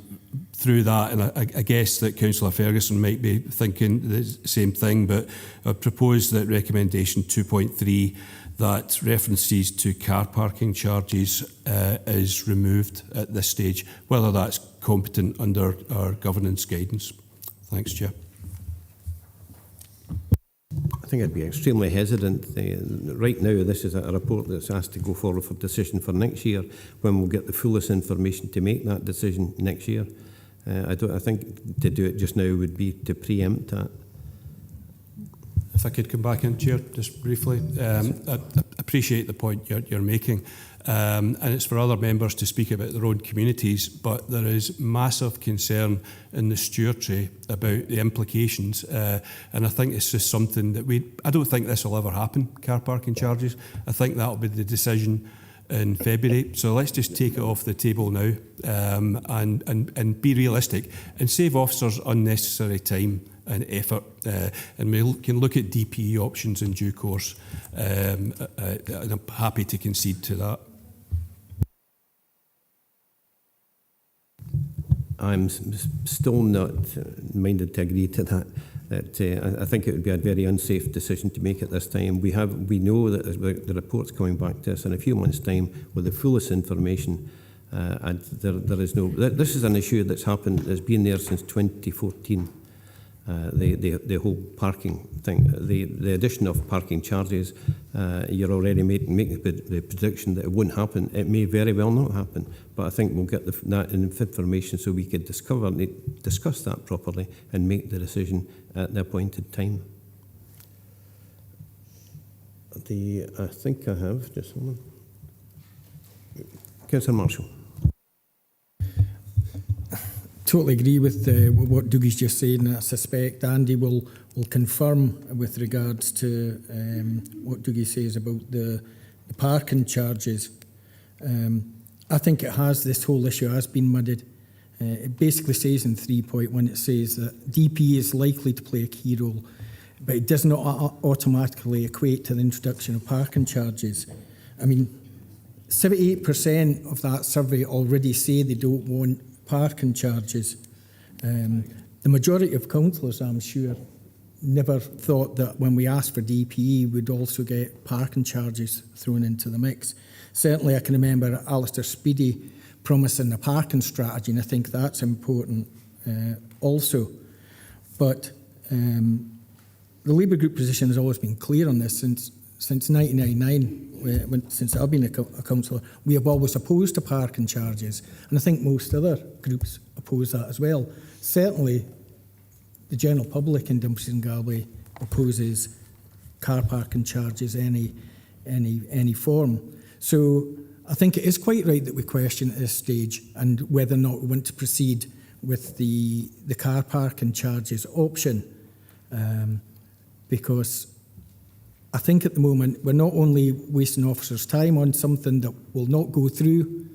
through that, and I guess that Councillor Ferguson might be thinking the same thing, but I propose that recommendation 2.3, that references to car parking charges is removed at this stage, whether that's competent under our governance guidance. Thanks, Chair.
I think I'd be extremely hesitant. Right now, this is a report that's asked to go forward for decision for next year, when we'll get the fullest information to make that decision next year. I think to do it just now would be to preempt that.
If I could come back in, Chair, just briefly. I appreciate the point you're making. And it's for other members to speak about their own communities, but there is massive concern in the stewardship about the implications. And I think it's just something that I don't think this will ever happen, car parking charges. I think that'll be the decision in February. So let's just take it off the table now and be realistic and save officers unnecessary time and effort, and we can look at DPE options in due course. And I'm happy to concede to that.
I'm still not minded to agree to that. I think it would be a very unsafe decision to make at this time. We know that the report's coming back to us in a few months' time with the fullest information, and there is no. This is an issue that's been there since 2014. The whole parking thing, the addition of parking charges, you're already making the prediction that it won't happen. It may very well not happen, but I think we'll get that information so we could discuss that properly and make the decision at the appointed time. I think I have just a moment. Councillor Marshall.
Totally agree with what Dougie's just saying. I suspect Andy will confirm with regards to what Dougie says about the parking charges. I think this whole issue has been muddied. It basically says in 3.1, it says that DP is likely to play a key role, but it does not automatically equate to the introduction of parking charges. I mean, 78% of that survey already say they don't want parking charges. The majority of councillors, I'm sure, never thought that when we asked for DPE, we'd also get parking charges thrown into the mix. Certainly, I can remember Alistair Speedy promising a parking strategy, and I think that's important also. But the Labour Group position has always been clear on this since 1999, since I've been a councillor. We have always opposed to parking charges, and I think most other groups oppose that as well. Certainly, the general public in Dumfries and Galloway opposes car parking charges any form. So I think it is quite right that we question at this stage and whether or not we want to proceed with the car parking charges option, because I think at the moment we're not only wasting officers' time on something that will not go through,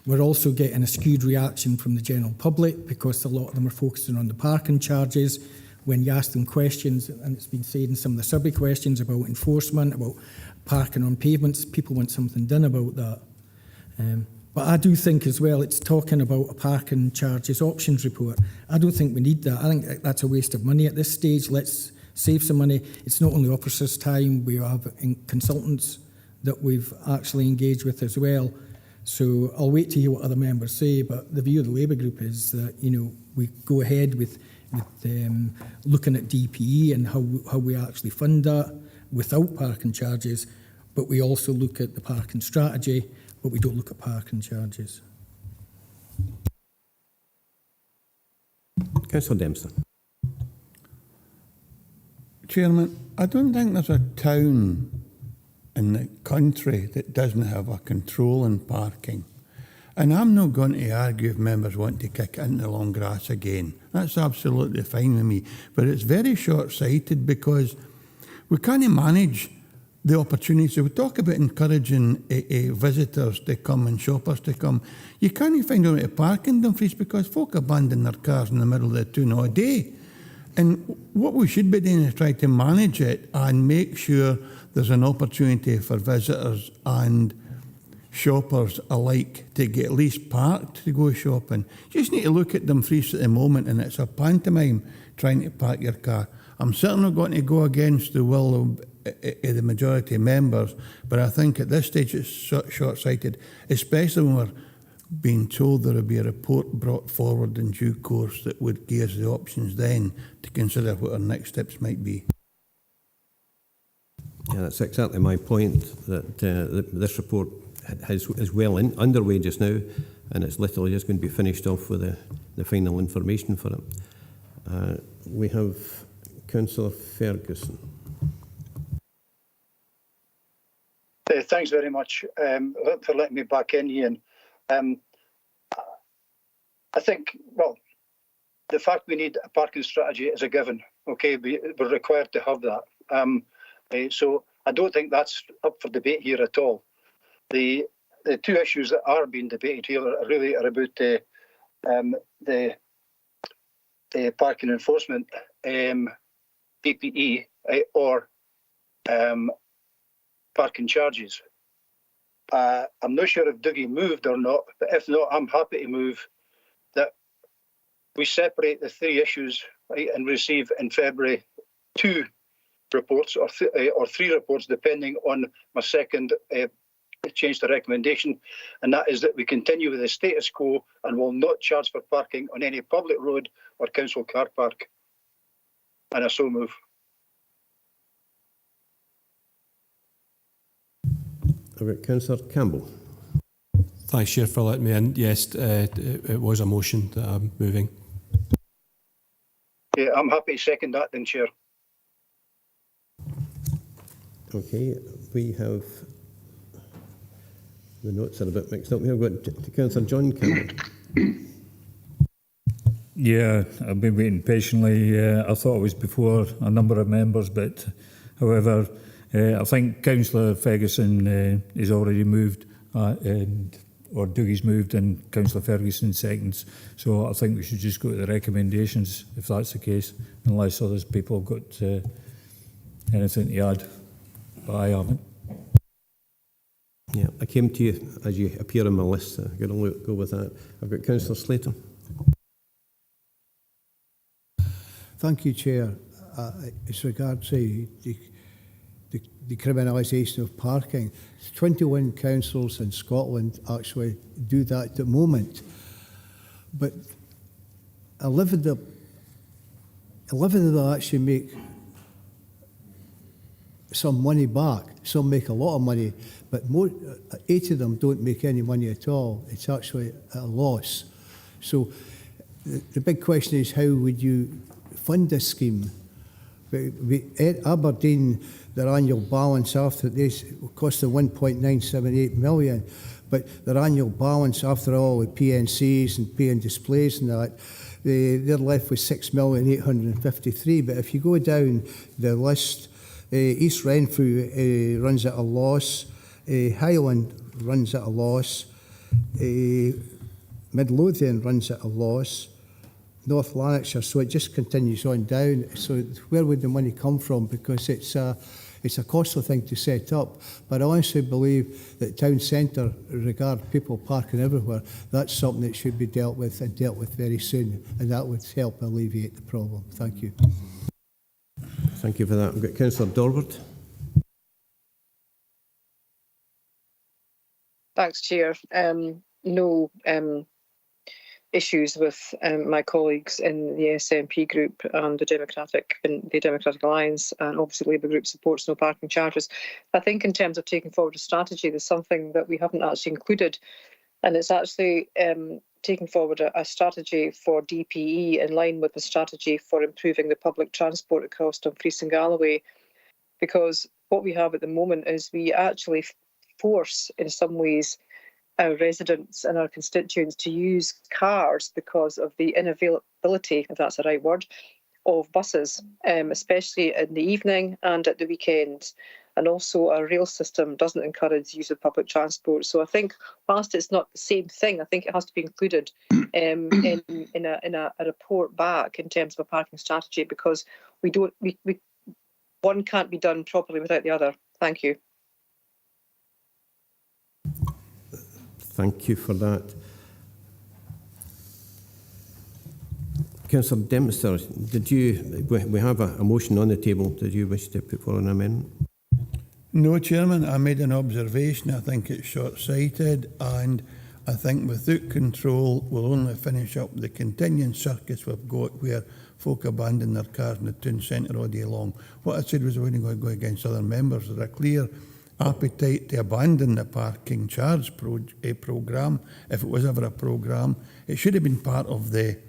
We're also getting a skewed reaction from the general public because a lot of them are focusing on the parking charges. When you ask them questions, and it's been said in some of the survey questions about enforcement, about parking on pavements, people want something done about that. But I do think as well, it's talking about a parking charges options report. I don't think we need that. I think that's a waste of money at this stage. Let's save some money. It's not only officers' time, we have consultants that we've actually engaged with as well. So I'll wait to hear what other members say, but the view of the Labour group is that, you know, we go ahead with looking at DPE and how we actually fund that without parking charges, but we also look at the parking strategy, but we don't look at parking charges.
Councillor Dempster.
Chairman, I don't think there's a town in the country that doesn't have a control on parking. And I'm not going to argue if members want to kick it into the long grass again. That's absolutely fine with me. But it's very short-sighted because we can't manage the opportunities. We talk about encouraging visitors to come and shoppers to come. You can't find out to park in Dumfries because folk abandon their cars in the middle of the town all day. And what we should be doing is try to manage it and make sure there's an opportunity for visitors and shoppers alike to get at least parked to go shopping. You just need to look at Dumfries at the moment and it's a pantomime trying to park your car. I'm certainly not going to go against the will of the majority of members, but I think at this stage it's short-sighted, especially when we're being told there will be a report brought forward in due course that would give us the options then to consider what our next steps might be.
Yeah, that's exactly my point, that this report is well underway just now, and it's literally just going to be finished off with the final information for it. We have Councillor Ferguson.
Thanks very much for letting me back in, Ian. I think, well, the fact we need a parking strategy is a given. Okay, we're required to have that. So I don't think that's up for debate here at all. The two issues that are being debated here are really about the parking enforcement, PPE, or parking charges. I'm not sure if Dougie moved or not, but if not, I'm happy to move that we separate the three issues, right, and receive in February 2 reports or 3 reports, depending on my second change to recommendation, and that is that we continue with the status quo and will not charge for parking on any public road or council car park. And I so move.
I've got Councillor Campbell.
Thanks, Chair, for letting me in. Yes, it was a motion that I'm moving.
Yeah, I'm happy to second that then, Chair.
Okay, we have, the notes are a bit mixed up. We have got Councillor John Campbell.
Yeah, I've been waiting patiently. I thought it was before a number of members, but however, I think Councillor Ferguson is already moved, or Dougie's moved, and Councillor Ferguson seconds. So I think we should just go to the recommendations, if that's the case, unless other people have got anything to add. But I haven't.
Yeah, I came to you as you appear on my list, so I'm going to go with that. I've got Councillor Slater.
Thank you, Chair. As regards the criminalisation of parking, 21 councils in Scotland actually do that at the moment. But 11 of them actually make some money back. Some make a lot of money, but 8 of them don't make any money at all. It's actually a loss. So the big question is, how would you fund this scheme? Aberdeen, their annual balance after this cost them 1.978 million, but their annual balance after all the PNCs and paying displays and that, they're left with 6,853,000. But if you go down the list, East Renfrew runs at a loss, Highland runs at a loss, Midlothian runs at a loss. North Lanarkshire, so it just continues on down. So where would the money come from? Because it's a costly thing to set up. But I honestly believe that town centre, regard people parking everywhere, that's something that should be dealt with and dealt with very soon, and that would help alleviate the problem. Thank you.
Thank you for that. We've got Councillor Dorward.
Thanks, Chair. No issues with my colleagues in the SNP group and the Democratic Alliance, and obviously Labour group supports no parking charges. I think in terms of taking forward a strategy, there's something that we haven't actually included, and it's actually taking forward a strategy for DPE in line with the strategy for improving the public transport across Dumfries and Galloway, because what we have at the moment is we actually force, in some ways, our residents and our constituents to use cars because of the inavailability, if that's the right word, of buses, especially in the evening and at the weekend. And also our rail system doesn't encourage use of public transport. So I think whilst it's not the same thing, I think it has to be included in a report back in terms of a parking strategy, because one can't be done properly without the other. Thank you.
Thank you for that. Councillor Dempster, we have a motion on the table. Did you wish to put forward an amendment?
No, Chairman, I made an observation. I think it's short-sighted, and I think without control we'll only finish up the continuing circus we've got where folk abandon their cars in the town centre all day long. What I said was I wasn't going to go against other members. There's a clear appetite to abandon the parking charge programme, if it was ever a programme. It should have been part of the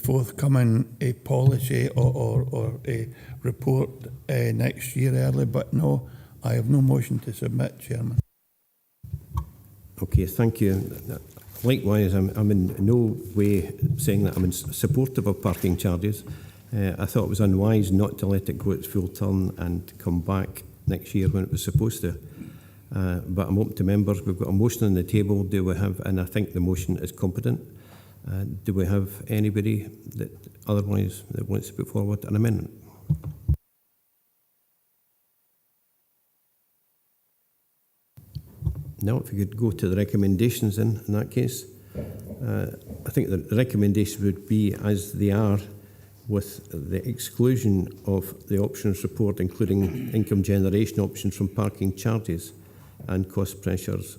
forthcoming policy or a report next year early, but no, I have no motion to submit, Chairman.
Okay, thank you. Likewise, I'm in no way saying that I'm supportive of parking charges. I thought it was unwise not to let it go its full turn and come back next year when it was supposed to. But I'm open to members. We've got a motion on the table. Do we have, and I think the motion is competent. Do we have anybody that otherwise that wants to put forward an amendment? No, if you could go to the recommendations in that case. I think the recommendations would be as they are, with the exclusion of the options report, including income generation options from parking charges and cost pressures.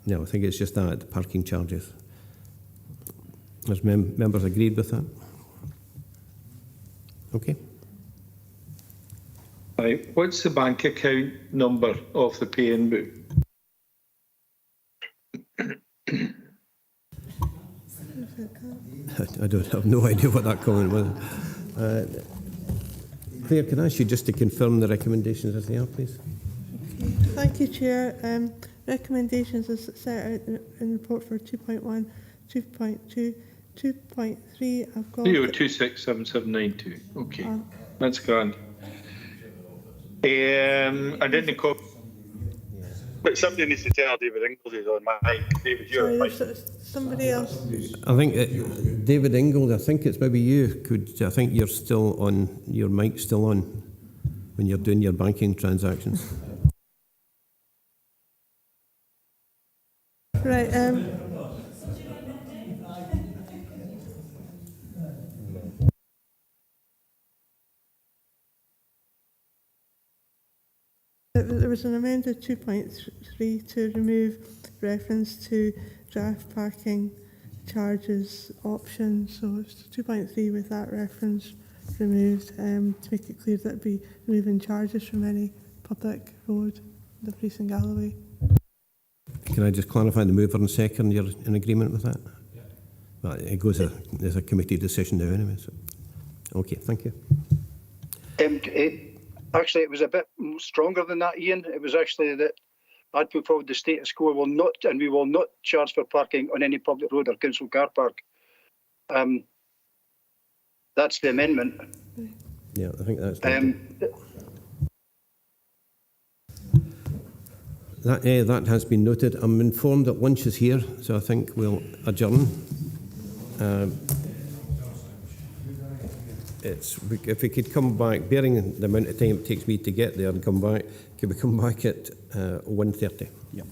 No, I think it's just that, parking charges. Has members agreed with that? Okay.
Right. What's the bank account number of the pay-in book?
I have no idea what that comment was. Claire, can I ask you just to confirm the recommendations as they are, please?
Okay. Thank you, Chair. Recommendations as set out in the report for 2.1, 2.2, 2.3. I've got
2067792. Okay, that's grand. I didn't copy. But somebody needs to tell David Ingalls is on mic. David, you're on mic.
Somebody else.
I think David Ingalls, I think it's maybe you. I think you're still on, your mic's still on when you're doing your banking transactions.
Right. There was an amended 2.3 to remove reference to draft parking charges option. So it's 2.3 with that reference removed to make it clear that it'd be removing charges from any public road, Dumfries and Galloway.
Can I just clarify the mover and second? You're in agreement with that? Yeah. Well, it goes there's a committee decision now anyway. So. Okay, thank you.
Actually, it was a bit stronger than that, Ian. It was actually that I'd put forward the status quo we will not charge for parking on any public road or council car park. That's the amendment.
Yeah, I think that's That has been noted. I'm informed that lunch is here, so I think we'll adjourn. If we could come back, bearing the amount of time it takes me to get there and come back, could we come back at 1:30?
Yeah.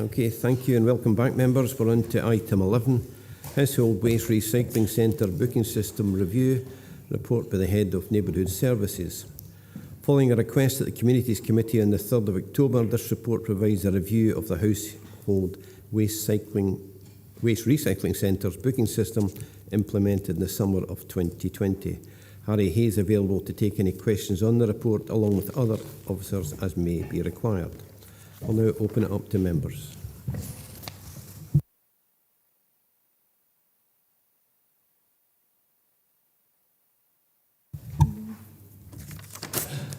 Okay, thank you and welcome back, members. We're on to item 11, Household Waste Recycling Centre Booking System Review, report by the Head of Neighbourhood Services. Following a request at the Communities Committee on the 3rd of October, this report provides a review of the Household Waste Recycling Centre's booking system implemented in the summer of 2020. Harry Hayes available to take any questions on the report along with other officers as may be required. I'll now open it up to members.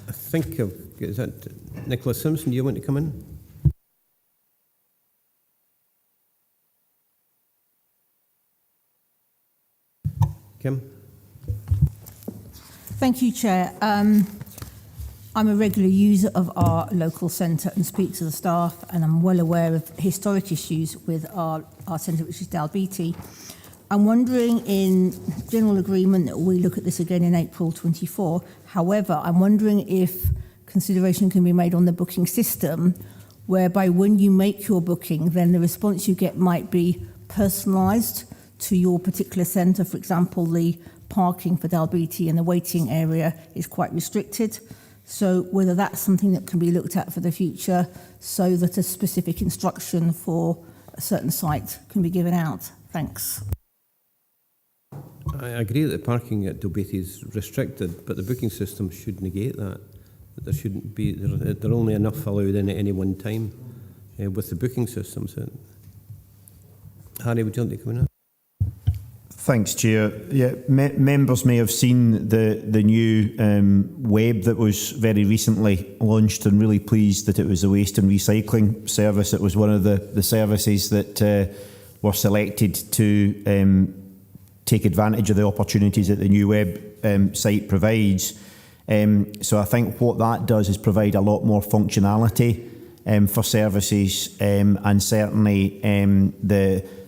I think is that Nicholas Simpson? Do you want to come in? Kim?
Thank you, Chair. I'm a regular user of our local centre and speak to the staff, and I'm well aware of historic issues with our centre, which is Dalbeattie. I'm wondering, in general agreement, that we look at this again in April 24. However, I'm wondering if consideration can be made on the booking system, whereby when you make your booking, then the response you get might be personalised to your particular centre. For example, the parking for Dalbeattie and the waiting area is quite restricted. So whether that's something that can be looked at for the future so that a specific instruction for a certain site can be given out. Thanks.
I agree that the parking at Dalbeattie is restricted, but the booking system should negate that. There shouldn't be, there are only enough allowed in at any one time with the booking system. So, Harry, would you like to come in?
Thanks, Chair. Yeah, members may have seen the new web that was very recently launched, and really pleased that it was a waste and recycling service. It was one of the services that were selected to take advantage of the opportunities that the new web site provides. So I think what that does is provide a lot more functionality for services, and certainly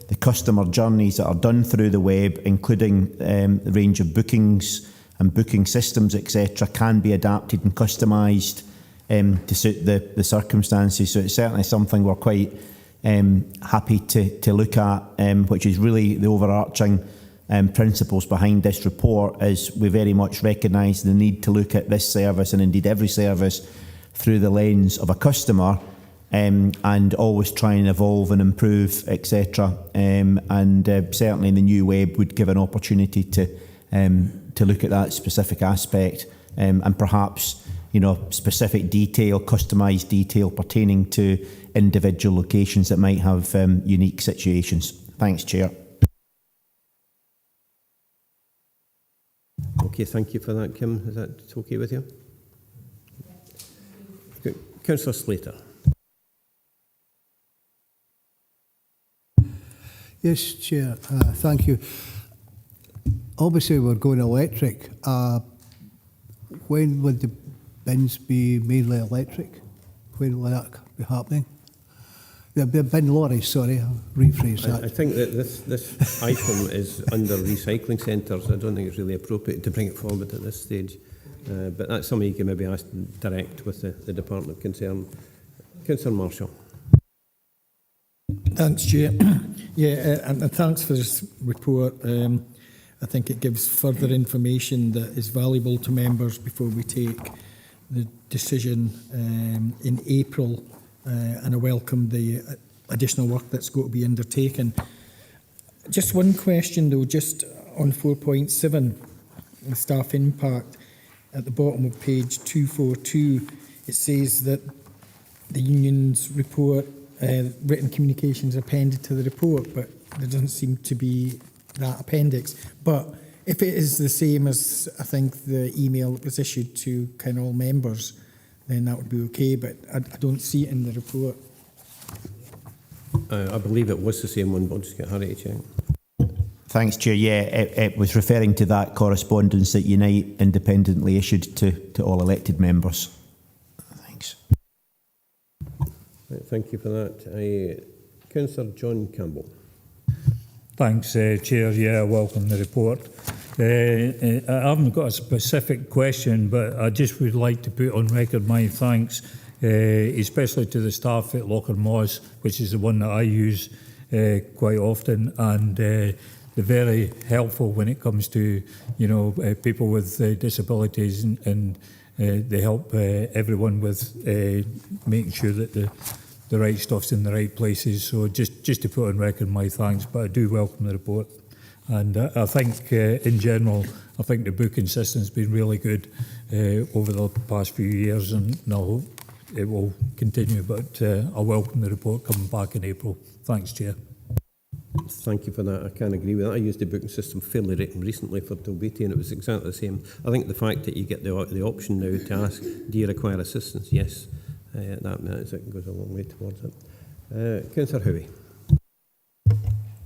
the customer journeys that are done through the web, including the range of bookings and booking systems, etc., can be adapted and customised to suit the circumstances. So it's certainly something we're quite happy to look at, which is really the overarching principles behind this report. Is we very much recognise the need to look at this service, and indeed every service, through the lens of a customer, and always try and evolve and improve, etc. And certainly the new web would give an opportunity to look at that specific aspect, and perhaps, you know, specific detail, customised detail pertaining to individual locations that might have unique situations. Thanks, Chair.
Okay, thank you for that, Kim. Is that okay with you? Yeah. Councillor Slater.
Yes, Chair. Thank you. Obviously, we're going electric. When would the bins be mainly electric? When will that be happening? The bin lorries, sorry, I'll rephrase that.
I think that this item is under recycling centres. I don't think it's really appropriate to bring it forward at this stage. But that's something you can maybe ask direct with the department concerned. Councillor Marshall.
Thanks, Chair. And thanks for this report. I think it gives further information that is valuable to members before we take the decision in April. And I welcome the additional work that's going to be undertaken. Just one question though, just on 4.7, the staff impact, at the bottom of page 242, it says that the union's report, written communications appended to the report, but there doesn't seem to be that appendix. But if it is the same as, I think, the email that was issued to kind of all members, then that would be okay, but I don't see it in the report.
I believe it was the same one, but I'll just get Harry to check.
Thanks, Chair. Yeah, it was referring to that correspondence that Unite independently issued to all elected members. Thanks.
Right, thank you for that. Councillor John Campbell.
Thanks, Chair. Yeah, I welcome the report. I haven't got a specific question, but I just would like to put on record my thanks especially to the staff at Locher Moss, which is the one that I use quite often, and they're very helpful when it comes to, you know, people with disabilities, and they help everyone with making sure that the right stuff's in the right places. So just to put on record my thanks, but I do welcome the report. And I think, in general, I think the booking system's been really good over the past few years, and I hope it will continue. But I welcome the report coming back in April. Thanks, Chair.
Thank you for that. I can agree with that. I used the booking system fairly recently for Dalbeattie, and it was exactly the same. I think the fact that you get the option now to ask, do you require assistance? Yes, that goes a long way towards it. Councillor Howie.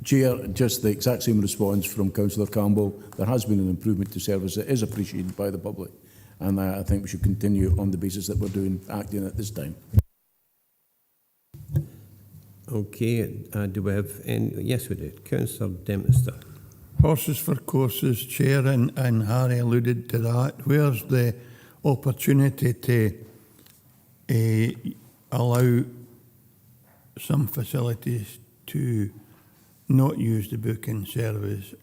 Chair, just the exact same response from Councillor Campbell. There has been an improvement to service that is appreciated by the public, and I think we should continue on the basis that we're acting at this time.
Okay, do we have any? Yes, we do. Councillor Dempster.
Horses for courses, Chair, and Harry alluded to that. Where's the opportunity to allow some facilities to not use the booking service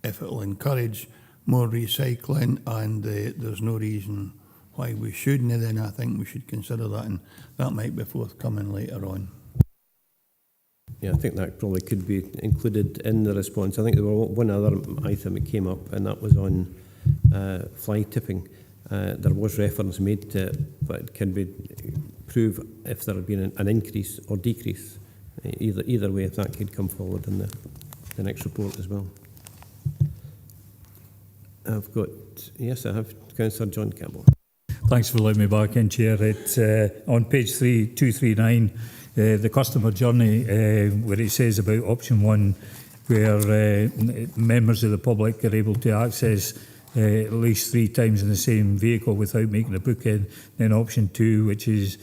if it will encourage more recycling, and there's no reason why we shouldn't? Then I think we should consider that, and that might be forthcoming later on.
Yeah, I think that probably could be included in the response. I think there was one other item that came up, and that was on fly tipping. There was reference made to it, but it can be prove if there had been an increase or decrease. Either way, if that could come forward in the next report as well. I've got, yes, I have Councillor John Campbell.
Thanks for letting me back in, Chair. It's on page 239, the customer journey, where it says about option 1, where members of the public are able to access at least 3 times in the same vehicle without making a booking. Then option 2, which is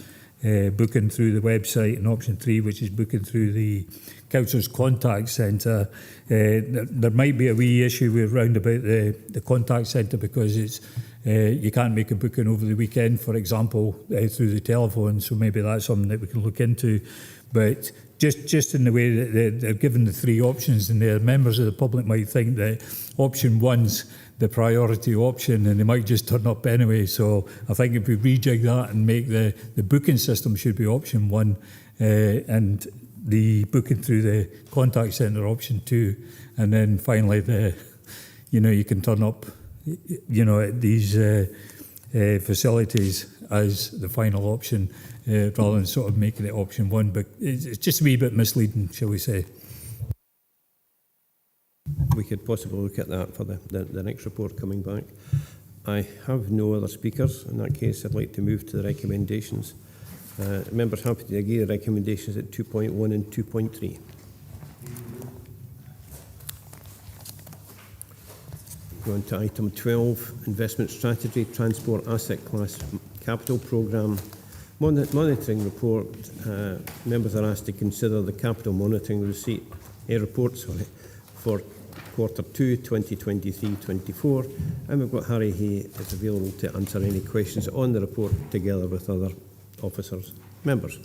booking through the website, and option 3, which is booking through the Council's contact centre. There might be a wee issue around about the contact centre, because it's you can't make a booking over the weekend, for example, through the telephone. So maybe that's something that we can look into. But just in the way that they're given the 3 options in there, members of the public might think that option 1's the priority option, and they might just turn up anyway. So I think if we rejig that and make the booking system should be option 1, and the booking through the contact centre option 2, and then finally you can turn up, at these facilities as the final option, rather than sort of making it option 1. But it's just a wee bit misleading, shall we say.
We could possibly look at that for the next report coming back. I have no other speakers. In that case, I'd like to move to the recommendations. Members happy to agree the recommendations at 2.1 and 2.3. Go on to item 12, investment strategy, transport asset class capital programme. Monitoring report. Members are asked to consider the capital monitoring report for quarter 2, 2023-24, and we've got Harry Hay is available to answer any questions on the report together with other officers. Members.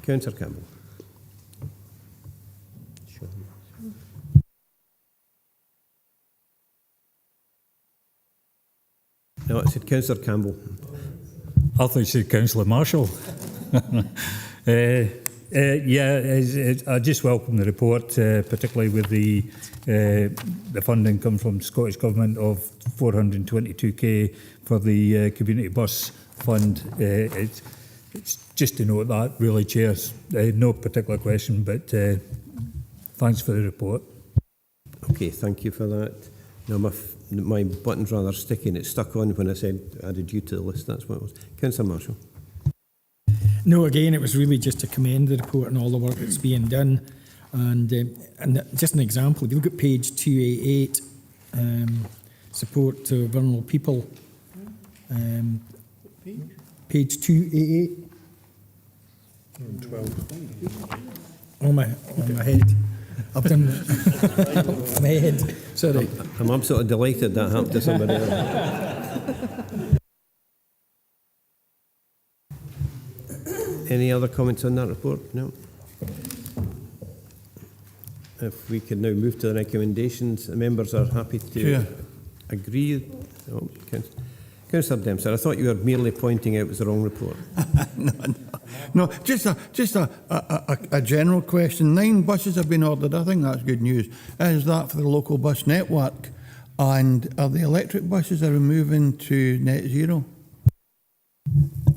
Councillor Campbell. No, it said Councillor Campbell.
I thought you said Councillor Marshall. I just welcome the report, particularly with the funding come from Scottish Government of 422k for the community bus fund. It's just to note that, really, Chairs. No particular question, but thanks for the report.
Okay, thank you for that. Now, my button's rather sticky, and it stuck on when I said added you to the list. That's what it was. Councillor Marshall.
No, again, it was really just to commend the report and all the work that's being done. And just an example, if you look at page 288, support to vulnerable people. Page 288. 12. On my head. I've done my head. Sorry.
I'm absolutely delighted that happened to somebody else. Any other comments on that report? No. If we can now move to the recommendations, the members are happy to agree. Oh, Councillor Dempster, I thought you were merely pointing out it was the wrong report.
No, just a general question. 9 buses have been ordered. I think that's good news. Is that for the local bus network? And are the electric buses are moving to net zero?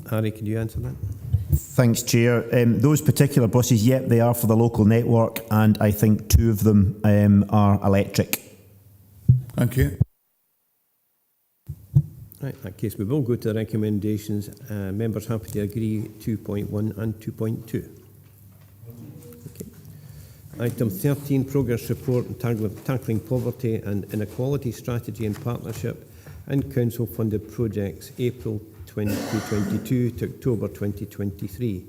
Harry, can you answer that?
Thanks, Chair. Those particular buses, yep, they are for the local network, and I think 2 of them are electric.
Thank you.
Right, in that case, we will go to the recommendations. Members happy to agree 2.1 and 2.2. Okay. Item 13, Progress Report on Tackling Poverty and Inequality Strategy in Partnership and Council-Funded Projects, April 2022 to October 2023.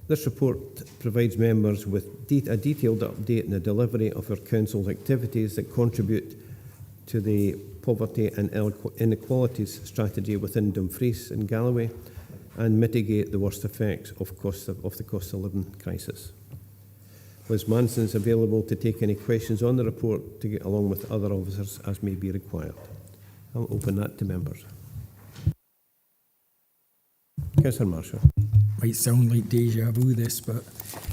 This report provides members with a detailed update on the delivery of our Council's activities that contribute to the poverty and inequalities strategy within Dumfries and Galloway and mitigate the worst effects of the cost of living crisis. Liz Manson is available to take any questions on the report to get along with other officers as may be required. I'll open that to members. Councillor Marshall.
Might sound like deja vu this, but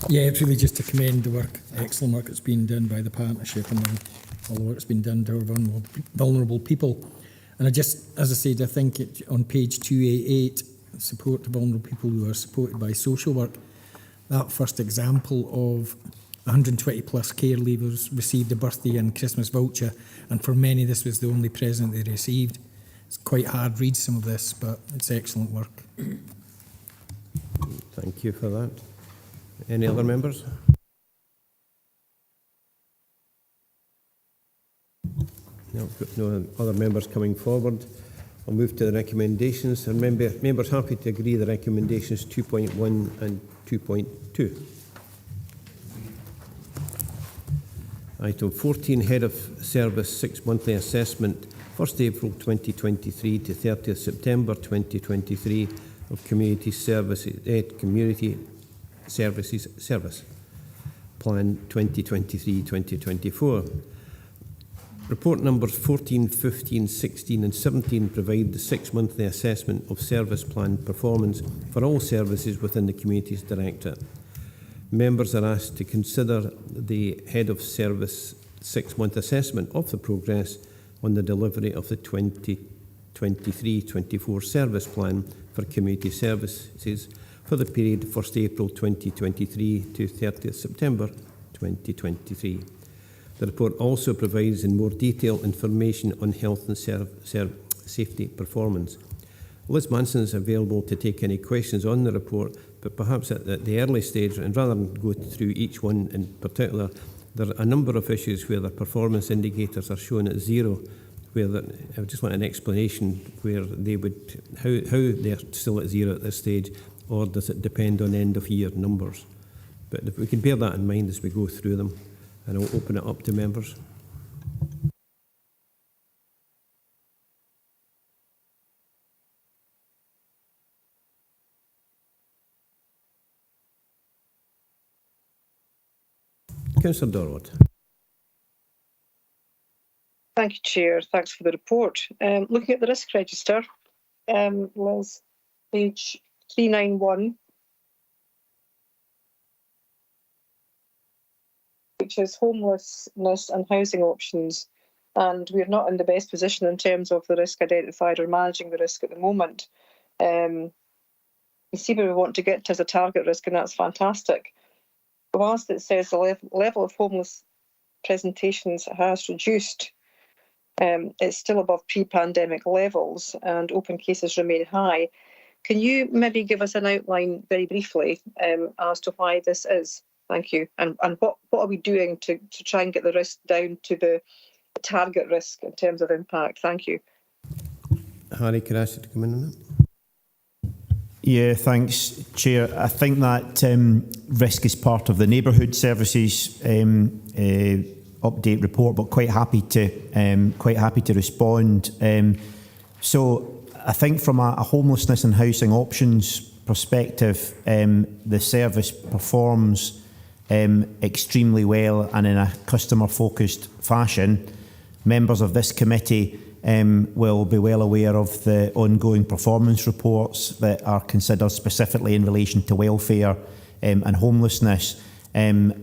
yeah, it's really just to commend the work, excellent work that's been done by the partnership and all the work that's been done to our vulnerable people. And I just, as I said, I think on page 288, support to vulnerable people who are supported by social work, that first example of 120 plus care leavers received a birthday and Christmas voucher, and for many this was the only present they received. It's quite hard read some of this, but it's excellent work.
Thank you for that. Any other members? No, no other members coming forward. I'll move to the recommendations. And members happy to agree the recommendations 2.1 and 2.2. Item 14, Head of Service 6 monthly assessment, 1st April 2023 to 30th September 2023 of Community Services Service Plan 2023-2024. Report numbers 14, 15, 16 and 17 provide the 6 monthly assessment of service plan performance for all services within the Communities Directorate. Members are asked to consider the Head of Service 6-month assessment of the progress on the delivery of the 2023-24 service plan for community services for the period 1st April 2023 to 30th September 2023. The report also provides in more detail information on health and safety performance. Liz Manson is available to take any questions on the report, but perhaps at the early stage, and rather than go through each one in particular, there are a number of issues where the performance indicators are shown at 0, where I would just want an explanation where they would, how they're still at 0 at this stage, or does it depend on end of year numbers? But if we can bear that in mind as we go through them, and I'll open it up to members. Councillor Dorward.
Thank you, Chair. Thanks for the report. Looking at the risk register, Liz, page 391, which is homelessness and housing options. And we're not in the best position in terms of the risk identified or managing the risk at the moment. You see where we want to get to as a target risk, and that's fantastic. But whilst it says the level of homeless presentations has reduced, it's still above pre-pandemic levels and open cases remain high. Can you maybe give us an outline very briefly as to why this is? Thank you. And what are we doing to try and get the risk down to the target risk in terms of impact? Thank you.
Harry, could I ask you to come in on that?
Yeah, thanks, Chair. I think that risk is part of the neighbourhood services update report, but quite happy to respond. So I think from a homelessness and housing options perspective, the service performs extremely well and in a customer-focused fashion. Members of this committee will be well aware of the ongoing performance reports that are considered specifically in relation to welfare and homelessness. And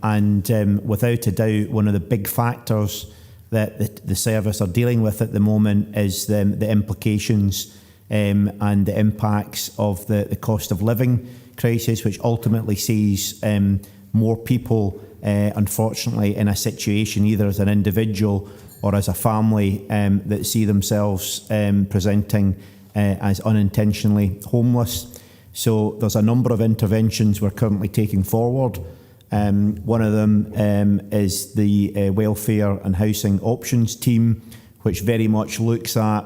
without a doubt, one of the big factors that the service are dealing with at the moment is the implications and the impacts of the cost of living crisis, which ultimately sees more people, unfortunately, in a situation either as an individual or as a family that see themselves presenting as unintentionally homeless. So there's a number of interventions we're currently taking forward. One of them is the Welfare and Housing Options Team, which very much looks at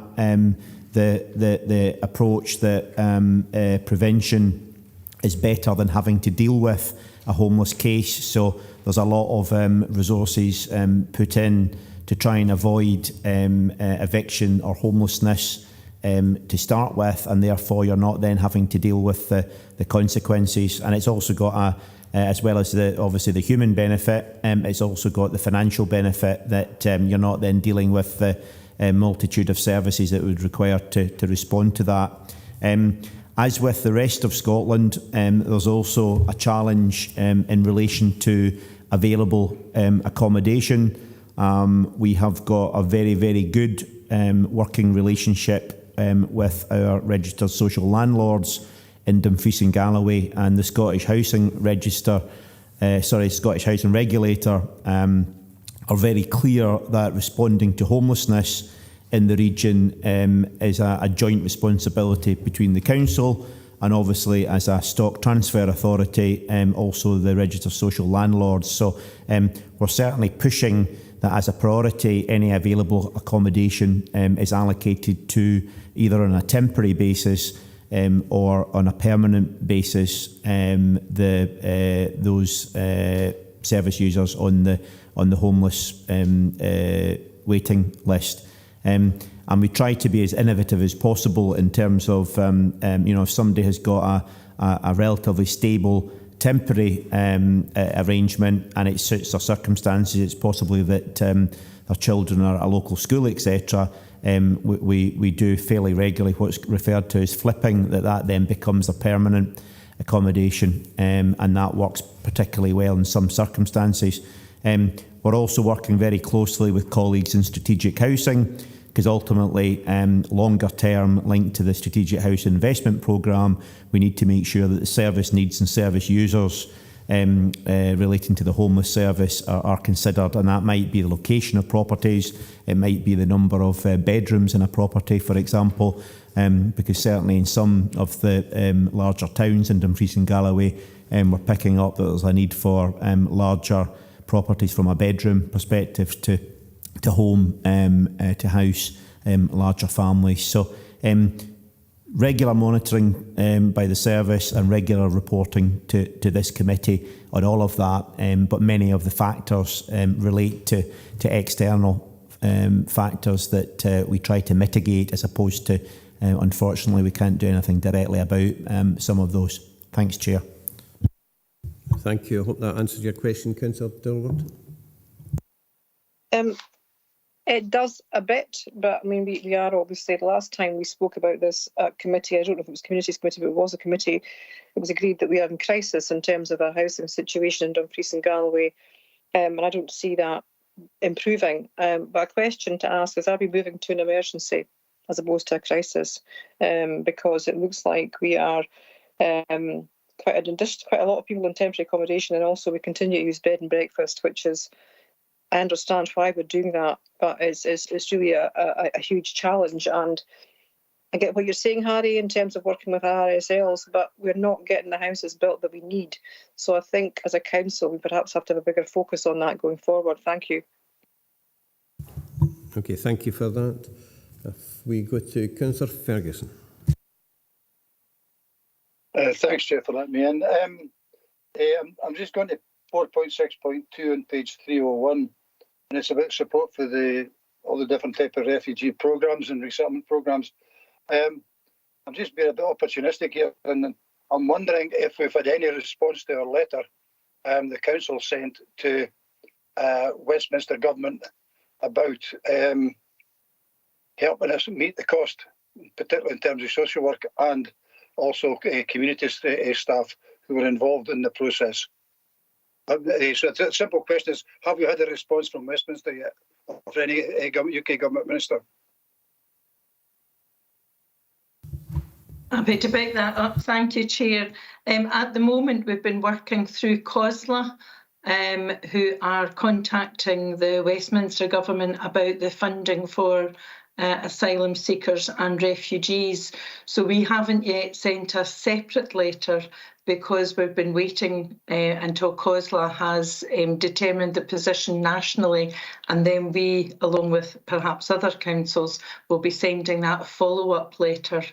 the approach that prevention is better than having to deal with a homeless case. So there's a lot of resources put in to try and avoid eviction or homelessness to start with, and therefore you're not then having to deal with the consequences. And it's also got as well as obviously the human benefit, it's also got the financial benefit that you're not then dealing with the multitude of services that would require to respond to that. As with the rest of Scotland, there's also a challenge in relation to available accommodation. We have got a very, very good working relationship with our registered social landlords in Dumfries and Galloway, and the Scottish Housing Regulator are very clear that responding to homelessness in the region is a joint responsibility between the council and obviously as a stock transfer authority, also the registered social landlords. So we're certainly pushing that as a priority, any available accommodation is allocated to either on a temporary basis or on a permanent basis those service users on the homeless waiting list. And we try to be as innovative as possible in terms of if somebody has got a relatively stable temporary arrangement and it suits their circumstances, it's possibly that their children are at a local school, etc. We do fairly regularly what's referred to as flipping, that then becomes a permanent accommodation, and that works particularly well in some circumstances. We're also working very closely with colleagues in strategic housing, because ultimately, longer term, linked to the Strategic House Investment Programme, we need to make sure that the service needs and service users relating to the homeless service are considered, and that might be the location of properties, it might be the number of bedrooms in a property, for example, because certainly in some of the larger towns in Dumfries and Galloway, we're picking up that there's a need for larger properties from a bedroom perspective to home, to house larger families. So regular monitoring by the service and regular reporting to this committee on all of that, but many of the factors relate to external factors that we try to mitigate, as opposed to, unfortunately, we can't do anything directly about some of those. Thanks, Chair.
Thank you. I hope that answers your question, Councillor Dilworth.
It does a bit, but I mean, we are obviously, the last time we spoke about this committee, I don't know if it was Communities Committee, but it was a committee, it was agreed that we are in crisis in terms of our housing situation in Dumfries and Galloway, and I don't see that improving. But a question to ask is, are we moving to an emergency as opposed to a crisis? Because it looks like we are quite a lot of people in temporary accommodation, and also we continue to use bed and breakfast, which is, I understand why we're doing that, but it's really a huge challenge. And I get what you're saying, Harry, in terms of working with RSLs, but we're not getting the houses built that we need. So I think as a council, we perhaps have to have a bigger focus on that going forward. Thank you.
Okay, thank you for that. If we go to Councillor Ferguson.
Thanks, Chair, for letting me in. I'm just going to 4.6.2 on page 301, and it's about support for all the different type of refugee programmes and resettlement programmes. I'm just being a bit opportunistic here, and I'm wondering if we've had any response to our letter the council sent to Westminster Government about helping us meet the cost, particularly in terms of social work and also community staff who were involved in the process. So the simple question is, have you had a response from Westminster yet, or any UK government minister?
Happy to pick that up. Thank you, Chair. At the moment, we've been working through COSLA, who are contacting the Westminster Government about the funding for asylum seekers and refugees. So we haven't yet sent a separate letter because we've been waiting until COSLA has determined the position nationally, and then we, along with perhaps other councils, will be sending that follow-up letter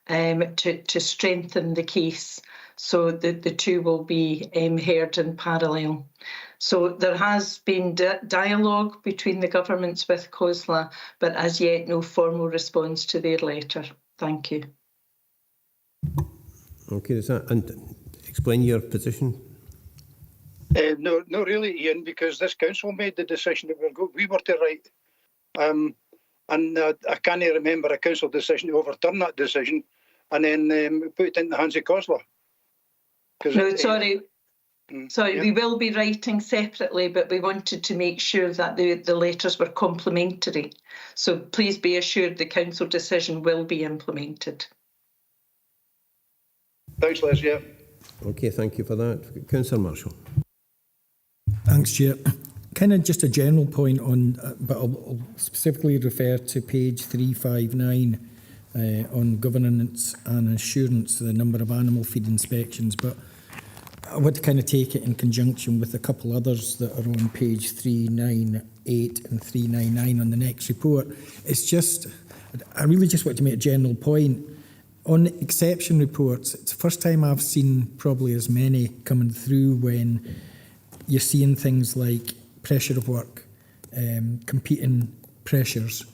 to strengthen the case. So the two will be heard in parallel. So there has been dialogue between the governments with COSLA, but as yet no formal response to their letter. Thank you.
Okay, does that explain your position?
No, really, Ian, because this council made the decision that we were to write. And I can't remember a council decision to overturn that decision and then put it in the hands of COSLA.
No, sorry. Sorry,
yeah.
We will be writing separately, but we wanted to make sure that the letters were complementary. So please be assured the council decision will be implemented.
Thanks, Les, yeah.
Okay, thank you for that. Councillor Marshall.
Thanks, Chair. Kind of just a general point on, but I'll specifically refer to page 359 on governance and assurance, the number of animal feed inspections. But I want to kind of take it in conjunction with a couple others that are on page 398 and 399 on the next report. It's just, I really just want to make a general point. On exception reports, it's the first time I've seen probably as many coming through when you're seeing things like pressure of work, competing pressures,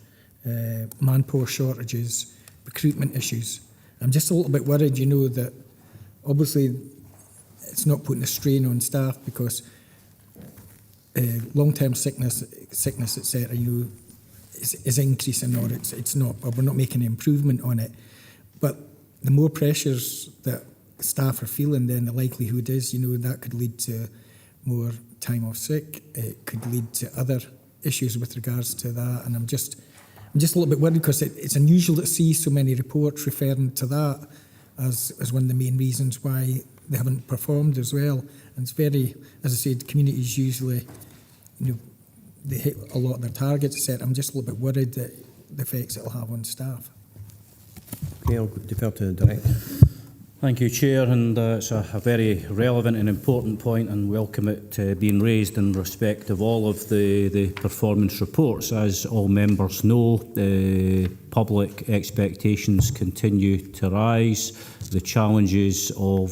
manpower shortages, recruitment issues. I'm just a little bit worried, that obviously it's not putting a strain on staff because long-term sickness, etc., is increasing, or it's not, or we're not making an improvement on it. But the more pressures that staff are feeling, then the likelihood is, that could lead to more time off sick. It could lead to other issues with regards to that. And I'm just a little bit worried because it's unusual to see so many reports referring to that as one of the main reasons why they haven't performed as well. And it's very, as I said, communities usually, they hit a lot of their targets, etc. I'm just a little bit worried that the effects it'll have on staff.
Okay, I'll defer to the Director.
Thank you, Chair, and it's a very relevant and important point, and welcome it being raised in respect of all of the performance reports. As all members know, public expectations continue to rise. The challenges of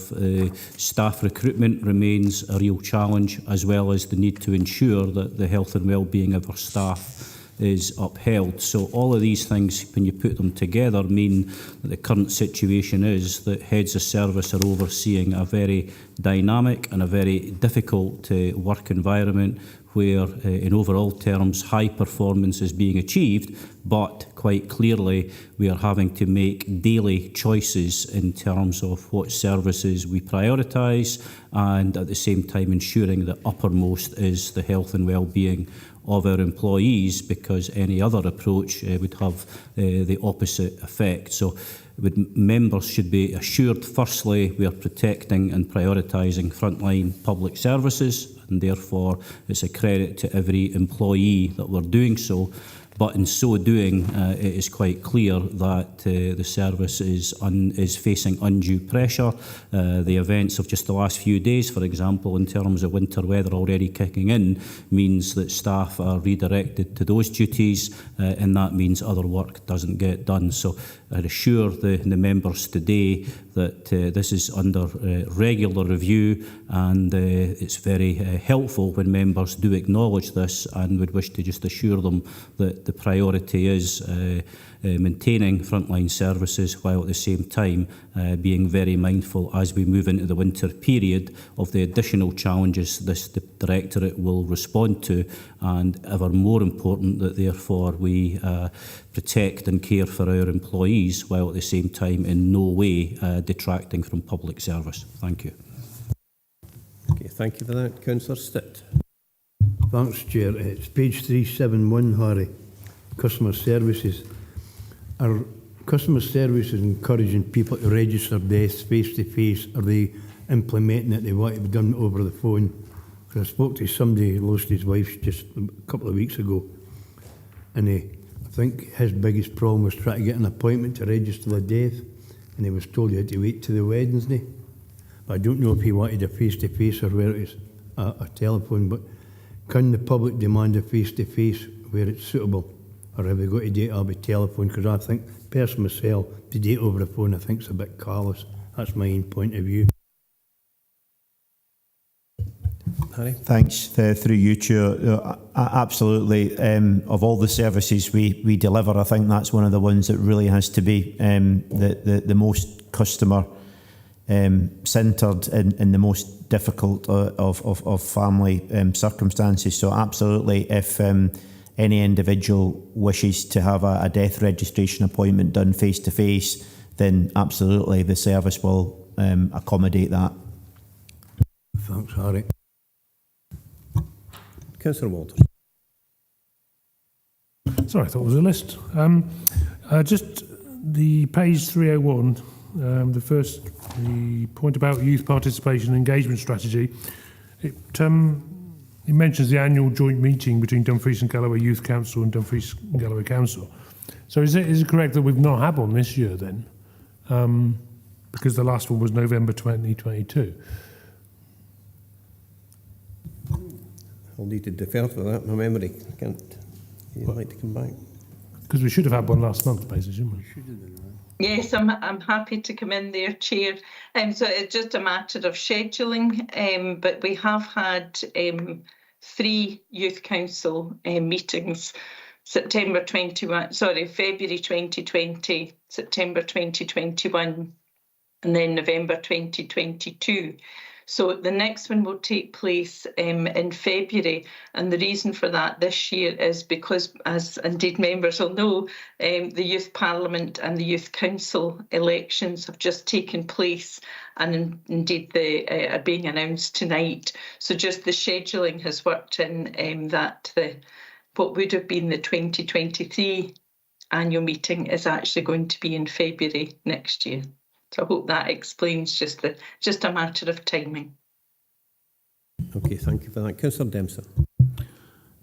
staff recruitment remains a real challenge, as well as the need to ensure that the health and well-being of our staff is upheld. So all of these things, when you put them together, mean that the current situation is that heads of service are overseeing a very dynamic and a very difficult work environment where, in overall terms, high performance is being achieved, but quite clearly we are having to make daily choices in terms of what services we prioritise, and at the same time ensuring that uppermost is the health and well-being of our employees, because any other approach would have the opposite effect. So members should be assured, firstly, we are protecting and prioritising frontline public services, and therefore it's a credit to every employee that we're doing so. but in so doing, it is quite clear that the service is facing undue pressure. The events of just the last few days, for example, in terms of winter weather already kicking in, means that staff are redirected to those duties, and that means other work doesn't get done. So I assure the members today that this is under regular review, and it's very helpful when members do acknowledge this, and would wish to just assure them that the priority is maintaining frontline services, while at the same time being very mindful as we move into the winter period of the additional challenges this directorate will respond to, and ever more important that therefore we protect and care for our employees, while at the same time in no way detracting from public service. Thank you.
Okay, thank you for that. Councillor Stitt.
Thanks, Chair. It's page 371, Harry. Customer services. Are customer services encouraging people to register deaths face to face? Are they implementing it? They want it to be done over the phone? Because I spoke to somebody who lost his wife just a couple of weeks ago, and I think his biggest problem was trying to get an appointment to register the death, and he was told he had to wait to the Wednesday. But I don't know if he wanted a face-to-face or where it is a telephone. But can the public demand a face-to-face where it's suitable? Or have they got to do it over telephone? Because I think, personally myself, to do it over the phone, I think it's a bit callous. That's my own point of view.
Harry?
Thanks. Through you, Chair. Absolutely. Of all the services we deliver, I think that's one of the ones that really has to be the most customer centred in the most difficult of family circumstances. So absolutely, if any individual wishes to have a death registration appointment done face to face, then absolutely the service will accommodate that.
Thanks, Harry.
Councillor Walters.
Sorry, I thought it was a list. Just the page 301, the point about youth participation and engagement strategy. It mentions the annual joint meeting between Dumfries and Galloway Youth Council and Dumfries and Galloway Council. So is it correct that we've not had one this year then? Because the last one was November 2022.
I'll need to defer for that. My memory can't. You'd like to come back?
Because we should have had one last month, basically, shouldn't we?
Yes, I'm happy to come in there, Chair. So it's just a matter of scheduling, but we have had 3 Youth Council meetings, February 2020, September 2021, and then November 2022. So the next one will take place in February, and the reason for that this year is because, as indeed members will know, the Youth Parliament and the Youth Council elections have just taken place, and indeed they are being announced tonight. So just the scheduling has worked in that what would have been the 2023 annual meeting is actually going to be in February next year. So I hope that explains just a matter of timing.
Okay, thank you for that. Councillor Dempsey.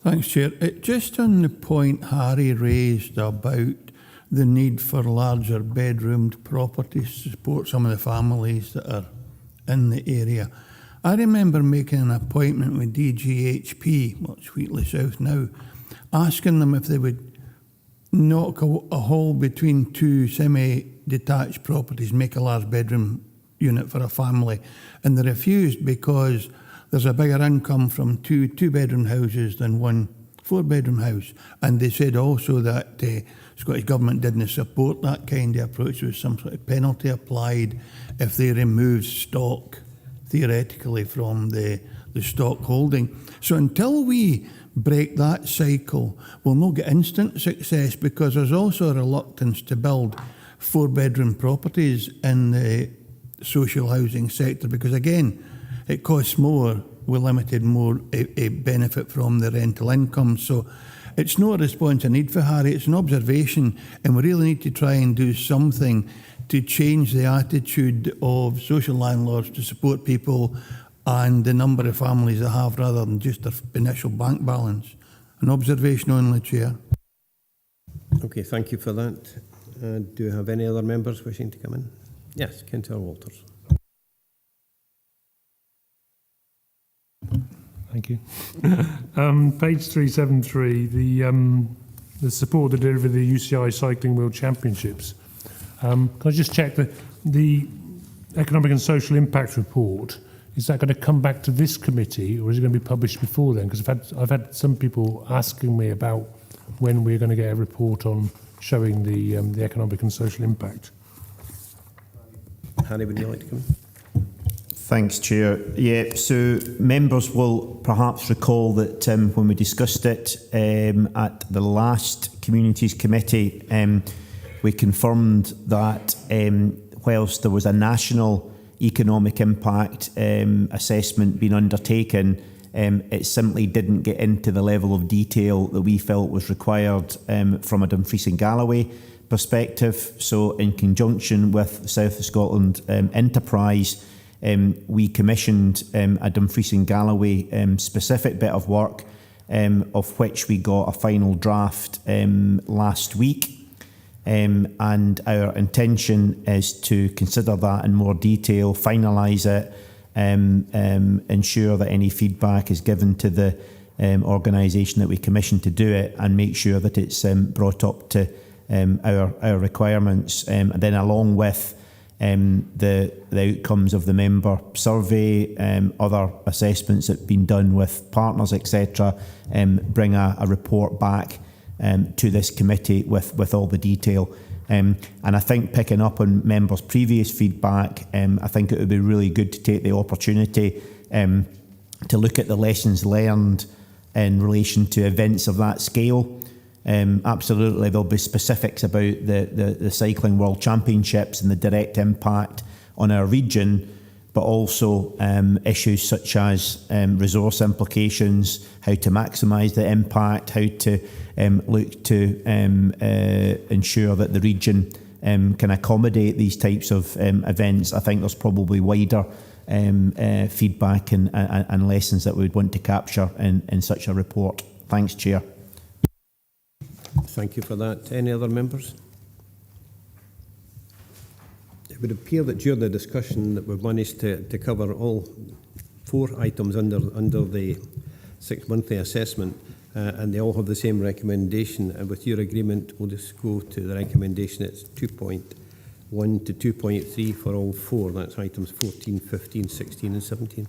Thanks, Chair. Just on the point Harry raised about the need for larger bedroomed properties to support some of the families that are in the area. I remember making an appointment with DGHP, well, it's Wheatley South now, asking them if they would knock a hole between 2 semi-detached properties, make a large bedroom unit for a family, and they refused because there's a bigger income from two bedroom houses than 1 4-bedroom house. And they said also that the Scottish Government didn't support that kind of approach. There was some sort of penalty applied if they removed stock, theoretically, from the stock holding. So until we break that cycle, we'll not get instant success, because there's also a reluctance to build 4-bedroom properties in the social housing sector, because again, it costs more, we limited more a benefit from the rental income. So it's not a response I need for Harry, it's an observation, and we really need to try and do something to change the attitude of social landlords to support people and the number of families they have, rather than just their initial bank balance. An observation only, Chair.
Okay, thank you for that. Do you have any other members wishing to come in? Yes, Councillor Walters.
Thank you. Page 373, the support the delivery of the UCI Cycling World Championships. Can I just check that the Economic and Social Impact Report, is that going to come back to this committee, or is it going to be published before then? Because I've had some people asking me about when we're going to get a report on showing the economic and social impact.
Harry, would you like to come in?
Thanks, Chair. Yeah, so members will perhaps recall that when we discussed it at the last Communities Committee, we confirmed that whilst there was a national economic impact assessment being undertaken, it simply didn't get into the level of detail that we felt was required from a Dumfries and Galloway perspective. So in conjunction with South of Scotland Enterprise, we commissioned a Dumfries and Galloway specific bit of work, of which we got a final draft last week. And our intention is to consider that in more detail, finalise it, ensure that any feedback is given to the organisation that we commissioned to do it, and make sure that it's brought up to our requirements, and then along with the outcomes of the member survey, other assessments that have been done with partners, etc., bring a report back to this committee with all the detail. And I think, picking up on members' previous feedback, I think it would be really good to take the opportunity to look at the lessons learned in relation to events of that scale. Absolutely, there'll be specifics about the Cycling World Championships and the direct impact on our region, but also issues such as resource implications, how to maximise the impact, how to look to ensure that the region can accommodate these types of events. I think there's probably wider feedback and lessons that we would want to capture in such a report. Thanks, Chair.
Thank you for that. Any other members? It would appear that during the discussion that we've managed to cover all 4 items under the 6-monthly assessment, and they all have the same recommendation. And with your agreement, we'll just go to the recommendation. It's 2.1 to 2.3 for all 4. That's items 14, 15, 16 and 17.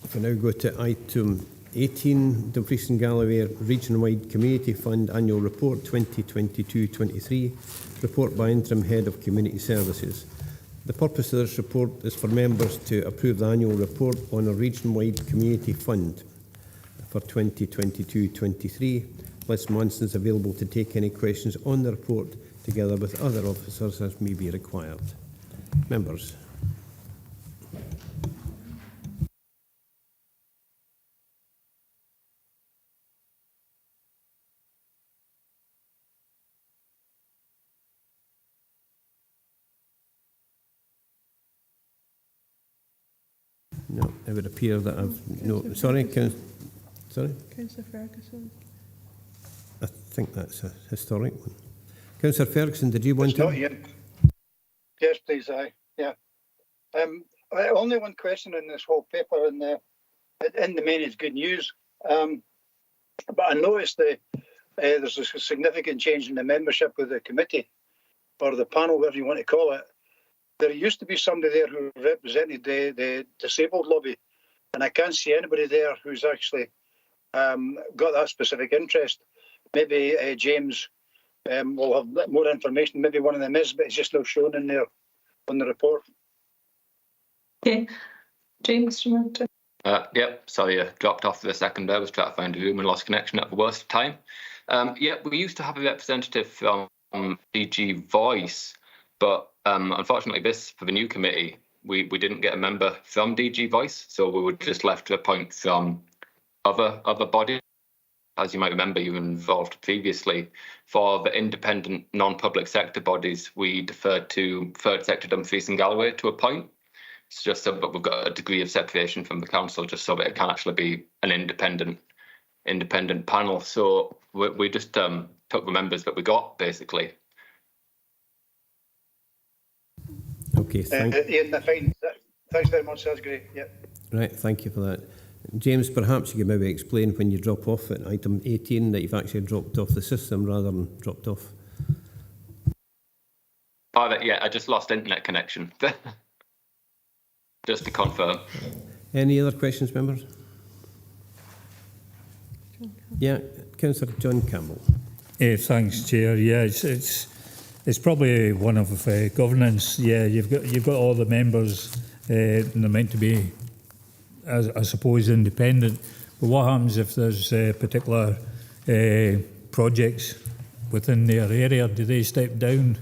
If we now go to item 18, Dumfries and Galloway Region-wide Community Fund Annual Report 2022-23, report by Interim Head of Community Services. The purpose of this report is for members to approve the annual report on a region-wide community fund for 2022-23. Liz Monson is available to take any questions on the report together with other officers as may be required. Members. No, it would appear that I've... No, sorry, sorry?
Councillor Ferguson.
I think that's a historic one. Councillor Ferguson, did you want to...
Not yet. Yes, please, aye. Yeah. Only one question in this whole paper, and in the main it's good news. But I noticed there's a significant change in the membership of the committee, or the panel, whatever you want to call it. There used to be somebody there who represented the disabled lobby, and I can't see anybody there who's actually got that specific interest. Maybe James will have more information. Maybe one of them is, but it's just not shown in there on the report.
Okay. James, do you want to?
Yep, sorry, dropped off for a second there. I was trying to find a room and lost connection at the worst time. Yeah, we used to have a representative from DG Voice, but unfortunately for the new committee, we didn't get a member from DG Voice, so we were just left to appoint from other bodies. As you might remember, you were involved previously. For the independent non-public sector bodies, we deferred to Third Sector Dumfries and Galloway to appoint. It's just so, but we've got a degree of separation from the council, just so that it can actually be an independent panel. So we just took the members that we got, basically.
Okay,
Ian, fine. Thanks very much. That's great. Yeah.
Right, thank you for that. James, perhaps you could maybe explain when you drop off at item 18 that you've actually dropped off the system rather than dropped off.
Oh, yeah, I just lost internet connection. Just to confirm.
Any other questions, members? Yeah, Councillor John Campbell.
Thanks, Chair. Yeah, it's probably one of governance. Yeah, you've got all the members, and they're meant to be, I suppose, independent. But what happens if there's particular projects within their area? Do they step down?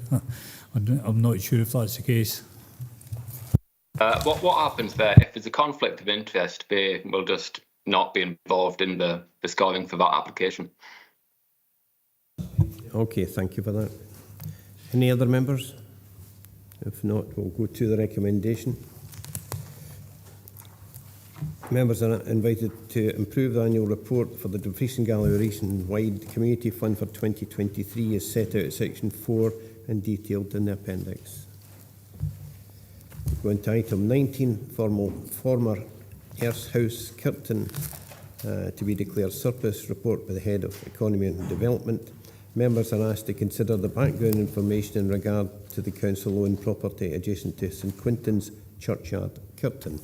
I'm not sure if that's the case.
What happens there, if there's a conflict of interest, they will just not be involved in the scoring for that application.
Okay, thank you for that. Any other members? If not, we'll go to the recommendation. Members are invited to improve the annual report for the Dumfries and Galloway region-wide community fund for 2023 as set out at section 4 and detailed in the appendix. Going to item 19, former Earth House Kirton to be declared surplus, report by the Head of Economy and Development. Members are asked to consider the background information in regard to the council-owned property adjacent to St Quintin's Churchyard, Kirton,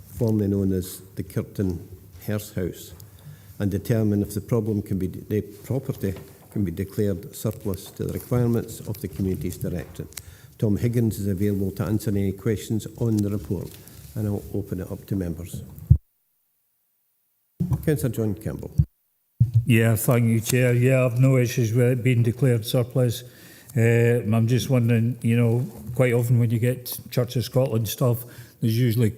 formerly known as the Kirton Hearse House, and determine if the property can be declared surplus to the requirements of the Communities Directorate. Tom Higgins is available to answer any questions on the report, and I'll open it up to members. Councillor John Campbell.
Yeah, thank you, Chair. Yeah, I've no issues with it being declared surplus. I'm just wondering, quite often when you get Church of Scotland stuff, there's usually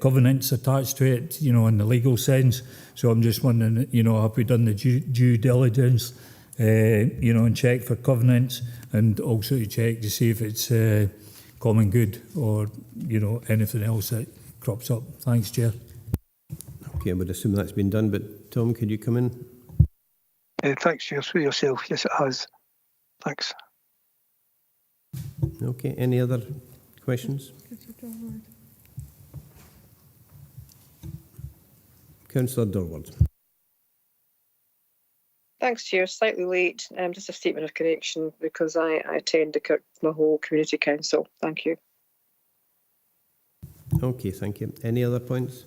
covenants attached to it, in the legal sense. So I'm just wondering, have we done the due diligence, and check for covenants, and also to check to see if it's common good or, anything else that crops up. Thanks, Chair.
Okay, I would assume that's been done, but Tom, could you come in?
Thanks, Chair. For yourself. Yes, it has. Thanks.
Okay, any other questions? Councillor Durward.
Thanks, Chair. Slightly late. Just a statement of correction because I attend the Kirkmahole Community Council. Thank you.
Okay, thank you. Any other points?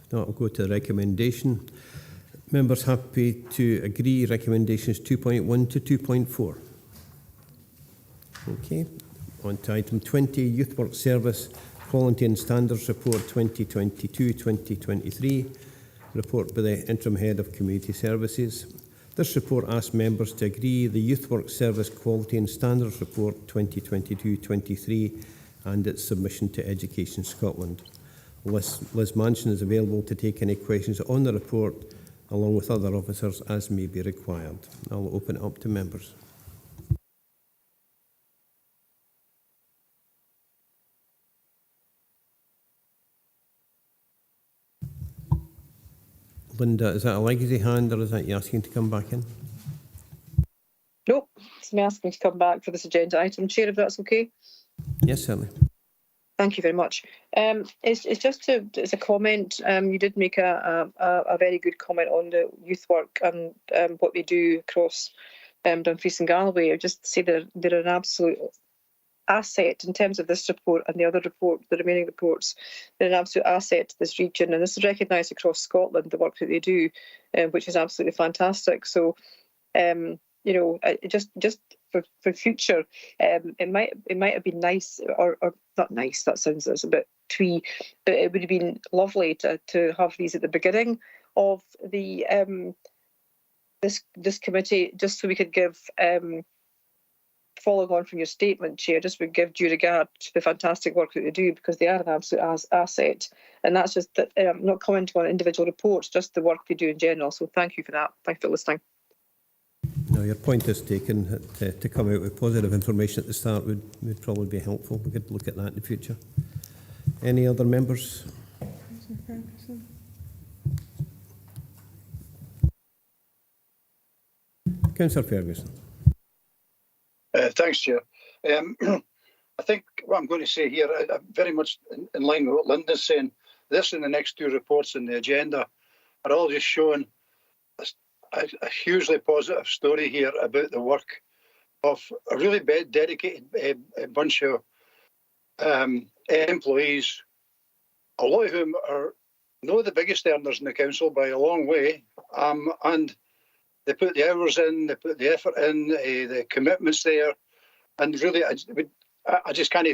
If not, I'll go to the recommendation. Members happy to agree recommendations 2.1 to 2.4? Okay. On to item 20, Youth Work Service Quality and Standards Report 2022-2023, report by the Interim Head of Community Services. This report asks members to agree the Youth Work Service Quality and Standards Report 2022-23 and its submission to Education Scotland. Liz Manson is available to take any questions on the report along with other officers as may be required. I'll open it up to members. Linda, is that a legacy hand or is that you asking to come back in?
Nope, it's me asking to come back for this agenda item, Chair, if that's okay.
Yes, certainly.
Thank you very much. It's just as a comment. You did make a very good comment on the youth work and what they do across Dumfries and Galloway. I just say they're an absolute asset in terms of this report and the other report, the remaining reports. They're an absolute asset to this region, and this is recognised across Scotland, the work that they do, which is absolutely fantastic. So, just for future, it might have been nice, or not nice. That sounds a bit twee, but it would have been lovely to have these at the beginning of the this committee, just so we could give. Following on from your statement, Chair, just would give due regard to the fantastic work that they do, because they are an absolute asset. And that's just that I'm not commenting on individual reports, just the work they do in general. So thank you for that. Thank you for listening.
No, your point is taken. To come out with positive information at the start would probably be helpful. We could look at that in the future. Any other members?
Councillor Ferguson.
Councillor Ferguson.
Thanks, Chair. I think what I'm going to say here, I'm very much in line with what Linda's saying. This and the next two reports in the agenda are all just showing a hugely positive story here about the work of a really dedicated bunch of employees, a lot of whom are not the biggest earners in the council by a long way, and they put the hours in, they put the effort in, the commitments there, and really, I just can't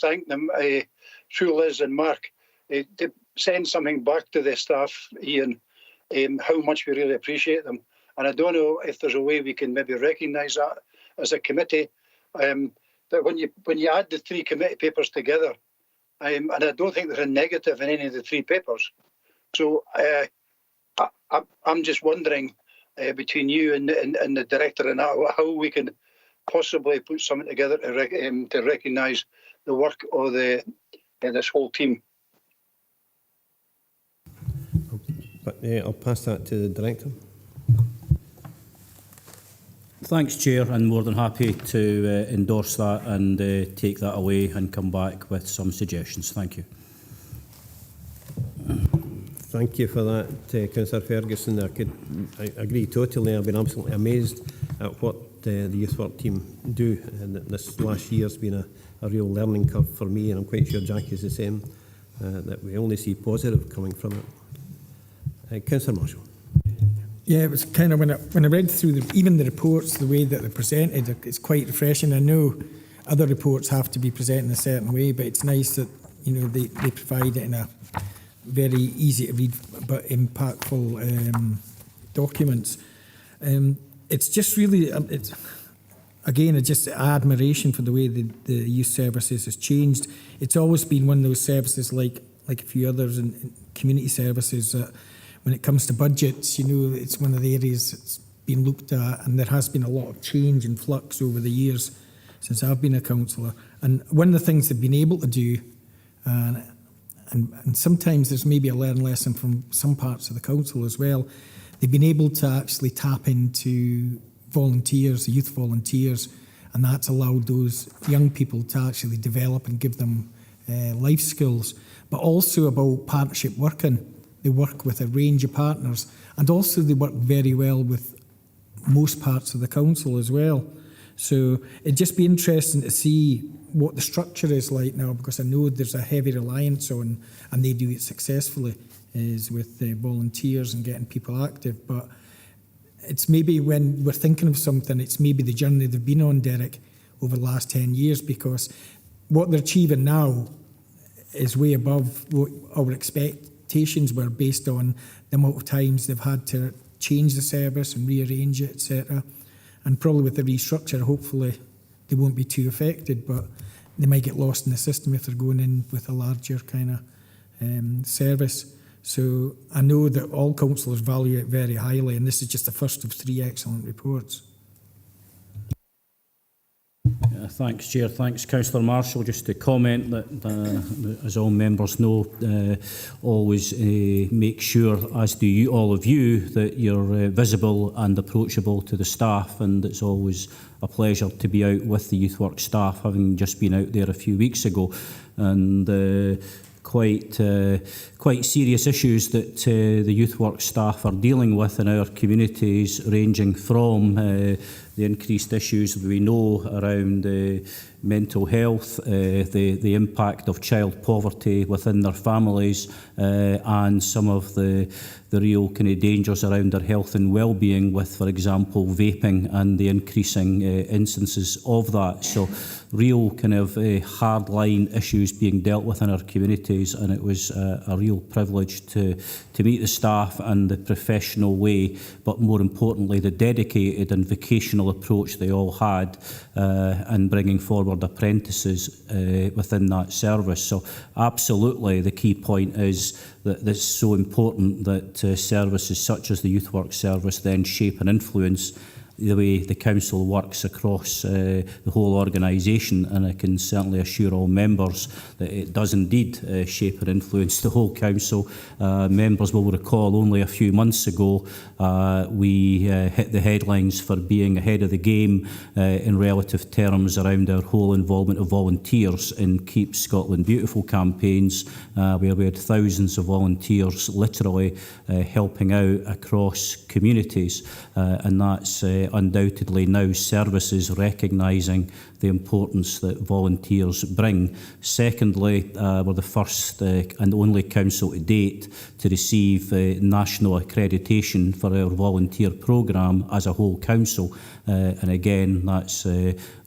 thank them through Liz and Mark to send something back to the staff, Ian, how much we really appreciate them. And I don't know if there's a way we can maybe recognise that as a committee, that when you add the three committee papers together, and I don't think there's a negative in any of the three papers. So I'm just wondering between you and the director and how we can possibly put something together to recognise the work of this whole team.
But I'll pass that to the director.
Thanks, Chair, and more than happy to endorse that and take that away and come back with some suggestions. Thank you.
Thank you for that, Councillor Ferguson. I agree totally. I've been absolutely amazed at what the youth work team do, and this last year has been a real learning curve for me, and I'm quite sure Jack is the same, that we only see positive coming from it. Councillor Marshall.
Yeah, it was kind of when I read through even the reports, the way that they're presented, it's quite refreshing. I know other reports have to be presented in a certain way, but it's nice that they provide it in a very easy to read but impactful documents. It's just really it's just admiration for the way the youth services has changed. It's always been one of those services like a few others in community services that when it comes to budgets, it's one of the areas that's been looked at, and there has been a lot of change and flux over the years since I've been a councillor. And one of the things they've been able to do, and sometimes there's maybe a learned lesson from some parts of the council as well, they've been able to actually tap into volunteers, youth volunteers, and that's allowed those young people to actually develop and give them life skills, but also about partnership working. They work with a range of partners, and also they work very well with most parts of the council as well. So it'd just be interesting to see what the structure is like now, because I know there's a heavy reliance on, and they do it successfully, is with volunteers and getting people active. But it's maybe when we're thinking of something, it's maybe the journey they've been on, Derek, over the last 10 years, because what they're achieving now is way above what our expectations were based on the amount of times they've had to change the service and rearrange it, etc. And probably with the restructure, hopefully they won't be too affected, but they might get lost in the system if they're going in with a larger kind of service. So I know that all councillors value it very highly, and this is just the first of 3 excellent reports.
Thanks, Chair. Thanks, Councillor Marshall. Just to comment that, as all members know, always make sure, as do you, all of you, that you're visible and approachable to the staff, and it's always a pleasure to be out with the youth work staff, having just been out there a few weeks ago, and quite serious issues that the youth work staff are dealing with in our communities, ranging from the increased issues we know around mental health, the impact of child poverty within their families, and some of the real kind of dangers around their health and well-being with, for example, vaping and the increasing instances of that. So real kind of hardline issues being dealt with in our communities, and it was a real privilege to meet the staff and the professional way, but more importantly the dedicated and vocational approach they all had in bringing forward apprentices within that service. So absolutely the key point is that it's so important that services such as the youth work service then shape and influence the way the council works across the whole organisation, and I can certainly assure all members that it does indeed shape and influence the whole council. Members will recall only a few months ago we hit the headlines for being ahead of the game in relative terms around our whole involvement of volunteers in Keep Scotland Beautiful campaigns, where we had thousands of volunteers literally helping out across communities, and that's undoubtedly now services recognising the importance that volunteers bring. Secondly, we're the first and only council to date to receive national accreditation for our volunteer programme as a whole council, and again that's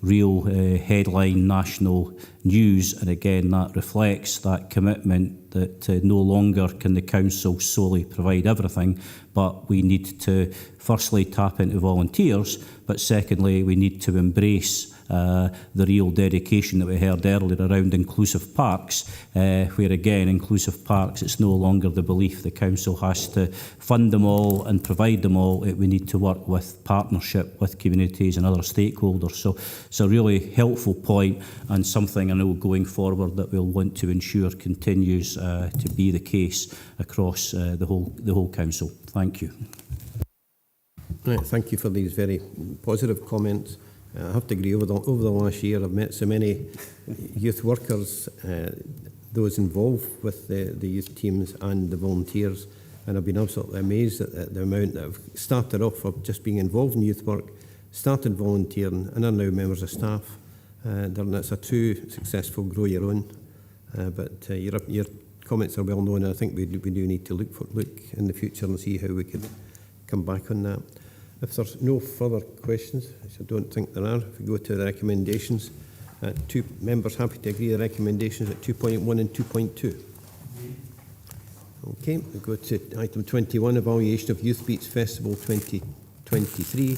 real headline national news, and again that reflects that commitment that no longer can the council solely provide everything, but we need to firstly tap into volunteers, but secondly we need to embrace the real dedication that we heard earlier around inclusive parks, where again inclusive parks, it's no longer the belief the council has to fund them all and provide them all. We need to work with partnership with communities and other stakeholders. So it's a really helpful point, and something I know going forward that we'll want to ensure continues to be the case across the whole council. Thank you.
Right, thank you for these very positive comments. I have to agree, over the last year I've met so many youth workers, those involved with the youth teams and the volunteers, and I've been absolutely amazed at the amount that have started off of just being involved in youth work, started volunteering, and are now members of staff. That's a true successful grow your own, but your comments are well known, and I think we do need to look in the future and see how we could come back on that. If there's no further questions, which I don't think there are, if we go to the recommendations, two members happy to agree the recommendations at 2.1 and 2.2. Okay, we go to item 21, evaluation of Youth Beats Festival 2023.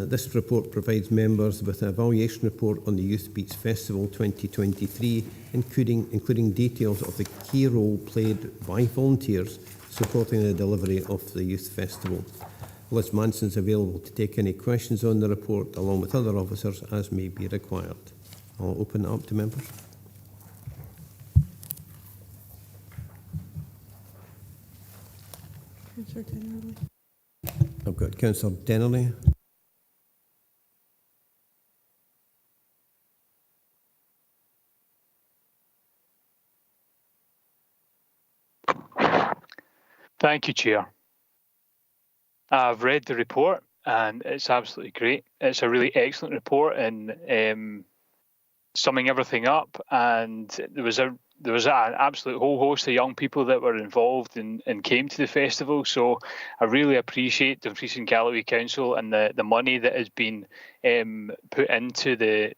This report provides members with an evaluation report on the Youth Beats Festival 2023, including details of the key role played by volunteers supporting the delivery of the Youth Festival. Liz Manson is available to take any questions on the report, along with other officers, as may be required. I'll open it up to members.
Councillor Dennerley.
I've got Councillor Dennerley.
Thank you, Chair. I've read the report and it's absolutely great. It's a really excellent report in summing everything up, and there was an absolute whole host of young people that were involved and came to the festival. So I really appreciate Dumfries and Galloway Council and the money that has been put into the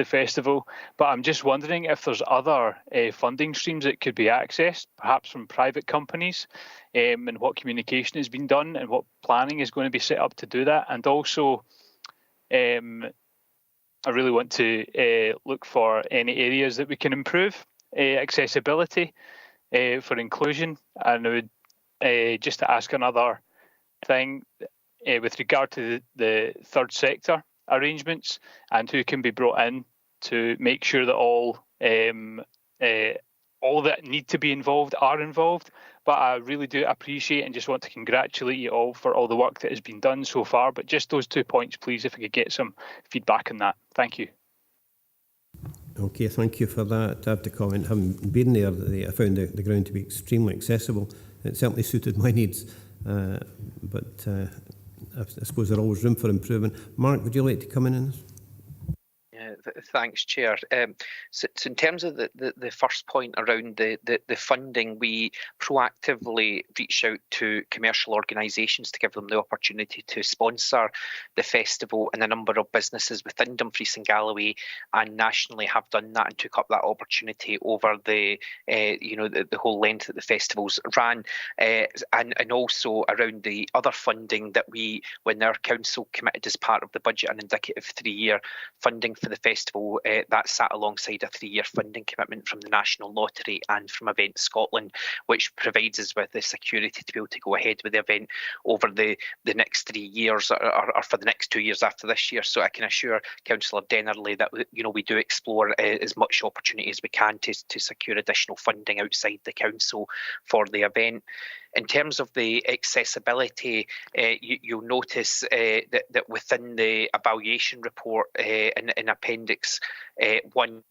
festival. But I'm just wondering if there's other funding streams that could be accessed, perhaps from private companies, and what communication has been done and what planning is going to be set up to do that. And also, I really want to look for any areas that we can improve accessibility for inclusion. And I would just to ask another thing with regard to the third sector arrangements and who can be brought in to make sure that all that need to be involved are involved. But I really do appreciate and just want to congratulate you all for all the work that has been done so far. But just those 2 points, please, if I could get some feedback on that. Thank you.
Okay, thank you for that. I have to comment, having been there, I found the ground to be extremely accessible. It certainly suited my needs, but I suppose there's always room for improvement. Mark, would you like to come in on this?
Thanks, Chair. So in terms of the first point around the funding, we proactively reach out to commercial organisations to give them the opportunity to sponsor the festival, and a number of businesses within Dumfries and Galloway and nationally have done that and took up that opportunity over the whole length that the festivals ran, and also around the other funding that when our council committed as part of the budget an indicative 3-year funding for the festival festival that sat alongside a 3-year funding commitment from the National Lottery and from Event Scotland, which provides us with the security to be able to go ahead with the event over the next 3 years or for the next 2 years after this year. So I can assure Councillor Dennerley that we do explore as much opportunity as we can to secure additional funding outside the council for the event. In terms of the accessibility, you'll notice that within the evaluation report in Appendix 1,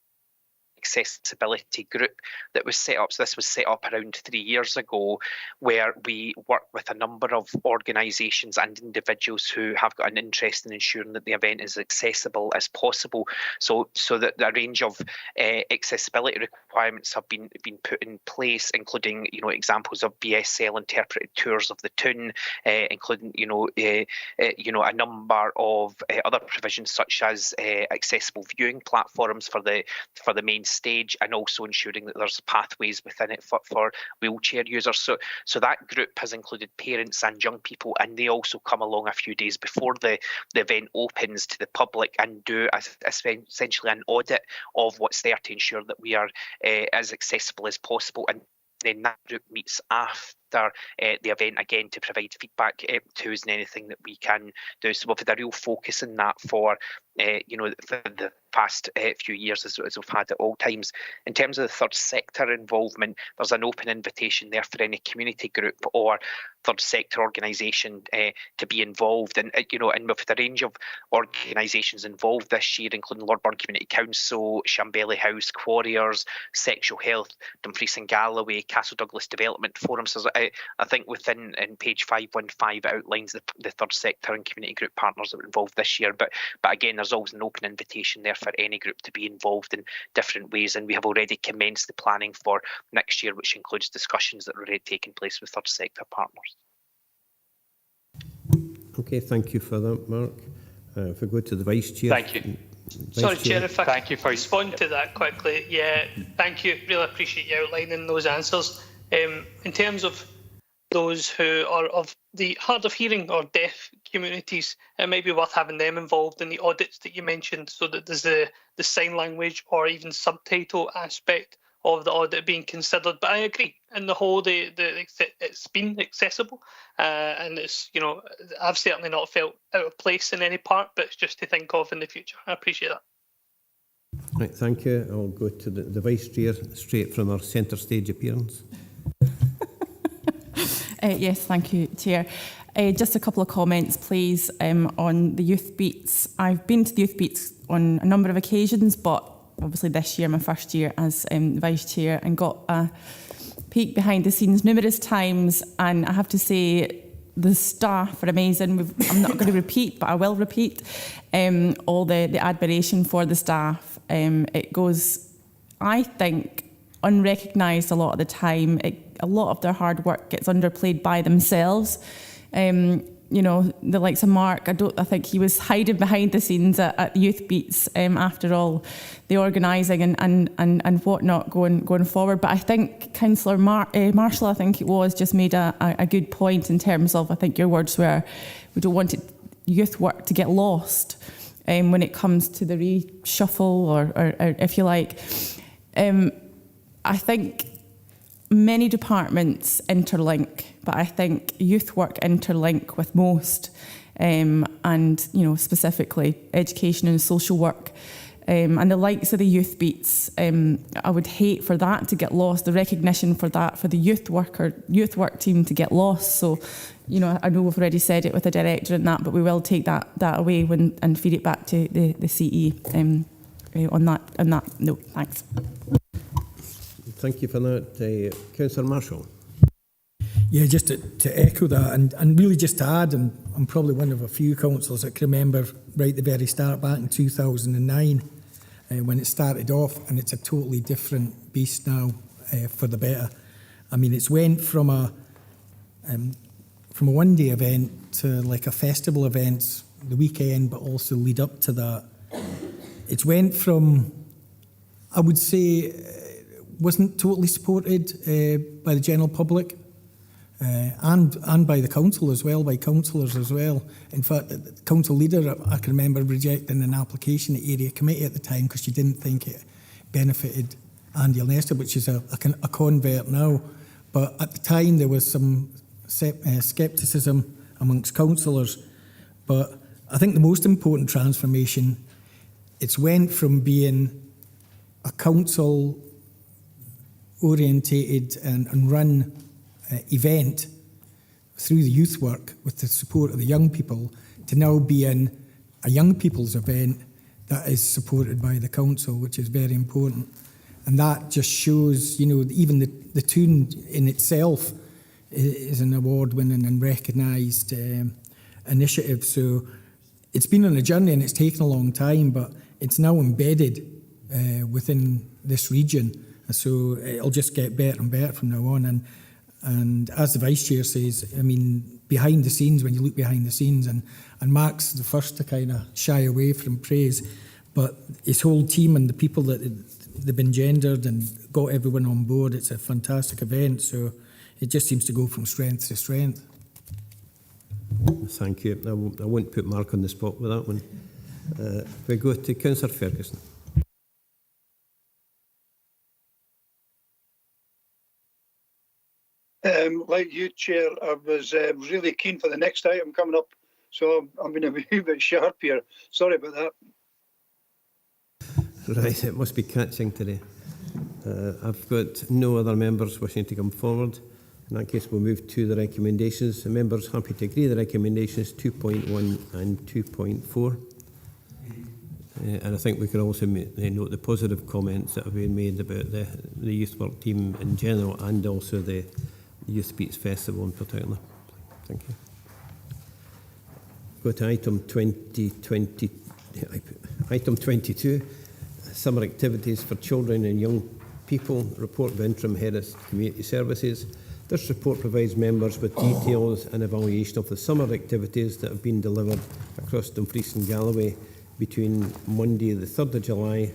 accessibility group that was set up. So this was set up around 3 years ago, where we work with a number of organisations and individuals who have got an interest in ensuring that the event is accessible as possible. So that a range of accessibility requirements have been put in place, including examples of BSL interpreted tours of the tune, including a number of other provisions such as accessible viewing platforms for the main stage, and also ensuring that there's pathways within it for wheelchair users. So that group has included parents and young people, and they also come along a few days before the event opens to the public and do essentially an audit of what's there to ensure that we are as accessible as possible. And then that group meets after the event again to provide feedback to us and anything that we can do. So we've had a real focus in that for the past few years as we've had at all times. In terms of the third sector involvement, there's an open invitation there for any community group or third sector organisation to be involved. And we've had a range of organisations involved this year, including Lord Burn Community Council, Shambelly House, Quarriers, Sexual Health, Dumfries and Galloway, Castle Douglas Development Forum. So I think within page 515 it outlines the third sector and community group partners that were involved this year. But again, there's always an open invitation there for any group to be involved in different ways, and we have already commenced the planning for next year, which includes discussions that are already taking place with third sector partners.
Okay, thank you for that, Mark. If we go to the Vice Chair.
Thank you. Sorry, Chair, if I can respond to that quickly. Yeah, thank you. Really appreciate you outlining those answers. In terms of those who are of the hard of hearing or deaf communities, it might be worth having them involved in the audits that you mentioned, so that there's the sign language or even subtitle aspect of the audit being considered. But I agree, in the whole, it's been accessible, and it's I've certainly not felt out of place in any part, but it's just to think of in the future. I appreciate that.
Right, thank you. I'll go to the Vice Chair, straight from our centre stage appearance.
Yes, thank you, Chair. Just a couple of comments, please, on the Youth Beats. I've been to the Youth Beats on a number of occasions, but obviously this year, my first year as Vice Chair, and got a peek behind the scenes numerous times. And I have to say, the staff are amazing. I'm not going to repeat, but I will repeat all the admiration for the staff. It goes, I think, unrecognised a lot of the time. A lot of their hard work gets underplayed by themselves. The likes of Mark, I think he was hiding behind the scenes at Youth Beats, after all, the organising and whatnot going forward. But I think Councillor Marshall, I think it was, just made a good point in terms of, I think your words were, we don't want youth work to get lost when it comes to the reshuffle or if you like. I think many departments interlink, but I think youth work interlink with most, and specifically education and social work. And the likes of the Youth Beats, I would hate for that to get lost, the recognition for that, for the youth work team to get lost. So, I know we've already said it with the director and that, but we will take that away and feed it back to the CE on that note. Thanks.
Thank you for that. Councillor Marshall.
Yeah, just to echo that and really just to add, I'm probably one of a few councillors that can remember right at the very start back in 2009 when it started off, and it's a totally different beast now for the better. I mean, it's went from a one-day event to like a festival event the weekend, but also lead up to that. It's went from, I would say, wasn't totally supported by the general public. and by the council as well, by councillors as well. In fact, the council leader, I can remember rejecting an application at area committee at the time because she didn't think it benefited Andy Lester, which is a convert now. But at the time, there was some scepticism amongst councillors. But I think the most important transformation, it's went from being a council orientated and run event through the youth work with the support of the young people to now being a young people's event that is supported by the council, which is very important. And that just shows, you know, even the tune in itself is an award-winning and recognised initiative. So it's been on a journey and it's taken a long time, but it's now embedded within this region. So it'll just get better and better from now on. And as the Vice Chair says, I mean, behind the scenes, when you look behind the scenes, and Mark's the first to kind of shy away from praise, but his whole team and the people that they've engendered and got everyone on board, it's a fantastic event. So it just seems to go from strength to strength.
Thank you. I won't put Mark on the spot with that one. We go to Councillor Ferguson.
Like you, Chair, I was really keen for the next item coming up, so I'm being a wee bit sharp here. Sorry about that.
Right, it must be catching today. I've got no other members wishing to come forward. In that case, we'll move to the recommendations. The members happy to agree the recommendations 2.1 and 2.4. And I think we can also note the positive comments that have been made about the youth work team in general and also the Youth Beats Festival in particular. Thank you. Go to item 22, summer activities for children and young people, report of interim head of community services. This report provides members with details and evaluation of the summer activities that have been delivered across Dumfries and Galloway between Monday the 3rd of July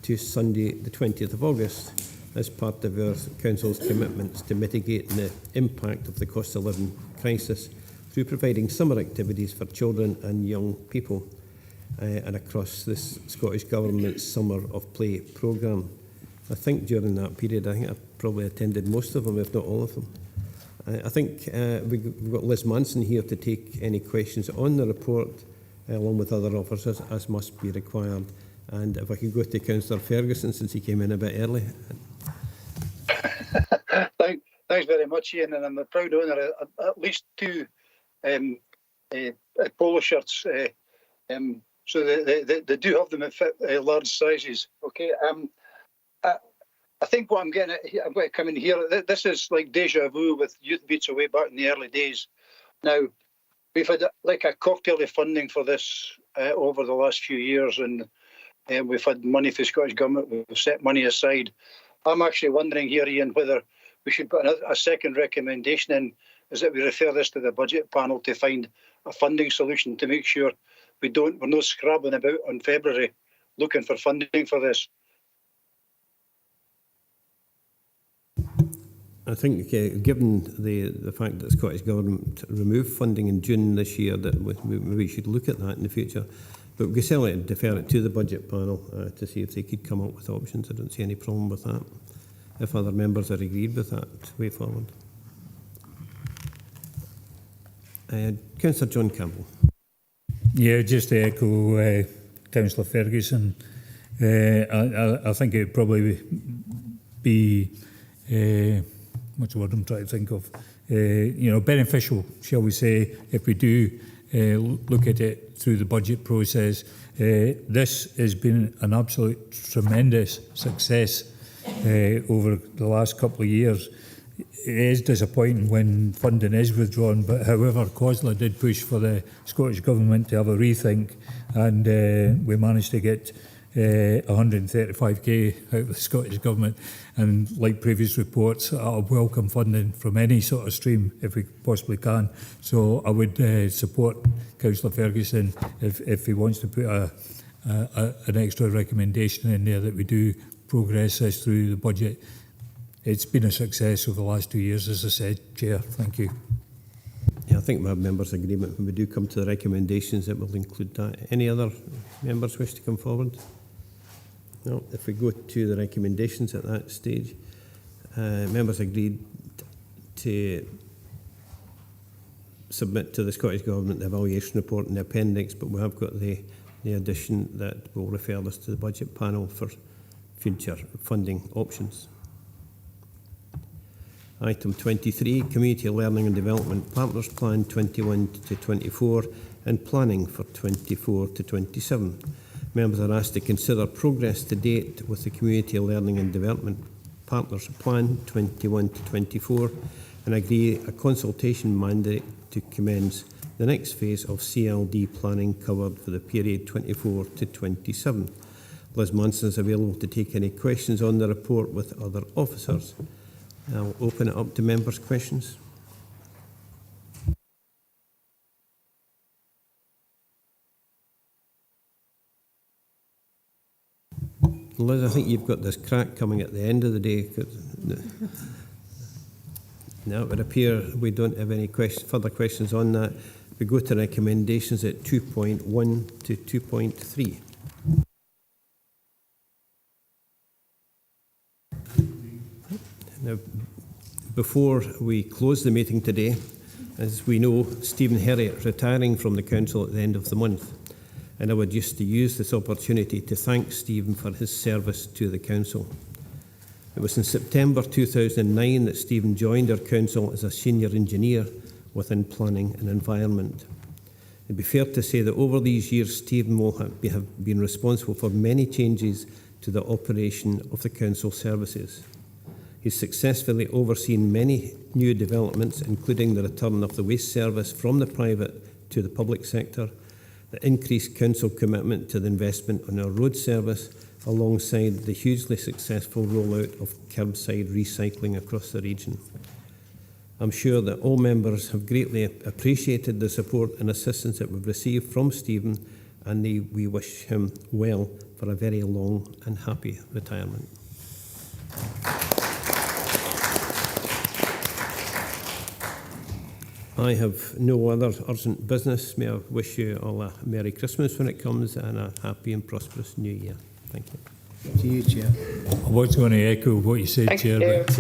to Sunday the 20th of August as part of our Council's commitments to mitigating the impact of the cost of living crisis through providing summer activities for children and young people and across this Scottish Government's Summer of Play programme. I think during that period, I probably attended most of them, if not all of them. I think we've got Liz Manson here to take any questions on the report, along with other officers, as must be required. And if I could go to Councillor Ferguson, since he came in a bit early.
Thanks very much, Ian, and I'm a proud owner of at least two polo shirts. So they do have them at large sizes. Okay. I think what I'm getting at, I've got to come in here. This is like deja vu with Youth Beats away back in the early days. Now, we've had like a cocktail of funding for this over the last few years, and we've had money for the Scottish Government. We've set money aside. I'm actually wondering here, Ian, whether we should put a second recommendation in, is that we refer this to the budget panel to find a funding solution to make sure we're not scrabbling about on February looking for funding for this.
I think, given the fact that the Scottish Government removed funding in June this year, that we should look at that in the future. But we can certainly defer it to the budget panel to see if they could come up with options. I don't see any problem with that, if other members are agreed with that way forward. Councillor John Campbell.
Yeah, just to echo Councillor Ferguson, I think it would probably be what's the word I'm trying to think of? Beneficial, shall we say, if we do look at it through the budget process. This has been an absolute tremendous success over the last couple of years. It is disappointing when funding is withdrawn, but however, COSLA did push for the Scottish Government to have a rethink, and we managed to get 135k out of the Scottish Government, and like previous reports, I'll welcome funding from any sort of stream if we possibly can. So I would support Councillor Ferguson if he wants to put an extra recommendation in there that we do progress this through the budget it's been a success over the last 2 years, as I said, Chair. Thank you.
Yeah, I think we have members' agreement when we do come to the recommendations that will include that. Any other members wish to come forward? No. If we go to the recommendations at that stage, members agreed to submit to the Scottish Government the evaluation report in the appendix, but we have got the addition that will refer us to the budget panel for future funding options. Item 23, Community Learning and Development Partners Plan 21 to 24 and Planning for 24 to 27. Members are asked to consider progress to date with the Community Learning and Development Partners Plan 21 to 24 and agree a consultation mandate to commence the next phase of CLD planning covered for the period 24 to 27. Liz Munson is available to take any questions on the report with other officers. I'll open it up to members' questions. Liz, I think you've got this crack coming at the end of the day. Now it would appear we don't have any further questions on that. We go to recommendations at 2.1 to 2.3. Now, before we close the meeting today, as we know, Stephen Herriott retiring from the Council at the end of the month. And I would just to use this opportunity to thank Stephen for his service to the Council. It was in September 2009 that Stephen joined our Council as a senior engineer within planning and environment. It'd be fair to say that over these years, Stephen will have been responsible for many changes to the operation of the Council services. He's successfully overseen many new developments, including the return of the waste service from the private to the public sector, the increased Council commitment to the investment on our road service, alongside the hugely successful rollout of curbside recycling across the region. I'm sure that all members have greatly appreciated the support and assistance that we've received from Stephen, and we wish him well for a very long and happy retirement. I have no other urgent business. May I wish you all a Merry Christmas when it comes and a happy and prosperous New Year. Thank you.
To you, Chair.
I was going to echo what you said, Chair, but